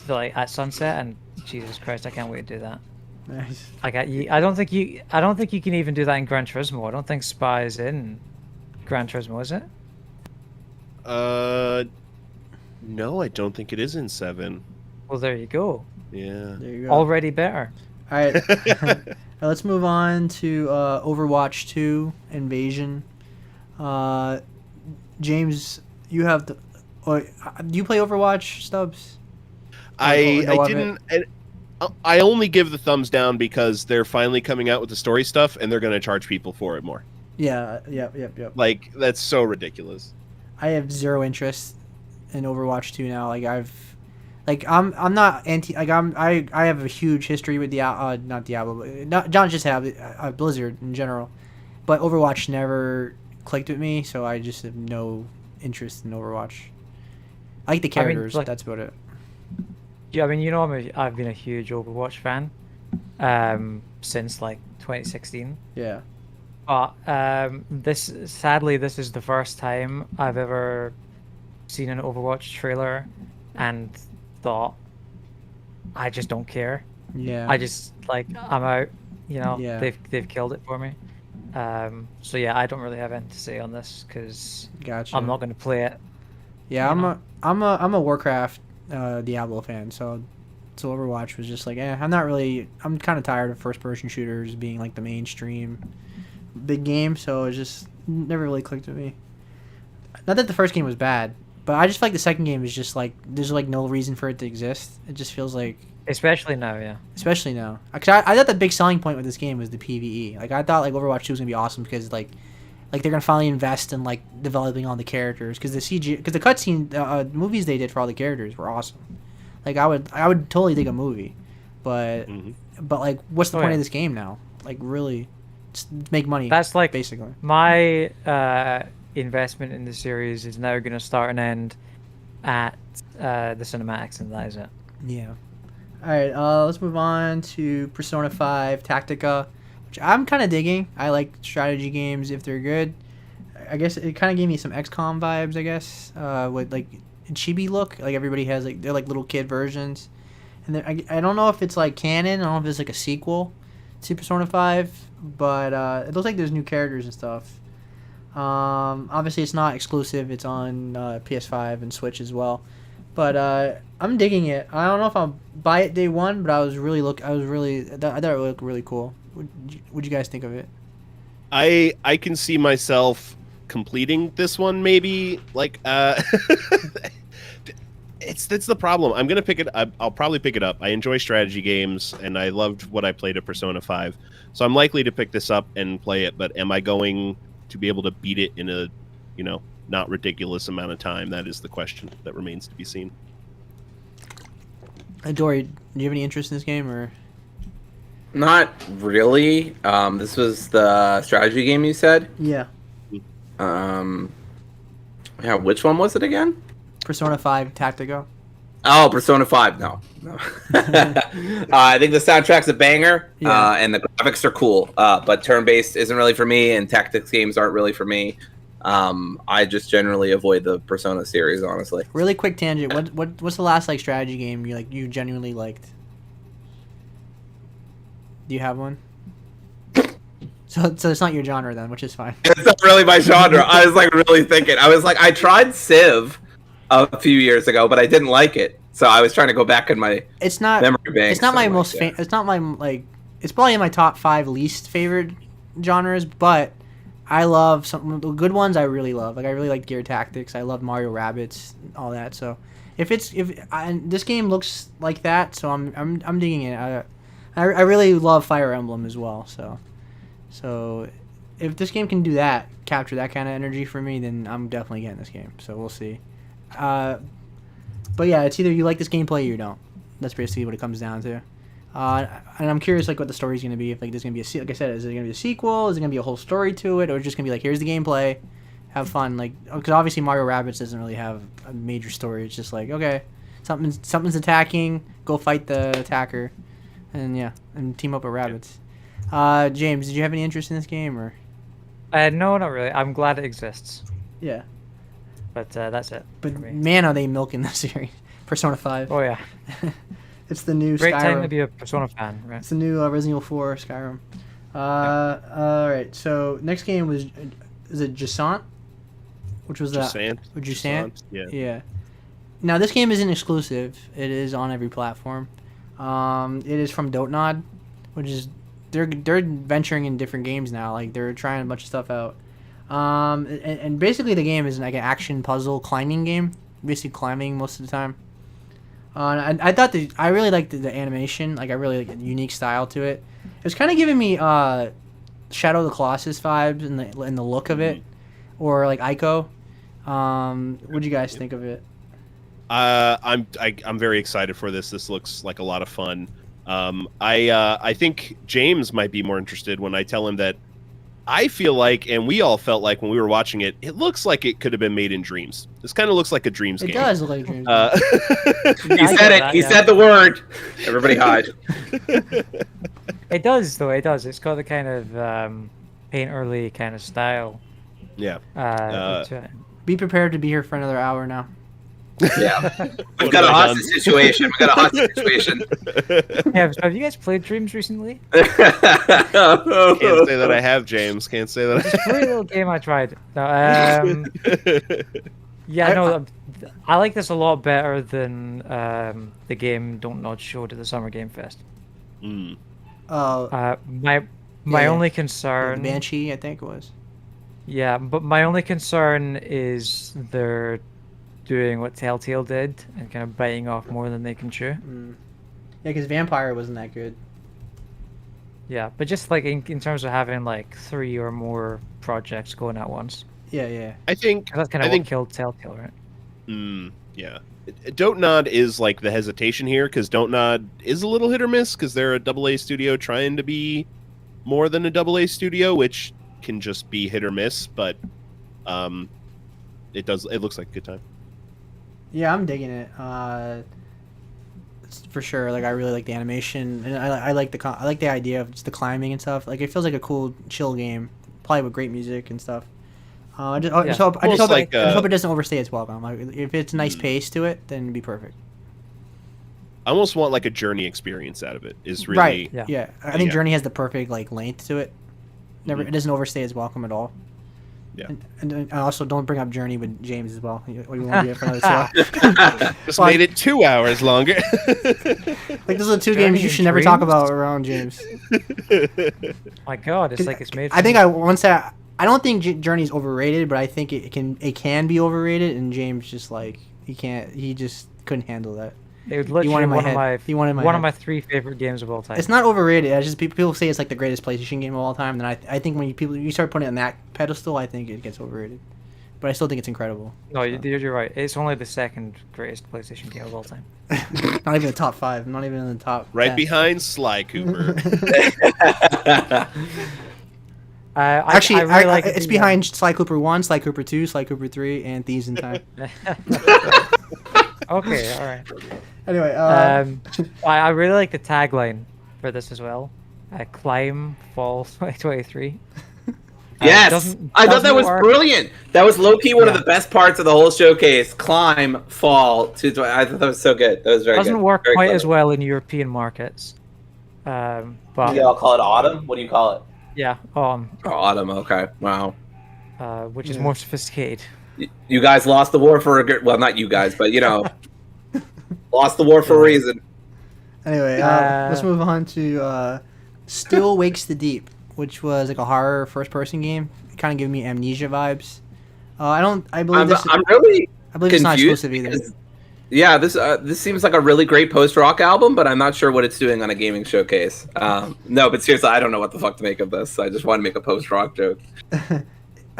like at sunset, and Jesus Christ, I can't wait to do that. Nice. Like I don't think you can even do that in Gran Turismo. I don't think Spa is in Gran Turismo, is it? No, I don't think it is in 7. Well, there you go. Yeah. There you go. Already better. All right. Let's move on to Overwatch 2 Invasion. James, you have the. Do you play Overwatch, Stubs? I know of didn't. I only give the thumbs down because they're finally coming out with the story stuff, and they're going to charge people for it more. Yeah. Yep. Like, that's so ridiculous. I have zero interest in Overwatch 2 now. I'm not anti. I have a huge history with not Diablo, but not just have Blizzard in general, but Overwatch never clicked with me, so I just have no interest in Overwatch. I like the characters. That's about it. Yeah, I mean, I've been a huge Overwatch fan since like 2016. Yeah. But this is the first time I've ever seen an Overwatch trailer and thought, I just don't care. Yeah. I just I'm out. Yeah. They've killed it for me. So yeah, I don't really have anything to say on this because Gotcha. I'm not going to play it. Yeah, I'm a Warcraft Diablo fan, so Overwatch was just like, I'm kind of tired of first person shooters being like the mainstream big game, so it just never really clicked with me. Not that the first game was bad, but I just feel like the second game is just like there's like no reason for it to exist. It just feels like, especially now, yeah. Especially now, because I thought the big selling point with this game was the PvE. Like I thought like Overwatch 2 was gonna be awesome because like they're gonna finally invest in like developing all the characters because the cutscene movies they did for all the characters were awesome. Like I would totally dig a movie, but like what's the point of this game now? Like really, just make money. That's like basically my investment in the series is now going to start and end at the cinematics, and that is it. Yeah. All right. Let's move on to Persona 5 Tactica, which I'm kind of digging. I like strategy games if they're good. I guess it kind of gave me some XCOM vibes, I guess, with like chibi look. Like everybody has like they're like little kid versions, and I don't know if it's like canon. I don't know if it's like a sequel to Persona 5, but it looks like there's new characters and stuff. Obviously it's not exclusive. It's on PS5 and Switch as well. But I'm digging it. I don't know if I'll buy it day one, but I thought it looked really cool. What'd you guys think of it? I can see myself completing this one maybe like it's the problem. I'm gonna pick it up. I'll probably pick it up. I enjoy strategy games and I loved what I played at Persona 5, so I'm likely to pick this up and play it. But am I going to be able to beat it in a not ridiculous amount of time? That is the question that remains to be seen. Dory, do you have any interest in this game or? Not really. This was the strategy game you said? Yeah. Yeah, which one was it again? Persona 5 Tactica. Oh, Persona 5. No. I think the soundtrack's a banger, and the graphics are cool. But turn-based isn't really for me, and tactics games aren't really for me. I just generally avoid the Persona series, honestly. Really quick tangent. What's the last like strategy game you genuinely liked? Do you have one? So it's not your genre then, which is fine. It's not really my genre. I was like really thinking. I was like, I tried Civ a few years ago, but I didn't like it. So I was trying to go back in my memory bank. It's not my most. It's not my like. It's probably in my top 5 least favorite genres, but I love some the good ones. I really love. Like I really like Gear Tactics. I love Mario Rabbids, all that. So if this game looks like that, so I'm digging it. I really love Fire Emblem as well. So if this game can do that, capture that kind of energy for me, then I'm definitely getting this game. So we'll see. But yeah, it's either you like this gameplay or you don't. That's basically what it comes down to. And I'm curious like what the story's going to be. If like there's going to be like I said, is it going to be a sequel? Is it going to be a whole story to it, or just going to be like here's the gameplay, have fun? Like because obviously Mario Rabbids doesn't really have a major story. It's just like okay, something's attacking, go fight the attacker, and team up with Rabbids. James, did you have any interest in this game or? No, not really. I'm glad it exists. Yeah. But that's it. But man, are they milking this series? Persona 5. Oh yeah. It's the new Great Skyrim. time to be a Persona fan, right? It's the new Resident Evil 4 Skyrim. All right. So next game is it Jusant? Which was that? Jusant? Yeah. Now this game isn't exclusive. It is on every platform. It is from Dotnod, which is they're venturing in different games now. Like they're trying a bunch of stuff out. And basically the game is like an action puzzle climbing game. Basically climbing most of the time. And I thought I really liked the animation. Like I really like a unique style to it. It was kind of giving me Shadow of the Colossus vibes in the look of it, or like Ico. What do you guys think of it? I'm very excited for this. This looks like a lot of fun. I think James might be more interested when I tell him that I feel like, and we all felt like when we were watching it, it looks like it could have been made in Dreams. This kind of looks like a Dreams game. It does look like Dreams. He said it. He said the word. Everybody hide. It does, though. It does. It's got the kind of paint early kind of style. Yeah. To it. Be prepared to be here for another hour now. Yeah. We've got a hostage situation. Yeah, have you guys played Dreams recently? Can't say that I have, James. Can't say that. It's a pretty little game I tried. No, yeah, no, I like this a lot better than the game Don't Nod showed at the Summer Game Fest. Mm. My only concern, Banshee, I think it was. Yeah, but my only concern is they're doing what Telltale did and kind of biting off more than they can chew. Yeah, because Vampire wasn't that good. Yeah, but just like in terms of having like 3 or more projects going at once. Yeah. I think 'Cause that's kind of what killed Telltale, right? Yeah. Don't Nod is like the hesitation here, because Don't Nod is a little hit or miss, because they're a AA studio trying to be more than a AA studio, which can just be hit or miss, but it looks like a good time. Yeah, I'm digging it. For sure. Like I really like the animation, and I like the idea of just the climbing and stuff. Like it feels like a cool, chill game, probably with great music and stuff. I just hope it doesn't overstay its welcome. Like if it's a nice pace to it, then it'd be perfect. I almost want like a Journey experience out of it. Is really right. Yeah. I think Journey has the perfect like length to it. It doesn't overstay its welcome at all. Yeah. And also don't bring up Journey with James as well. We won't do it for another 2 hours. Just made it 2 hours longer. Like those are 2 games you should never talk about around James. My God, it's like it's made. I think I don't think Journey's overrated, but I think it can be overrated, and James just like he just couldn't handle that. It was literally one of my 3 favorite games of all time. It's not overrated. It's just people say it's like the greatest PlayStation game of all time. And I think when you start putting it on that pedestal, I think it gets overrated. But I still think it's incredible. No, you're right. It's only the 2nd greatest PlayStation game of all time. Not even the top 5. Not even in the top. Right 10. behind Sly Cooper. Actually, I really like it's behind Sly Cooper 1, Sly Cooper 2, Sly Cooper 3, and Thieves in Time. Okay, all right. Anyway, I really like the tagline for this as well. Climb, fall, 2023. Yes, I thought that was brilliant. That was low key one of the best parts of the whole showcase. Climb, fall. I thought that was so good. That was very good. Doesn't work quite as well in European markets. But yeah, I'll call it autumn. What do you call it? Yeah, autumn. Okay, wow. Which is more sophisticated. You guys lost the war for a good. Well, not you guys, but lost the war for a reason. Anyway, let's move on to Still Wakes the Deep, which was like a horror first-person game. It kind of gave me Amnesia vibes. I believe it's not exclusive either. Yeah, this seems like a really great post-rock album, but I'm not sure what it's doing on a gaming showcase. No, but seriously, I don't know what the fuck to make of this. I just want to make a post-rock joke.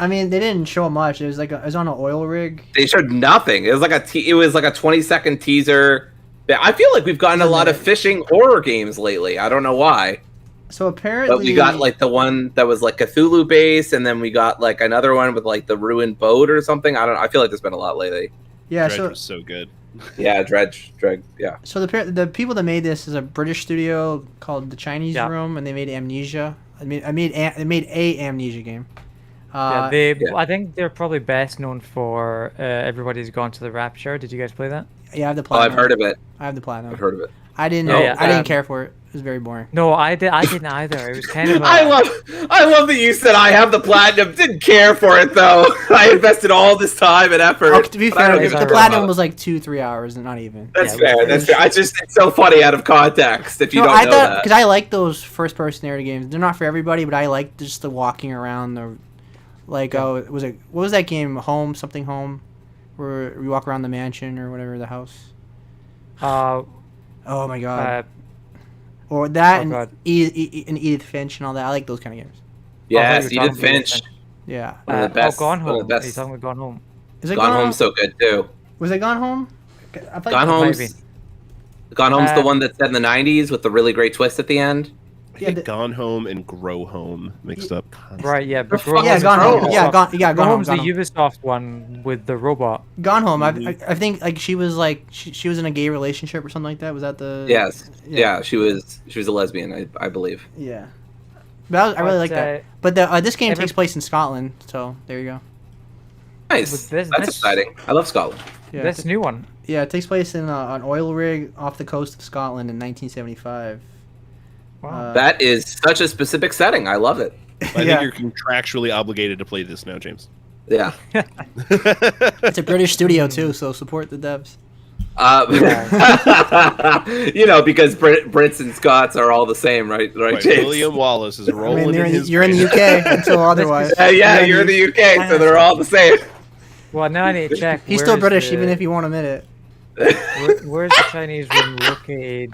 I mean, they didn't show much. It was on an oil rig. They showed nothing. It was like a 20-second teaser. I feel like we've gotten a lot of fishing horror games lately. I don't know why. So apparently, but we got like the one that was like Cthulhu based, and then we got like another one with like the ruined boat or something. I don't know. I feel like there's been a lot lately. Yeah, Dredge was so good. Yeah, Dredge. Yeah. So the people that made this is a British studio called The Chinese Room, and they made Amnesia. They made a Amnesia game. I think they're probably best known for Everybody's Gone to the Rapture. Did you guys play that? Yeah, I have the platinum. I've heard of it. I have the platinum. I've heard of it. I didn't care for it. It was very boring. No, I didn't either. It was kind of. I love that you said I have the platinum. Didn't care for it though. I invested all this time and effort. Oh, to be fair, the platinum was like 2-3 hours, and not even. That's fair. That's fair. It's so funny out of context if you don't know that. Because I like those first-person narrative games. They're not for everybody, but I like just the walking around, the Like, Yeah. oh, was it what was that game? Home something home, where you walk around the mansion or whatever the house. Uh, Oh my god. uh, Or that oh and, God. and Edith Finch and all that. I like those kind of games. Yes, you were Edith talking about Finch. Yeah. One of the best. Gone One of Home. the Are you best. talking about Gone Home? Is it Gone Home's so good too. Was it Gone Home? I played Gone Maybe. Home's Gone Home's the Um, one that's set in the '90s with the really great twist at the end. I Yeah, get the- Gone Home and Grow Home mixed up constantly. Right, yeah. But fuck Gone Yeah, is Gone Gone Home. Yeah, Gone Gone Home. Home's Gone the Home. Ubisoft one with the robot. Gone Home. Mhm. I think like she was like she was in a gay relationship or something like that. Was that the? Yes. Yeah. Yeah, she was a lesbian, I believe. Yeah. But I really like that. But this game every- takes place in Scotland, so there you go. Nice. With this- That's this- exciting. I love Scotland. Yeah. This new one. Yeah, it takes place in an oil rig off the coast of Scotland in 1975. Wow. That is such a specific setting. I love it. I Yeah. think you're contractually obligated to play this now, James. Yeah. It's a British studio too, so support the devs. Because Brits and Scots are all the same, right? Right, Right, James? William Wallace is I rolling mean, in his you're in the grave. UK until otherwise. You're in the UK, so they're all the same. Well, now I need to check. He's still where's British, the- even if you won't admit it. where's the Chinese room located?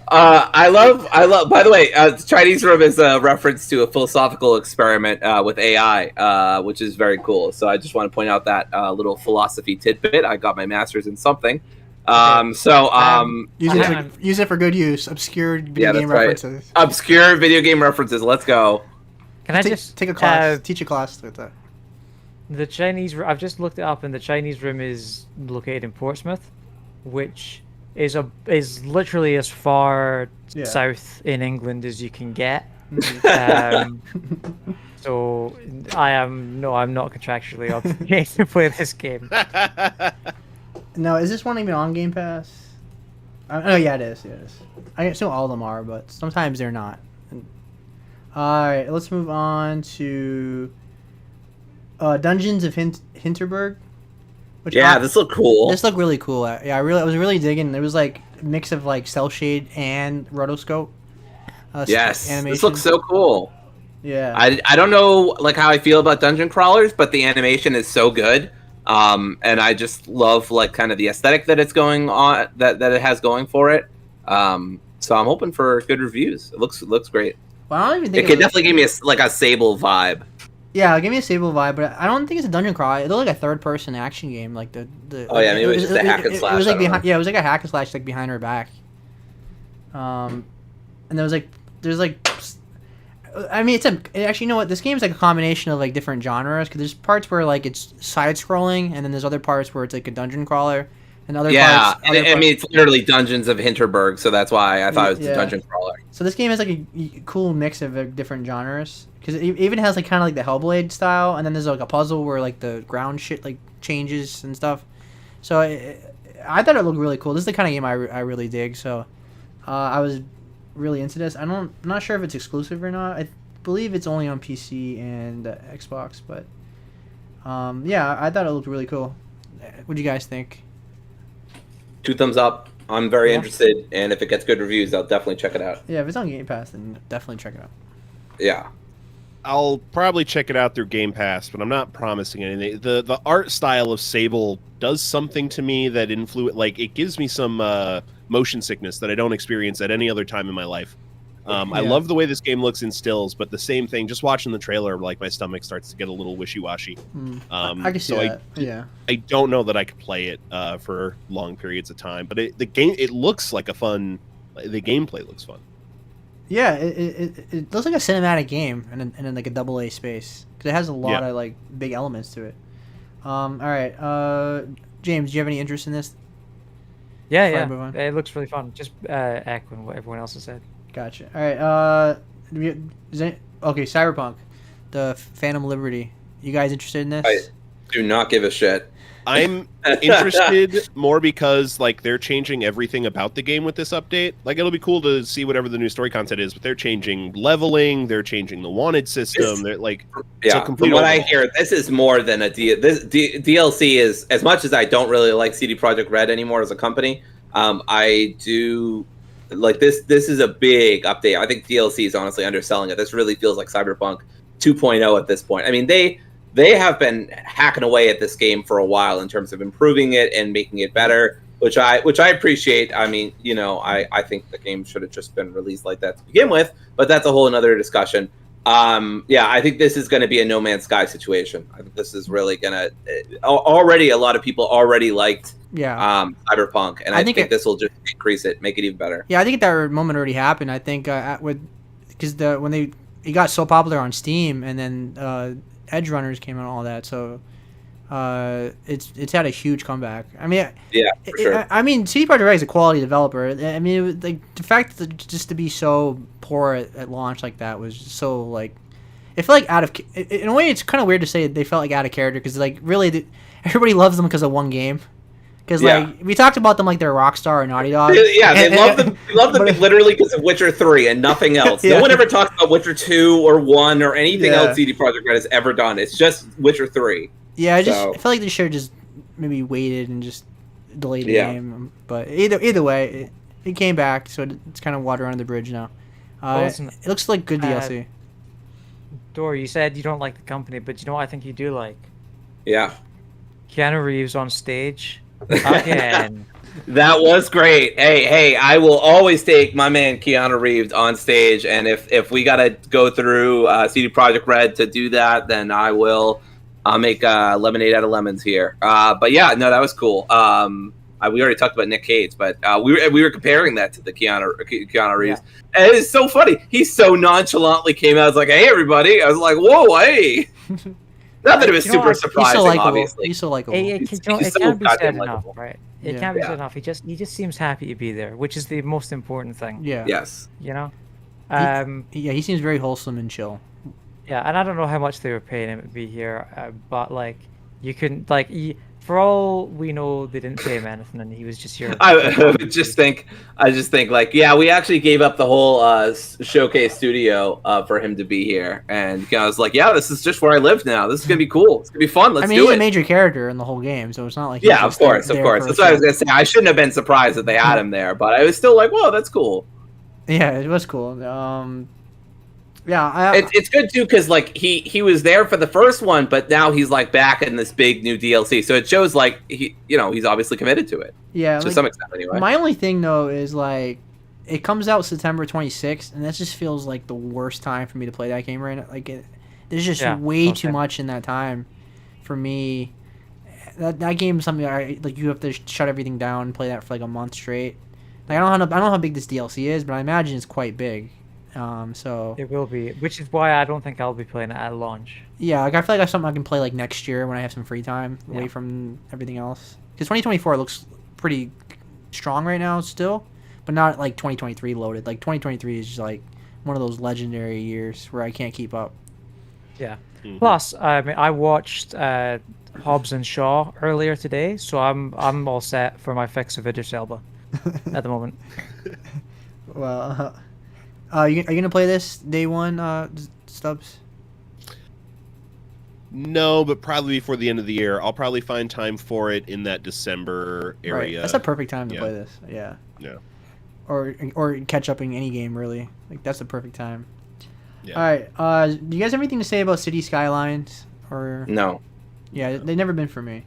I love. By the way, the Chinese room is a reference to a philosophical experiment with AI, which is very cool. So I just want to point out that little philosophy tidbit. I got my master's in something. Use Hang on. use it for good use. Obscure video Yeah, game that's right. references. obscure video game references. Let's go. Can I Take- just take a class? Teach a class with that. The Chinese. I've just looked it up, and the Chinese room is located in Portsmouth, which is literally as far Yeah. south in England as you can get. Mhm. So I'm not contractually obligated to play this game. No, is this one even on Game Pass? Oh yeah, it is. Yeah, it is. I assume all of them are, but sometimes they're not. All right, let's move on to Dungeons of Hinterberg. Which Yeah, this looked cool. This looked really cool. Yeah, I was really digging. It was like a mix of like cell shade and rotoscope. Yes, animation. this looks so cool. Yeah. I don't know like how I feel about dungeon crawlers, but the animation is so good. And I just love like kind of the aesthetic that it's going on that it has going for it. So I'm hoping for good reviews. It looks great. Well, I don't even It think could definitely give me a Sable vibe. Yeah, give me a Sable vibe, but I don't think it's a dungeon crawl. It looked like a third-person action game, like the. Oh, yeah, maybe it was just a hack and slash, It was I like don't know. behind, yeah, it was like a hack and slash, like behind her back. And there's like, I mean, actually, you know what? This game's like a combination of like different genres, because there's parts where like it's side-scrolling, and then there's other parts where it's like a dungeon crawler, and other Yeah, parts. and I mean it's literally Dungeons of Hinterberg, so that's why I thought it was Yeah. a dungeon crawler. So this game has like a cool mix of different genres, because it even has like kind of like the Hellblade style, and then there's like a puzzle where like the ground shit like changes and stuff. So I thought it looked really cool. This is the kind of game I really dig. So I was really into this. I'm not sure if it's exclusive or not. I believe it's only on PC and Xbox, but yeah, I thought it looked really cool. What do you guys think? 2 thumbs up. I'm very Yeah. interested, and if it gets good reviews, I'll definitely check it out. Yeah, if it's on Game Pass, then definitely check it out. Yeah. I'll probably check it out through Game Pass, but I'm not promising anything. The art style of Sable does something to me that like it gives me some motion sickness that I don't experience at any other time in my life. I Yeah. love the way this game looks in stills, but the same thing, just watching the trailer, like my stomach starts to get a little wishy-washy. I can see so that. Yeah. I don't know that I could play it for long periods of time, but the game, it looks like a fun. The gameplay looks fun. Yeah, it looks like a cinematic game in like a AA space, because it has a lot of like big elements to it. All right, James, do you have any interest in this? Yeah, Before I move on. yeah. It looks really fun. Just echoing what everyone else has said. Gotcha. All right, okay, Cyberpunk, the Phantom Liberty. You guys interested in this? I do not give a shit. I'm interested more because like they're changing everything about the game with this update. Like it'll be cool to see whatever the new story content is, but they're changing leveling, they're changing the wanted system. They're like it's a Yeah, complete from what I overhaul. hear, this is more than a DLC is. As much as I don't really like CD Projekt Red anymore as a company, I do like this. This is a big update. I think DLC is honestly underselling it. This really feels like Cyberpunk 2.0 at this point. I mean, they they have been hacking away at this game for a while in terms of improving it and making it better, which I appreciate. I mean, I think the game should have just been released like that to begin with, but that's a whole another discussion. I think this is going to be a No Man's Sky situation. I think this is really going to already a lot of people already liked Cyberpunk, and I think this will just increase it, make it even better. Yeah, I think that moment already happened. I think because when it got so popular on Steam, and then Edge Runners came out and all that, so it's had a huge comeback. I mean, for sure. I mean, CD Projekt Red is a quality developer. I mean, the fact that just to be so poor at launch like that was just so like, it felt like in a way. It's kind of weird to say they felt like out of character because like really everybody loves them because of one game. Because like we talked about them like they're Rockstar or Naughty Dog. They love them. They love them literally because of Witcher 3 and nothing else. No one ever talks about Witcher 2 or 1 or anything else CD Projekt Red has ever done. It's just Witcher 3. Yeah, I felt like they should have just maybe waited and just delayed the game. But either way, it came back, so it's kind of water under the bridge now. It looks like good DLC. Dor, you said you don't like the company, but you know what I think you do like? Yeah. Keanu Reeves on stage again. That was great. Hey, I will always take my man Keanu Reeves on stage, and if we got to go through CD Projekt Red to do that, then I will. I'll make lemonade out of lemons here. But yeah, no, that was cool. We already talked about Nick Cage, but we were comparing that to the Keanu Reeves. Yeah. And it's so funny. He so nonchalantly came out. I was like, "Hey, everybody!" I was like, "Whoa, hey!" Not that it was super surprising. Obviously, he's so likable. It can't be said enough, right? It can't be said enough. He just seems happy to be there, which is the most important thing. Yeah. Yes. You know. He seems very wholesome and chill. Yeah, and I don't know how much they were paying him to be here, but like, you couldn't like, for all we know, they didn't pay him anything, and he was just here. I just think like, we actually gave up the whole showcase studio for him to be here, and I was like, this is just where I live now. This is gonna be cool. It's gonna be fun. Let's do it. He's a major character in the whole game, so it's not like of course. That's what I was gonna say. I shouldn't have been surprised that they had him there, but I was still like, whoa, that's cool. Yeah, it was cool. It's good too because like he was there for the first one, but now he's like back in this big new DLC. So it shows like he's obviously committed to it. Yeah, to some extent anyway. My only thing though is like it comes out September 26th, and that just feels like the worst time for me to play that game right now. Like there's just way too much in that time for me. That game is something like you have to shut everything down and play that for like a month straight. Like I don't know how big this DLC is, but I imagine it's quite big. So it will be, which is why I don't think I'll be playing it at launch. Yeah, like I feel like that's something I can play like next year when I have some free time away from everything else. Because 2024 looks pretty strong right now still, but not like 2023 loaded. Like 2023 is just like one of those legendary years where I can't keep up. Yeah. Mm-hmm. Plus, I mean, I watched Hobbs and Shaw earlier today, so I'm all set for my fix of Idris Elba at the moment. Well. Are you gonna play this day one, Stubs? No, but probably before the end of the year. I'll probably find time for it in that December area. Right. That's a perfect time to play this. Yeah. Yeah. Or catch up in any game really. Like that's the perfect time. Yeah. All right. Do you guys have anything to say about City Skylines? Or no. Yeah, they've never been for me.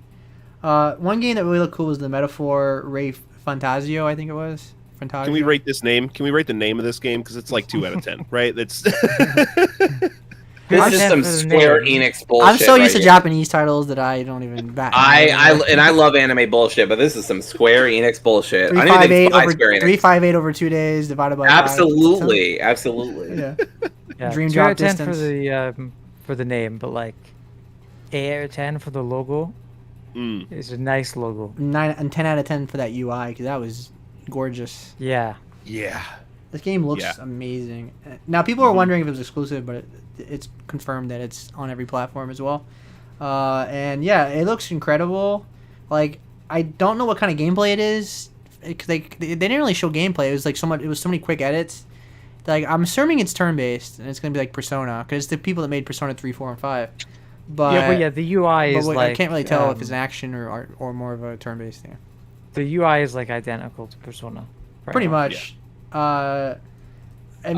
One game that really looked cool was the Metaphor Ray Fantasio, I think it was. Fantasio. Can we rate this name? Can we rate the name of this game? Because it's like 2 out of 10, right? That's. This is some Square Enix bullshit. I'm so used to Japanese titles that I don't even bat. I love anime bullshit, but this is some Square Enix bullshit. 358 over 2 days divided by 5. Absolutely. Yeah. Dream drop distance for the name, but like 8 out of 10 for the logo. It's a nice logo. 9 and 10 out of 10 for that UI because that was gorgeous. Yeah. This game looks amazing. Now people are wondering if it was exclusive, but it's confirmed that it's on every platform as well. And yeah, it looks incredible. Like I don't know what kind of gameplay it is because they didn't really show gameplay. It was like so many quick edits. Like I'm assuming it's turn based and it's gonna be like Persona because it's the people that made Persona 3, 4, and 5. But the UI is like I can't really tell if it's an action or more of a turn based thing. The UI is like identical to Persona. Pretty much. Yeah.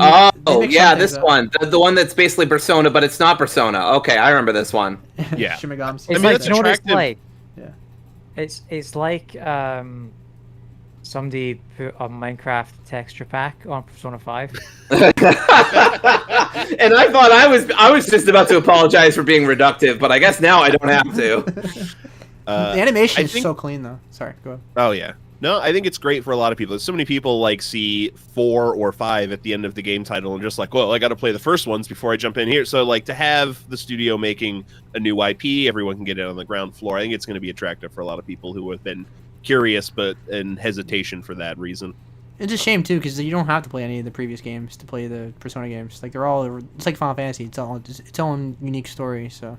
I mean, they Oh, mix yeah, some things this up. one. The one that's basically Persona, but it's not Persona. Okay, I remember this one. Yeah. Shin Megami It's I mean, like, it's you know what it's attractive. like? Yeah. It's like somebody put a Minecraft texture pack on Persona 5. And I thought I was just about to apologize for being reductive, but I guess now I don't have to. The animation I is think- so clean though. Sorry, go ahead. Oh yeah. No, I think it's great for a lot of people. So many people like see 4 or 5 at the end of the game title and just like, well, I got to play the first ones before I jump in here. So like to have the studio making a new IP, everyone can get it on the ground floor. I think it's going to be attractive for a lot of people who have been curious but in hesitation for that reason. It's a shame too because you don't have to play any of the previous games to play the Persona games. Like they're all, it's like Final Fantasy. It's all its own unique story. So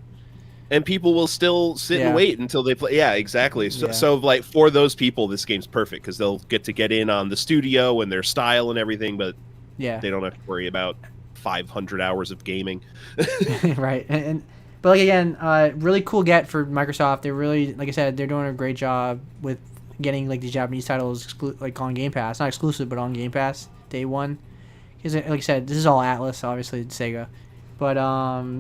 And people will still sit Yeah. and wait until they play. Yeah, exactly. So, Yeah. so like for those people, this game's perfect because they'll get to get in on the studio and their style and everything, but yeah, they don't have to worry about 500 hours of gaming. right. But like again, really cool get for Microsoft. They really, like I said, they're doing a great job with getting like these Japanese titles like on Game Pass, not exclusive, but on Game Pass day one. Because like I said, this is all Atlas, obviously it's Sega. But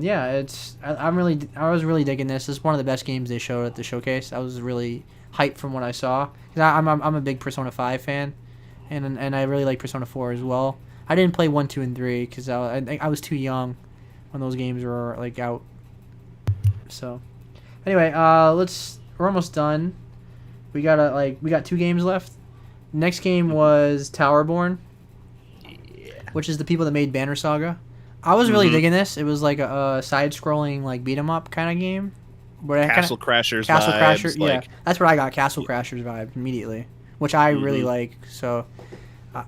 yeah, I was really digging this. This is one of the best games they showed at the showcase. I was really hyped from what I saw. 'Cause I'm a big Persona 5 fan, and I really like Persona 4 as well. I didn't play 1, 2, and 3 because I was too young when those games were like out. So anyway, we're almost done. We got 2 games left. Next game was Towerborn, which is the people that made Banner Saga. I was really digging this. It was like a side-scrolling like beat 'em up kind of game. Where Castle Crashers Castle vibes, Crasher, like, yeah, that's what I got. Castle Crashers vibe immediately, which I really like. So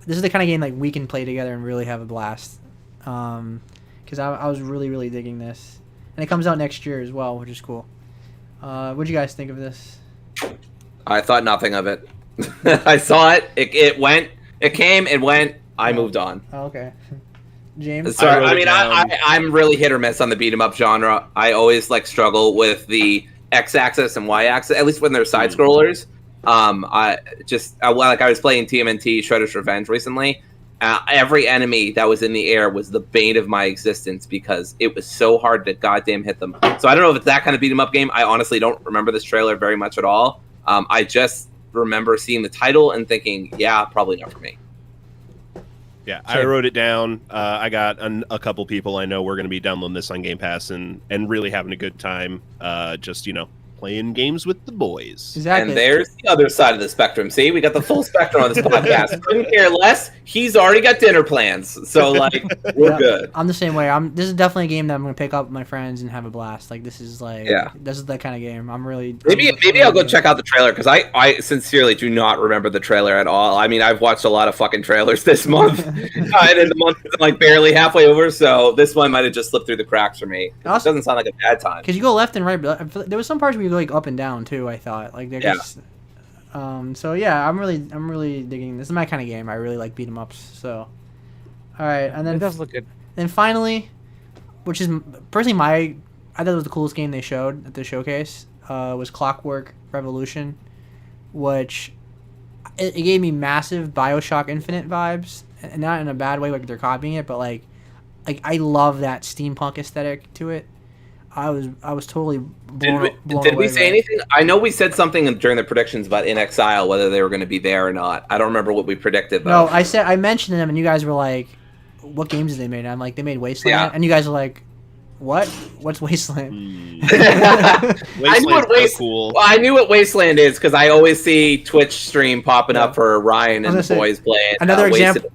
this is the kind of game like we can play together and really have a blast. Because I was really digging this, and it comes out next year as well, which is cool. What'd you guys think of this? I thought nothing of it. I saw it. It went. It came. It went. I moved on. Oh, okay. James? Sorry, wrote I it mean, down. I'm really hit or miss on the beat 'em up genre. I always like struggle with the x-axis and y-axis, at least when they're side scrollers. I was playing TMNT Shredder's Revenge recently. Every enemy that was in the air was the bane of my existence because it was so hard to goddamn hit them. So I don't know if it's that kind of beat 'em up game. I honestly don't remember this trailer very much at all. I just remember seeing the title and thinking, yeah, probably not for me. Yeah, I wrote it down. I got a couple people I know we're going to be downloading this on Game Pass and really having a good time. Just, playing games with the boys. Exactly. And there's the other side of the spectrum. See, we got the full spectrum on this podcast. Couldn't care less. He's already got dinner plans, so we're Yeah, good. I'm the same way. This is definitely a game that I'm gonna pick up with my friends and have a blast. Like this is that kind of game. Maybe I'll go check out the trailer because I sincerely do not remember the trailer at all. I mean, I've watched a lot of fucking trailers this month, and then the month is like barely halfway over, so this one might have just slipped through the cracks for me. It doesn't sound like a bad time. Because you go left and right, but there was some parts where you go like up and down too. I thought like they're just. So yeah, I'm really digging this. Is my kind of game. I really like beat 'em ups. So, all right, and then It does look good. Then finally, which is personally I thought it was the coolest game they showed at the showcase. Was Clockwork Revolution, which it gave me massive BioShock Infinite vibes, and not in a bad way, like they're copying it, but like I love that steampunk aesthetic to it. I was totally blown Did we away say by it. anything? I know we said something during the predictions about In Exile, whether they were going to be there or not. I don't remember what we predicted though. No, I mentioned them, and you guys were like, "What games did they make?" And I'm like, "They made Wasteland," Yeah. and you guys were like, "What? What's Wasteland?" Wasteland's so cool. Well, I knew what Wasteland is because I always see Twitch stream popping up for Ryan and I was the gonna say, boys playing. another Wasted.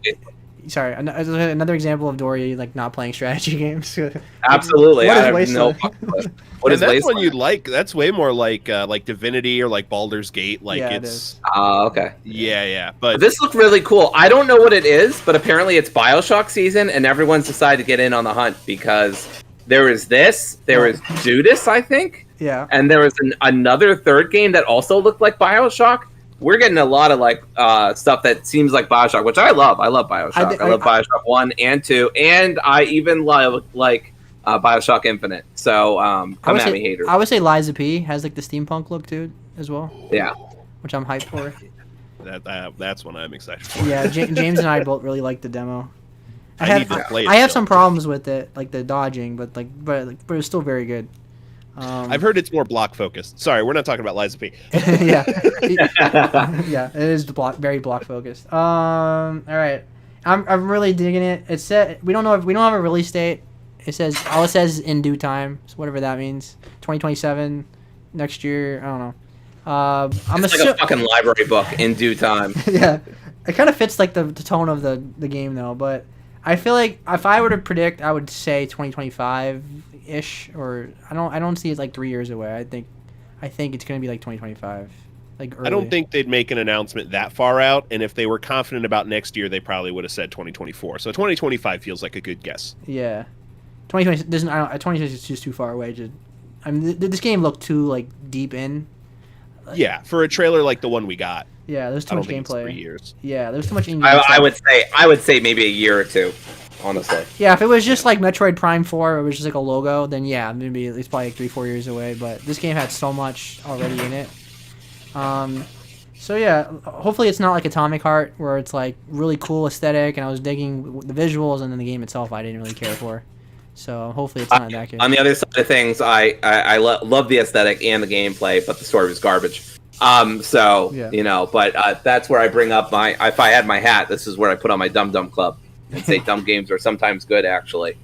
Sorry, another example of Dory like not playing strategy games. Absolutely. What is I have Wasteland? no fucking clue. What And is that's Wasteland? one you'd like. That's way more like Divinity or like Baldur's Gate. Like Yeah, it it's Okay. yeah. But This looked really cool. I don't know what it is, but apparently it's BioShock season, and everyone's decided to get in on the hunt because there is this, there is Judas, I think, Yeah. and there was another third game that also looked like BioShock. We're getting a lot of stuff that seems like BioShock, which I love. I love BioShock. I love BioShock 1 and 2, and I even love BioShock Infinite. So come at me, haters. I would say Liza P has like the steampunk look to it as well, Yeah. which I'm hyped for. that's what I'm excited for. Yeah, James and I both really liked the demo. I need to play it I have still. some problems with it, like the dodging, but it's still very good. I've heard it's more block focused. Sorry, we're not talking about Liza P. Yeah, yeah, it is very block focused. All right, I'm really digging it. It said we don't have a release date. It says in due time, so whatever that means. 2027, next year. I don't know. I'm It's like a fucking library book in due time. Yeah, it kind of fits like the tone of the game though. But I feel like if I were to predict, I would say 2025 ish, or I don't see it like 3 years away. I think it's gonna be like 2025. Like early. I don't think they'd make an announcement that far out, and if they were confident about next year, they probably would have said 2024. So 2025 feels like a good guess. Yeah, 2020 doesn't. 2020 is just too far away. I mean, this game looked too like deep in. Yeah, for a trailer like the one we got. Yeah, there's too I don't much think it's gameplay. 3 years. Yeah, there's too much. I would say maybe a year or two, honestly. Yeah, if it was just like Metroid Prime 4, it was just like a logo, then yeah, maybe it's probably like 3-4 years away. But this game had so much already in it. So yeah, hopefully it's not like Atomic Heart where it's like really cool aesthetic and I was digging the visuals, and then the game itself I didn't really care for. So hopefully it's not that good. On the other side of things, I love the aesthetic and the gameplay, but the story was garbage. So Yeah. you know, but that's where I bring up if I had my hat, this is where I put on my Dum Dum Club and say dumb games are sometimes good, actually.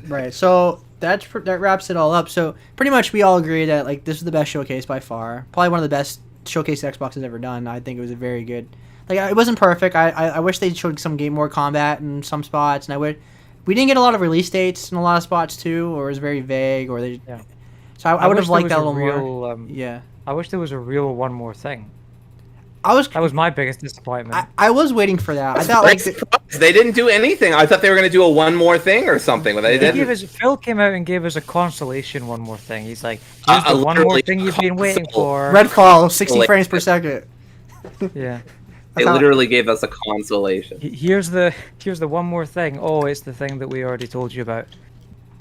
Right. So that wraps it all up. So pretty much we all agree that like this is the best showcase by far. Probably one of the best showcase Xbox has ever done. I think it was a very good. Like it wasn't perfect. I wish they showed some more combat in some spots, and we didn't get a lot of release dates in a lot of spots too, or it was very vague, or they. Yeah. So I would have liked that a little more. Yeah. I wish there was a real one more thing. That was my biggest disappointment. I was waiting for that. I thought like they didn't do anything. I thought they were going to do a one more thing or something, but they didn't. Phil came out and gave us a consolation one more thing. He's like, here's the one more thing you've been waiting for. Redfall, 60 frames per second. Yeah. They literally gave us a consolation. Here's the one more thing. Oh, it's the thing that we already told you about.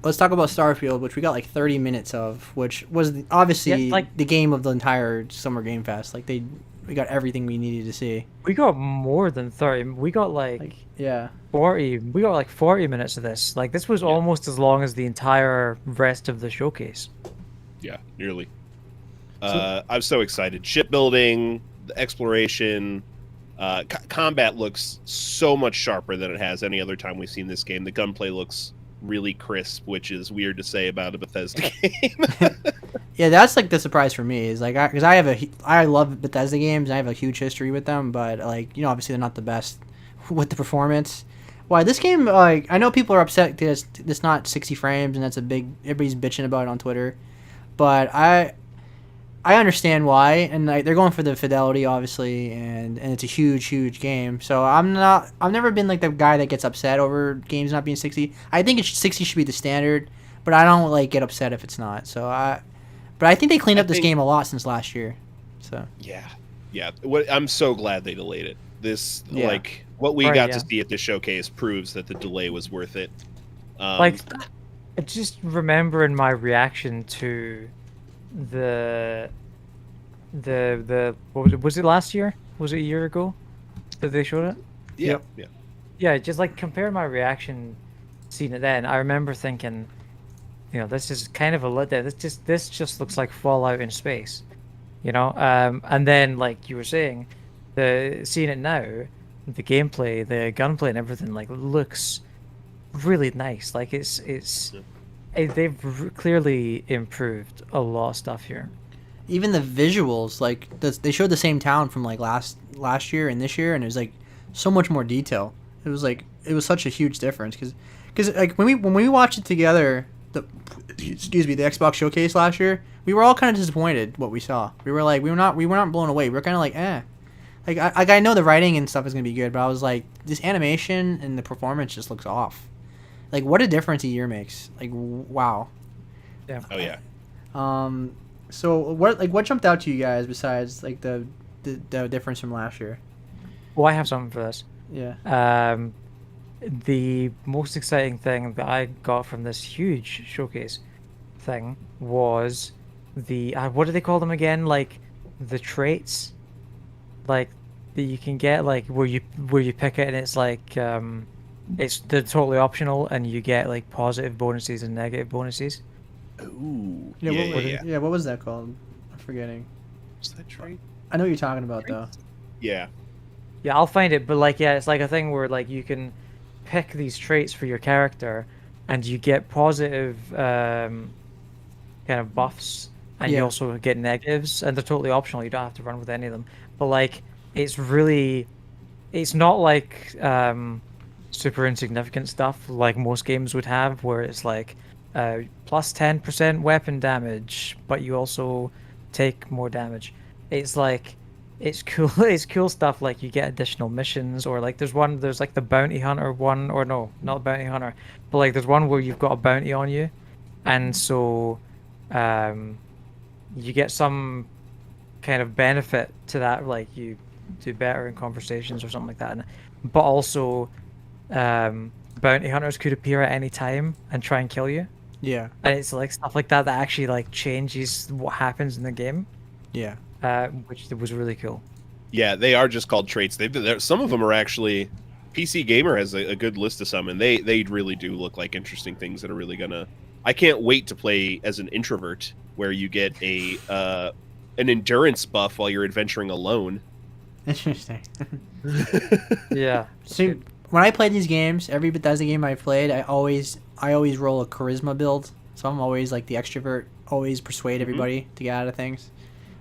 Let's talk about Starfield, which we got like 30 minutes of, which was obviously the game of the entire Summer Game Fest. Like we got everything we needed to see. We got more than 30. We got like 40. We got like 40 minutes of this. Like this was almost as long as the entire rest of the showcase. Yeah, nearly. I'm so excited. Shipbuilding, the exploration, combat looks so much sharper than it has any other time we've seen this game. The gunplay looks really crisp, which is weird to say about a Bethesda game. Yeah, that's like the surprise for me is like because I love Bethesda games and I have a huge history with them, but like obviously they're not the best with the performance. Why this game? Like I know people are upset because it's not 60 frames and that's everybody's bitching about it on Twitter, but I understand why, and like they're going for the fidelity obviously, and it's a huge game. So I've never been like the guy that gets upset over games not being 60. I think 60 should be the standard, but I don't like get upset if it's not. But I think they cleaned up this game a lot since last year. So yeah. I'm so glad they delayed it. Like what we got to see at this showcase proves that the delay was worth it. Like I just remember in my reaction to the what was it last year? Was it a year ago that they showed it? Yeah. Yeah, just like compare my reaction seeing it then. I remember thinking, this is kind of a letdown. This just looks like Fallout in space, And then, like you were saying, seeing it now, the gameplay, the gunplay, and everything like looks really nice. Like they've clearly improved a lot of stuff here. Even the visuals, like they showed the same town from like last year and this year, and it was like so much more detail. It was such a huge difference because like when we watched it together, the Xbox Showcase last year, we were all kind of disappointed what we saw. We were like we were not blown away. We were kind of like Like I know the writing and stuff is gonna be good, but I was like this animation and the performance just looks off. Like what a difference a year makes. Like wow. Yeah. Oh yeah. So what jumped out to you guys besides like the difference from last year? Well, I have something for this. Yeah. The most exciting thing that I got from this huge showcase thing was the what do they call them again? Like the traits, like that you can get, like where you pick it and it's like they're totally optional, and you get like positive bonuses and negative bonuses. Ooh, Yeah, yeah, what, yeah, yeah. yeah, what was that called? I'm forgetting. Is that trait? I know what you're talking about though. Yeah. Yeah, I'll find it, but like, yeah, it's like a thing where like you can pick these traits for your character, and you get positive kind of buffs, and you Yeah. also get negatives, and they're totally optional. You don't have to run with any of them. But like, it's really, it's not like super insignificant stuff like most games would have, where it's like plus 10% weapon damage, but you also take more damage. It's like it's cool. It's cool stuff like you get additional missions, or like there's like the bounty hunter one, or no, not bounty hunter, but like there's one where you've got a bounty on you, and so you get some kind of benefit to that, like you do better in conversations or something like that. But also, bounty hunters could appear at any time and try and kill you, Yeah. and it's like stuff like that that actually like changes what happens in the game, Yeah. which was really cool. Yeah, they are just called traits. Some of them are actually. PC Gamer has a good list of some, and they really do look like interesting things that are really gonna. I can't wait to play as an introvert, where you get an endurance buff while you're adventuring alone. Interesting. Yeah. See, when I played these games, every Bethesda game I played, I always roll a charisma build. So I'm always like the extrovert, always persuade everybody to get out of things.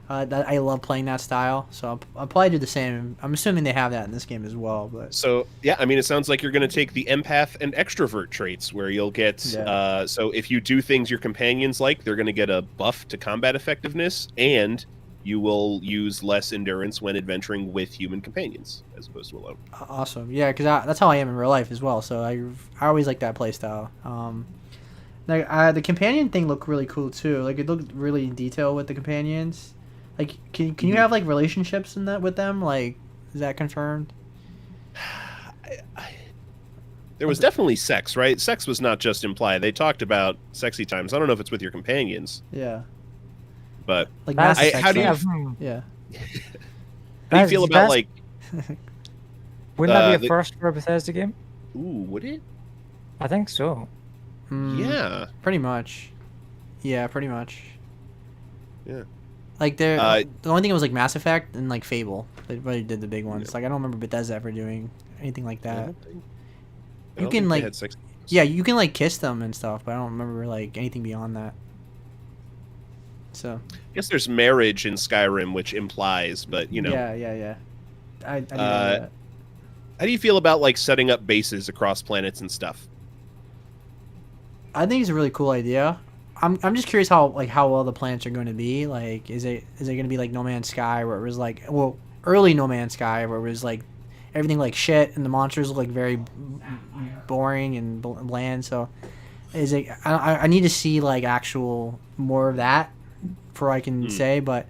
That I love playing that style, so I'll probably do the same. I'm assuming they have that in this game as well. But So yeah, I mean, it sounds like you're going to take the empath and extrovert traits, where you'll get. So if you do things your companions like, they're going to get a buff to combat effectiveness, and you will use less endurance when adventuring with human companions as opposed to alone. awesome, yeah, because that's how I am in real life as well. So I always like that play style. Like the companion thing looked really cool too. Like it looked really in detail with the companions. Like, can you have like relationships in that with them? Like, is that confirmed? There was definitely sex, right? Sex was not just implied. They talked about sexy times. I don't know if it's with your companions, Yeah, but like That's- Mass Effect how do you- stuff. Yeah. how do you feel about That's- like? Wouldn't that be a the- first for a Bethesda game? Ooh, would it? I think so. Yeah. Pretty much. Yeah, pretty much. Yeah. Like the only thing was like Mass Effect and like Fable. They really did the big ones. Yeah. Like I don't remember Bethesda ever doing anything like I that. don't think- I You don't can, think they like- had sex. Yeah, you can like kiss them and stuff, but I don't remember like anything beyond that. So I guess there's marriage in Skyrim, which implies, but you know. Yeah. I didn't know that. How do you feel about like setting up bases across planets and stuff? I think it's a really cool idea. I'm just curious how well the planets are going to be. Like, is it going to be like No Man's Sky, where it was like, well, early No Man's Sky, where it was like everything like shit and the monsters look like very boring and bland. So, is it? I need to see like actual more of that before I can say. But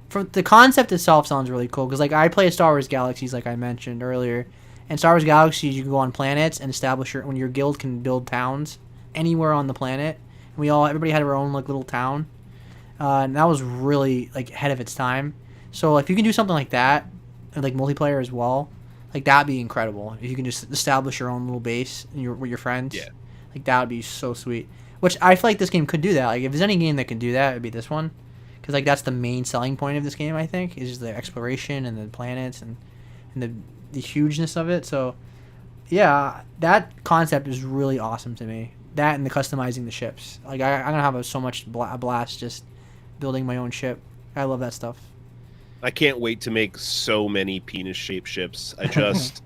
for the concept itself sounds really cool because like I play Star Wars Galaxies, like I mentioned earlier. In Star Wars Galaxies, you can go on planets and establish when your guild can build towns anywhere on the planet. Everybody had our own like little town, and that was really like ahead of its time. So if you can do something like that, and, like multiplayer as well, like that'd be incredible. If you can just establish your own little base and with your friends, Yeah. like that would be so sweet. Which I feel like this game could do that. Like if there's any game that can do that, it'd be this one, because like that's the main selling point of this game. I think is just the exploration and the planets and the hugeness of it. So yeah, that concept is really awesome to me. That and the customizing the ships. Like I'm gonna have so much blast just building my own ship. I love that stuff. I can't wait to make so many penis-shaped ships. I just.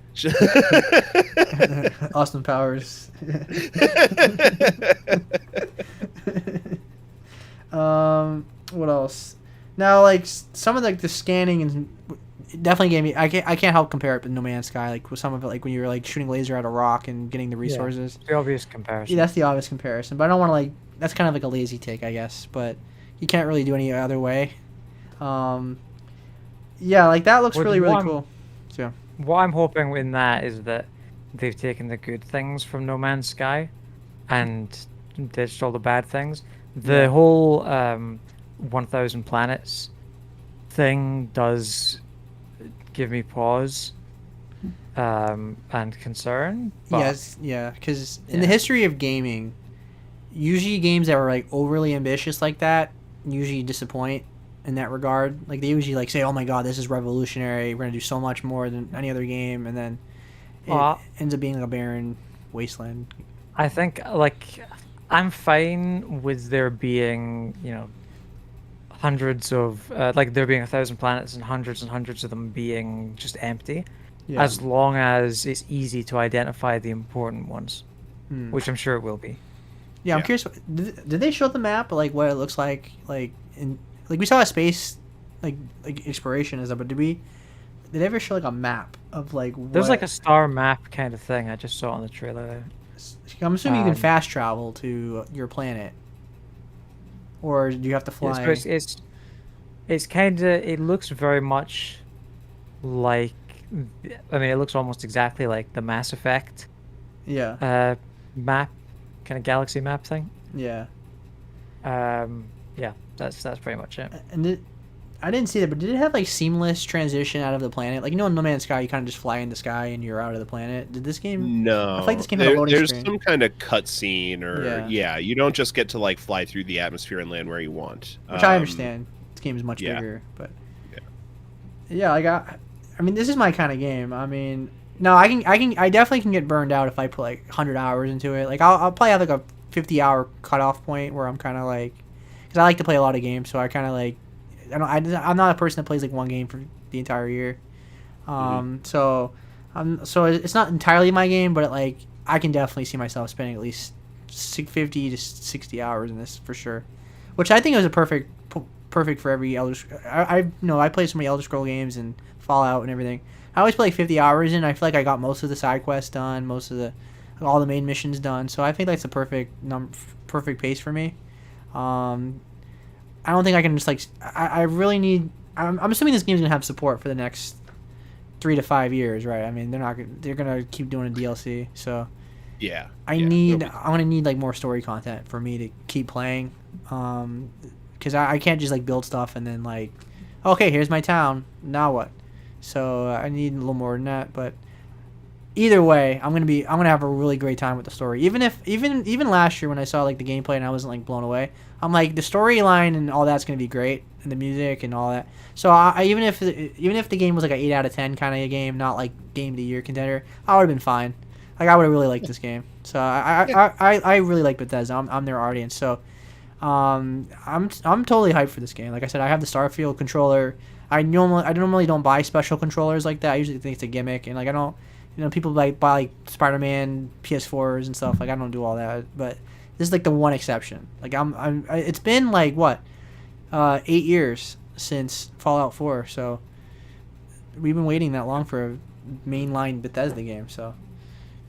Austin Powers. What else? Now, like some of the scanning and definitely gave me. I can't help compare it to No Man's Sky. Like with some of it, like when you were like shooting laser at a rock and getting the resources. The obvious comparison. Yeah, that's the obvious comparison. But I don't want to like. That's kind of like a lazy take, I guess. But you can't really do any other way. Yeah, like that looks Well, really one- cool. So What I'm hoping in that is that they've taken the good things from No Man's Sky and ditched all the bad things. The whole 1,000 planets thing does give me pause and concern. But Yes, yeah, because in the Yeah. history of gaming, usually games that were like overly ambitious like that usually disappoint in that regard. Like they usually like say, "Oh my god, this is revolutionary. We're gonna do so much more than any other game," and then it Uh, ends up being like a barren wasteland. I think like I'm fine with there being, hundreds of like there being 1,000 planets and hundreds of them being just empty, Yeah. as long as it's easy to identify the important ones, Hmm. which I'm sure it will be. Yeah, I'm Yeah. curious. Did they show the map, like what it looks like in like we saw a space like exploration and stuff, but did they ever show like a map of like what? There's like a star map kind of thing. I just saw it on the trailer. I'm assuming you can um, fast travel to your planet, or do you have to Yeah, fly? so it's kind of, it looks very much like, I mean, it looks almost exactly like the Mass Effect Yeah, map, kind of galaxy map thing. yeah. Yeah, that's pretty much it. And I didn't see that, but did it have like seamless transition out of the planet? Like in No Man's Sky, you kind of just fly in the sky and you're out of the planet. Did this game? No, I feel like this game had a loading there's screen. some kind of cutscene, or Yeah. yeah, you don't just get to like fly through the atmosphere and land where you want. Which I understand. This game is much yeah. bigger, but Yeah. yeah, I mean, this is my kind of game. I mean, no, I definitely can get burned out if I put like 100 hours into it. Like I'll probably have like a 50-hour cutoff point where I'm kind of like, because I like to play a lot of games, so I kind of like, I'm not a person that plays like one game for the entire year. So it's not entirely my game, but like I can definitely see myself spending at least 50 to 60 hours in this for sure, which I think is a perfect for every I play so many Elder Scroll games and Fallout and everything. I always play like 50 hours in. I feel like I got most of the side quests done, all the main missions done. So I think that's the perfect pace for me. I don't think I can just like I really need. I'm assuming this game's gonna have support for the next 3 to 5 years, right? I mean, they're gonna keep doing a DLC. So Yeah. I'm gonna need like more story content for me to keep playing. Because I can't just like build stuff and then like, okay, here's my town. Now what? So I need a little more than that. But either way, I'm gonna have a really great time with the story. Even last year when I saw like the gameplay and I wasn't like blown away, I'm like the storyline and all that's gonna be great and the music and all that. So even if the game was like an 8 out of 10 kind of a game, not like game of the year contender, I would have been fine. Like I would have really liked this game. So I really like Bethesda. I'm their audience. So I'm totally hyped for this game. Like I said, I have the Starfield controller. I normally don't buy special controllers like that. I usually think it's a gimmick, and like I don't, people like buy like Spider-Man PS4s and stuff. Like I don't do all that. But this is like the one exception. Like it's been like what, 8 years since Fallout 4. So we've been waiting that long for a mainline Bethesda game. So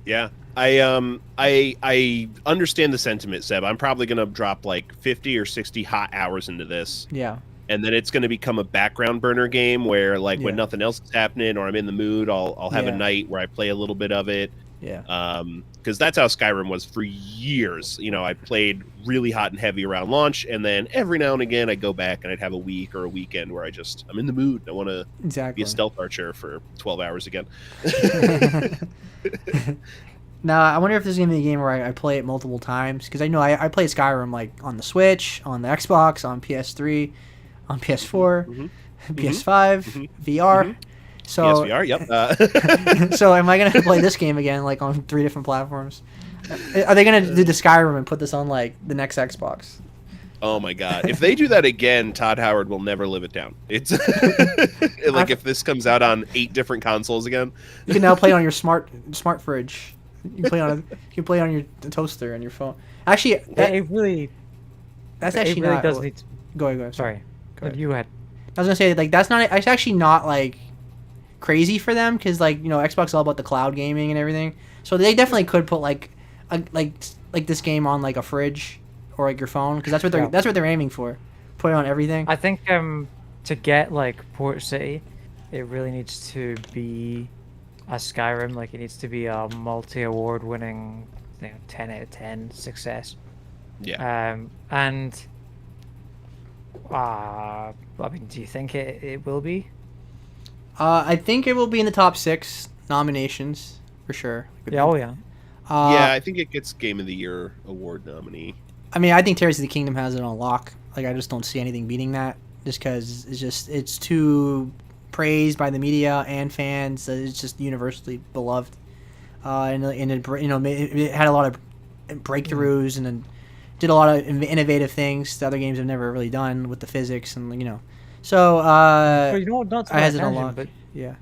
Yeah. I understand the sentiment, Seb. I'm probably gonna drop like 50 or 60 hot hours into this, yeah, and then it's gonna become a background burner game where like when Yeah. nothing else is happening or I'm in the mood, I'll have a Yeah. night where I play a little bit of it. yeah, Because that's how Skyrim was for years. I played really hot and heavy around launch, and then every now and again I go back and I'd have a week or a weekend where I'm in the mood. I want to be exactly. a stealth archer for 12 hours again. Now, I wonder if this is going to be a game where I play it multiple times. Because I know I play Skyrim like on the Switch, on the Xbox, on PS3, on PS4, Mhm. PS5, Mhm. VR. So, PSVR, yep. so am I going to play this game again like on 3 different platforms? Are they going to do the Skyrim and put this on like the next Xbox? Oh my god! If they do that again, Todd Howard will never live it down. It's like if this comes out on 8 different consoles again. You can now play on your smart fridge. You can play on your toaster and your phone. Actually, It really that's actually it really not. does need to, Go ahead. sorry. Go ahead. You had I was gonna say like that's not. It's actually not like crazy for them because like Xbox is all about the cloud gaming and everything. So they definitely could put like this game on like a fridge or like your phone because that's what they're aiming for. Put it on everything. I think to get like Port City, it really needs to be a Skyrim. Like it needs to be a multi-award winning 10 out of 10 success. Yeah. And I mean, do you think it will be? I think it will be in the top 6. nominations for sure. Yeah, oh yeah. Yeah, I think it gets Game of the Year award nominee. I mean, I think Tears of the Kingdom has it on lock. Like, I just don't see anything beating that, just because it's too praised by the media and fans. It's just universally beloved, and it, you know, it had a lot of breakthroughs and then did a lot of innovative things that other games have never really done with the physics and, you know. So Well, you know what? Not to I has it tangent, on lock. but Yeah.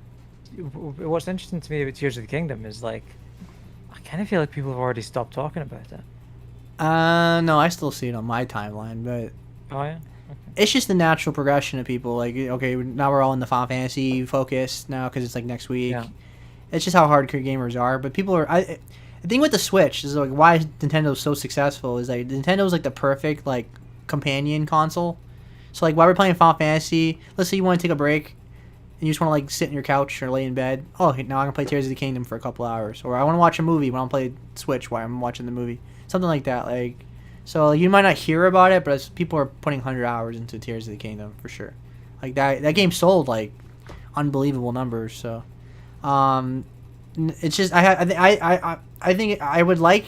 what's interesting to me about Tears of the Kingdom is like, I kind of feel like people have already stopped talking about it. No, I still see it on my timeline, but Oh yeah. it's just the natural progression of people. Like, okay, now we're all in the Final Fantasy focus now because it's like next week. Yeah. It's just how hardcore gamers are. But people are. The thing with the Switch is like why Nintendo's so successful is like Nintendo's like the perfect like companion console. So like while we're playing Final Fantasy, let's say you want to take a break, and you just want to like sit in your couch or lay in bed. Oh, okay, now I'm gonna play Tears of the Kingdom for a couple hours, or I want to watch a movie when I'm playing Switch while I'm watching the movie, something like that. Like, so you might not hear about it, but people are putting 100 hours into Tears of the Kingdom for sure. Like that game sold like unbelievable numbers. So, it's just I think I would like.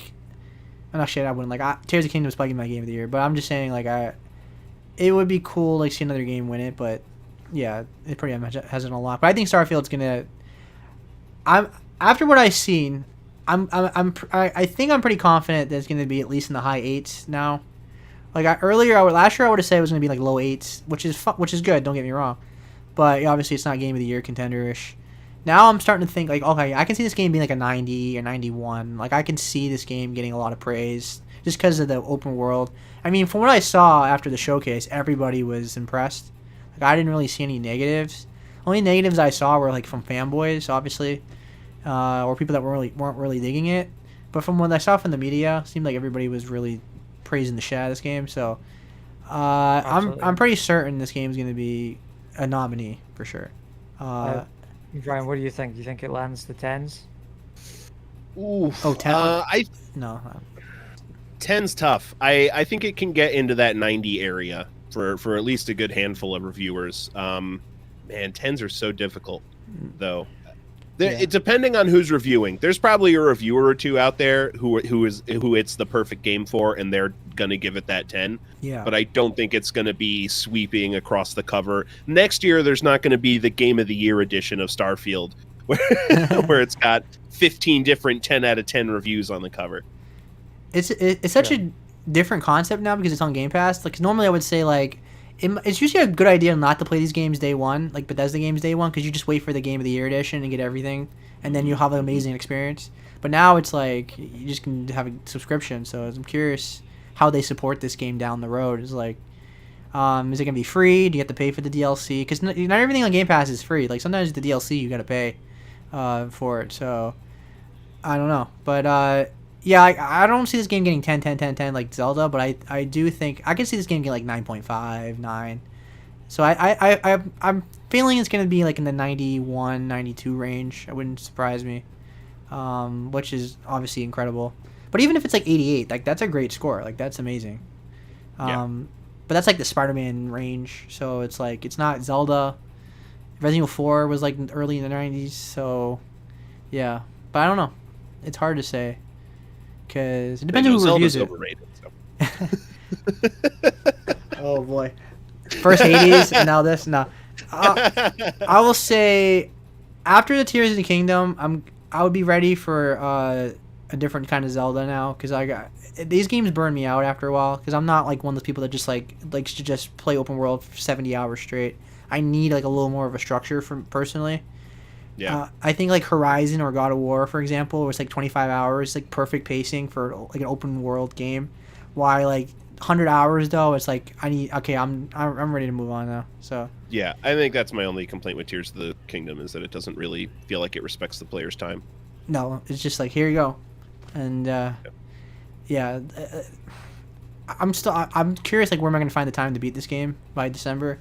I'm not shit. I wouldn't like. Tears of the Kingdom is probably my game of the year, but I'm just saying like it would be cool like see another game win it, but yeah, it pretty much has it on lock. But I think Starfield's gonna. After what I've seen, I think I'm pretty confident that it's gonna be at least in the high 8s now. Like last year I would have said it was gonna be like low 8s, which is good. Don't get me wrong, but obviously it's not game of the year contender-ish. Now I'm starting to think like, okay, I can see this game being like a 90 or 91. Like I can see this game getting a lot of praise just because of the open world. I mean, from what I saw after the showcase, everybody was impressed. Like I didn't really see any negatives. Only negatives I saw were like from fanboys, obviously, or people that weren't really digging it. But from what I saw from the media, it seemed like everybody was really praising the shit out of this game. So I'm pretty certain this game's going to be a nominee for sure. Brian, what do you think? Do you think it lands the 10s? Ooh. Oh, 10? No. 10's tough. I think it can get into that 90 area for at least a good handful of reviewers. Man, 10s are so difficult, though. Yeah. Depending on who's reviewing, there's probably a reviewer or two out there who it's the perfect game for, and they're gonna give it that 10. Yeah. But I don't think it's gonna be sweeping across the cover. Next year, there's not gonna be the Game of the Year edition of Starfield, where it's got 15 different 10 out of 10 reviews on the cover. It's such a different concept now because it's on Game Pass. Like, 'cause normally I would say like it's usually a good idea not to play these games day one, like Bethesda games day one, because you just wait for the Game of the Year edition and get everything, and then you'll have an amazing experience. But now it's like you just can have a subscription. So I'm curious how they support this game down the road. Is like, is it gonna be free? Do you have to pay for the DLC? Because not everything on Game Pass is free. Like sometimes the DLC you gotta pay for it. So I don't know, but yeah, I don't see this game getting 10, 10, 10, 10 like Zelda, but I do think I can see this game getting like 9.5, 9. So I'm feeling it's going to be like in the 91, 92 range. It wouldn't surprise me, which is obviously incredible. But even if it's like 88, like that's a great score. Like that's amazing. Yeah. But that's like the Spider-Man range. So it's like it's not Zelda. Resident Evil 4 was like early in the 90s. So yeah, but I don't know. It's hard to say. Because it depends on who reviews it. Overrated, so. Oh boy, first Hades and now this. No, I will say after the Tears of the Kingdom, I would be ready for a different kind of Zelda now because these games burn me out after a while because I'm not like one of those people that just likes to just play open world for 70 hours straight. I need like a little more of a structure personally. Yeah. I think like Horizon or God of War, for example, where it's like 25 hours, like perfect pacing for like an open world game. Why like 100 hours though? It's like I'm ready to move on now. So yeah, I think that's my only complaint with Tears of the Kingdom is that it doesn't really feel like it respects the player's time. No, it's just like here you go, and I'm curious like where am I gonna find the time to beat this game by December,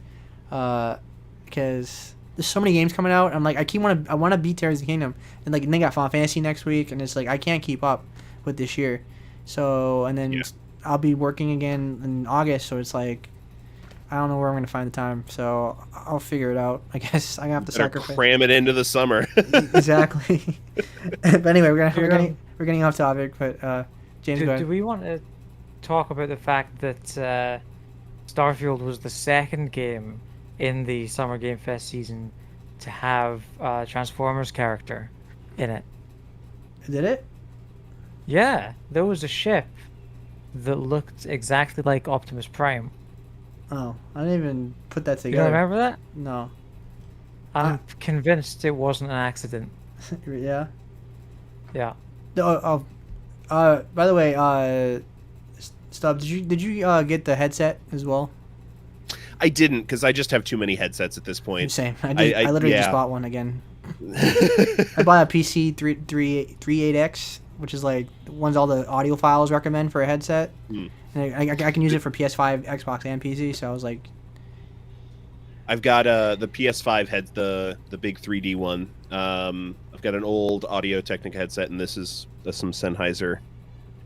because. There's so many games coming out. I'm like, I want to beat Tears of the Kingdom, and like, and they got Final Fantasy next week, and it's like I can't keep up with this year. So, and then I'll be working again in August. So it's like, I don't know where I'm gonna find the time, so I'll figure it out. I guess I have to Better sacrifice. cram it into the summer. Exactly. But anyway, we're getting off topic. But James, go Do ahead. we want to talk about the fact that Starfield was the second game in the Summer Game Fest season to have a Transformers character in it? Did it? Yeah, there was a ship that looked exactly like Optimus Prime. Oh, I didn't even put that You together. don't remember that? No. I'm convinced it wasn't an accident. Yeah. Yeah. By the way, Stub, did you get the headset as well? I didn't, because I just have too many headsets at this point. Same. I literally just yeah. bought one again. I bought a PC 38X, which is like ones all the audio files recommend for a headset. Hmm. And I can use it for PS5, Xbox, and PC. So I was like, I've got the PS5 the big 3D one. I've got an old Audio Technica headset, and this is some Sennheiser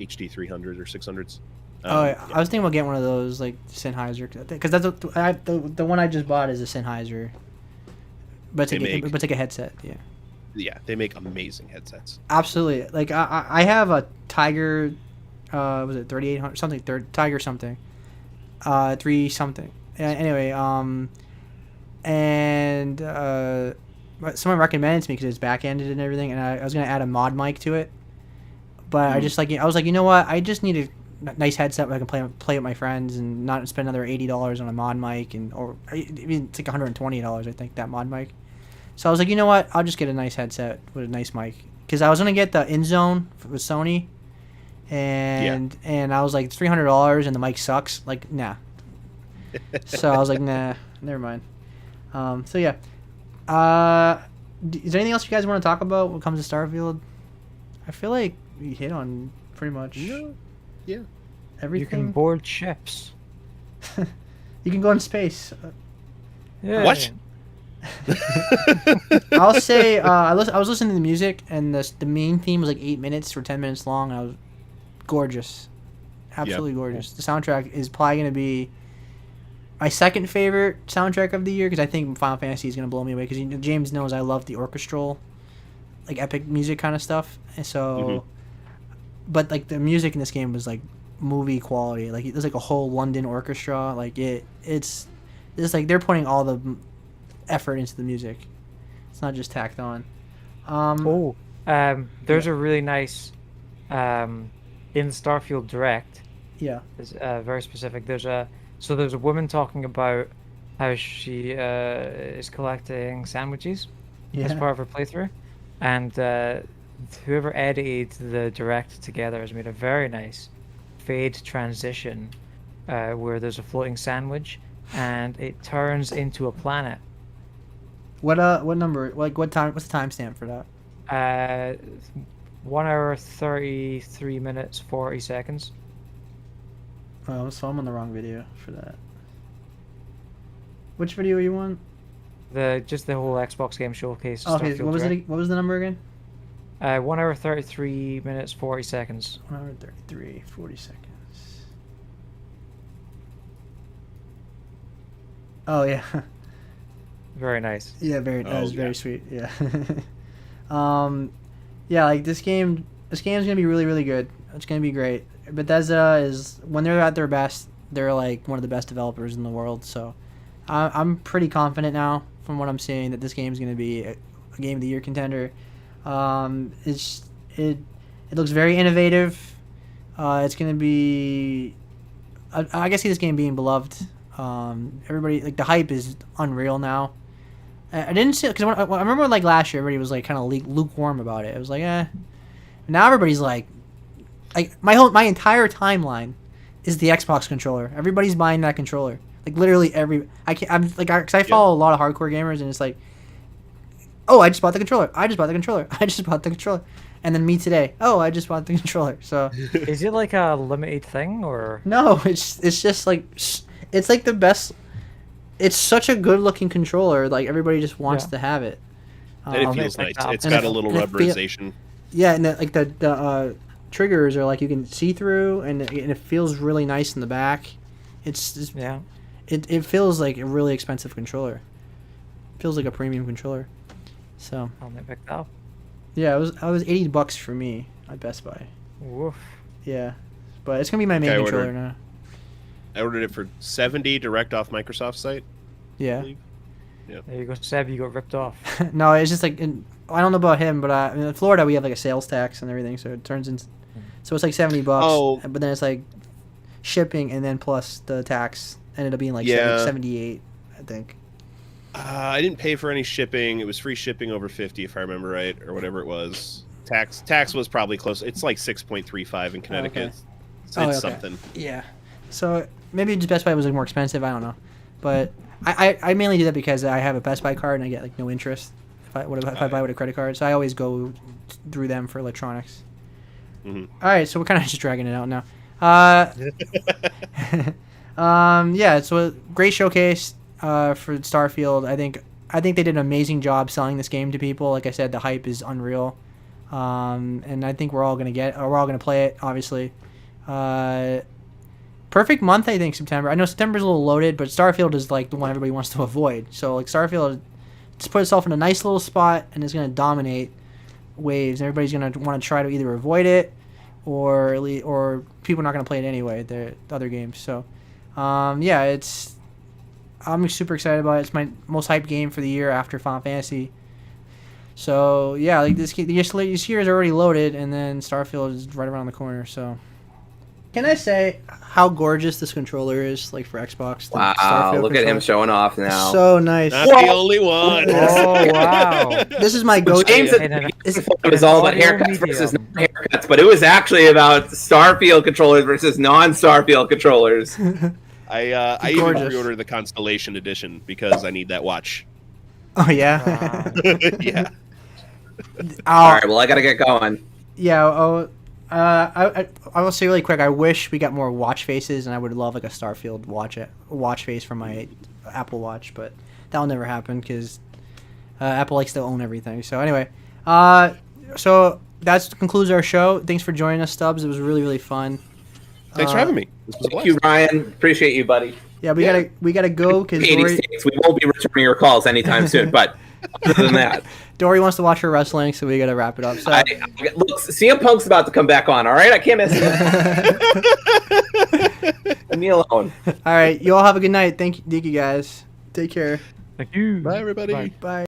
HD 300s or 600s. I was thinking about getting one of those like Sennheiser, because that's the one I just bought is a Sennheiser, but it's like a headset. Yeah. Yeah, they make amazing headsets. Absolutely. Like I have a Tiger, was it 3800 something? Tiger something, 3 something. Anyway, and someone recommended it to me because it's back-ended and everything, and I was gonna add a mod mic to it, but I was like, you know what? I just need a nice headset where I can play with my friends and not spend another $80 on a mod mic, or even it's like $120 I think, that mod mic. So I was like, you know what? I'll just get a nice headset with a nice mic, because I was gonna get the InZone with Sony, and I was like $300 and the mic sucks. Like, nah. So I was like, nah, never mind. So yeah. Is there anything else you guys want to talk about when it comes to Starfield? I feel like we hit on pretty much Yeah. everything. You can board ships. You can go in space. Yeah. What? I'll say I was listening to the music, and the main theme was like 8 minutes or 10 minutes long. And I was gorgeous, absolutely gorgeous. The soundtrack is probably gonna be my second favorite soundtrack of the year, because I think Final Fantasy is gonna blow me away. Because James knows I love the orchestral, like epic music kind of stuff, and so. But like the music in this game was like movie quality. Like there's like a whole London orchestra. Like it's like they're putting all the effort into the music. It's not just tacked on. There's a really nice in Starfield Direct. Yeah. It's very specific. There's a woman talking about how she is collecting sandwiches as part of her playthrough, and whoever edited the Direct together has made a very nice fade transition where there's a floating sandwich and it turns into a planet. What number? Like what time? What's the timestamp for that? 1 hour 33 minutes 40 seconds. Oh, so I'm on the wrong video for that. Which video are you on? Just the whole Xbox Game Showcase. Oh, okay, Starfield what was Direct. it? What was the number again? 1 hour 33 minutes 40 seconds. 1 hour 33, 40 seconds. Oh yeah. Very nice. Yeah, that was very sweet. Yeah. Yeah, like this game's gonna be really, really good. It's gonna be great. Bethesda is, when they're at their best, they're like one of the best developers in the world. So, I'm pretty confident now, from what I'm seeing, that this game's gonna be a Game of the Year contender. It looks very innovative. It's gonna be. I can see this game being beloved. Everybody, like, the hype is unreal now. I didn't see, because I remember like last year, everybody was like kind of lukewarm about it. It was like, eh. Now everybody's like my entire timeline is the Xbox controller. Everybody's buying that controller. Like literally because I follow a lot of hardcore gamers, and it's like, oh, I just bought the controller. I just bought the controller. I just bought the controller. And then me today, oh, I just bought the controller. So Is it like a limited thing, or no, it's just like, it's like the best. It's such a good looking controller. Like everybody just wants to have it. And it feels nice. like It's and got it- a little and it feel- rubberization. Yeah, and the triggers are like you can see through, and it feels really nice in the back. It's yeah? it feels like a really expensive controller. Feels like a premium controller. So I'll make it up. yeah, it was $80 for me at Best Buy. Woof. Yeah, but it's gonna be my main I controller ordered- now. I ordered it for $70 direct off Microsoft site. I Yeah. believe. There you go, Seb. You got ripped off. No, it's just like I don't know about him, but in Florida we have like a sales tax and everything, so it turns in. So it's like $70, Oh. but then it's like shipping and then plus the tax ended up being like Yeah. 78, I think. I didn't pay for any shipping. It was free shipping over 50, if I remember right, or whatever it was. Tax was probably close. It's like 6.35 in Connecticut. So Oh, it's okay. something. Yeah. So maybe just Best Buy was like more expensive. I don't know, but I mainly do that because I have a Best Buy card and I get like no interest if I buy with a credit card. So I always go through them for electronics. Mhm. All right, so we're kind of just dragging it out now. Yeah, so a great showcase for Starfield. I think they did an amazing job selling this game to people. Like I said, the hype is unreal, and I think we're all gonna play it. Obviously, perfect month. I think September. I know September's a little loaded, but Starfield is like the one everybody wants to avoid. So like Starfield, just put itself in a nice little spot and is gonna dominate waves. Everybody's gonna want to try to either avoid it, or people are not gonna play it anyway. The other games. So, yeah, I'm super excited about it. It's my most hyped game for the year after Final Fantasy. So yeah, like this year is already loaded, and then Starfield is right around the corner. So, can I say how gorgeous this controller is, like for Xbox? the Wow, Starfield look at him controller? showing off now. So nice. Not the only one. Oh wow. This is my go-to. James Hey, no, no. it was all about Audio haircuts versus medium. non-haircuts, but it was actually about Starfield controllers versus non-Starfield controllers. I even Gorgeous. pre-ordered the Constellation Edition because I need that watch. Oh yeah. Yeah. All right, well, I gotta get going. Yeah. Oh. I will say really quick. I wish we got more watch faces, and I would love like a Starfield watch face for my Apple Watch, but that'll never happen because Apple likes to own everything. So anyway, so that concludes our show. Thanks for joining us, Stubs. It was really, really fun. Thanks for having me. This was a Thank you, blast. Ryan. Appreciate you, buddy. Yeah, we gotta go because 86. We won't be returning your calls anytime soon, but other than that, Dory wants to watch her wrestling, so we gotta wrap it up. So look, CM Punk's about to come back on. All right, I can't miss it. Leave me alone. all right, you all have a good night. Thank you guys. Take care. Thank you. Bye, everybody. Bye. Bye.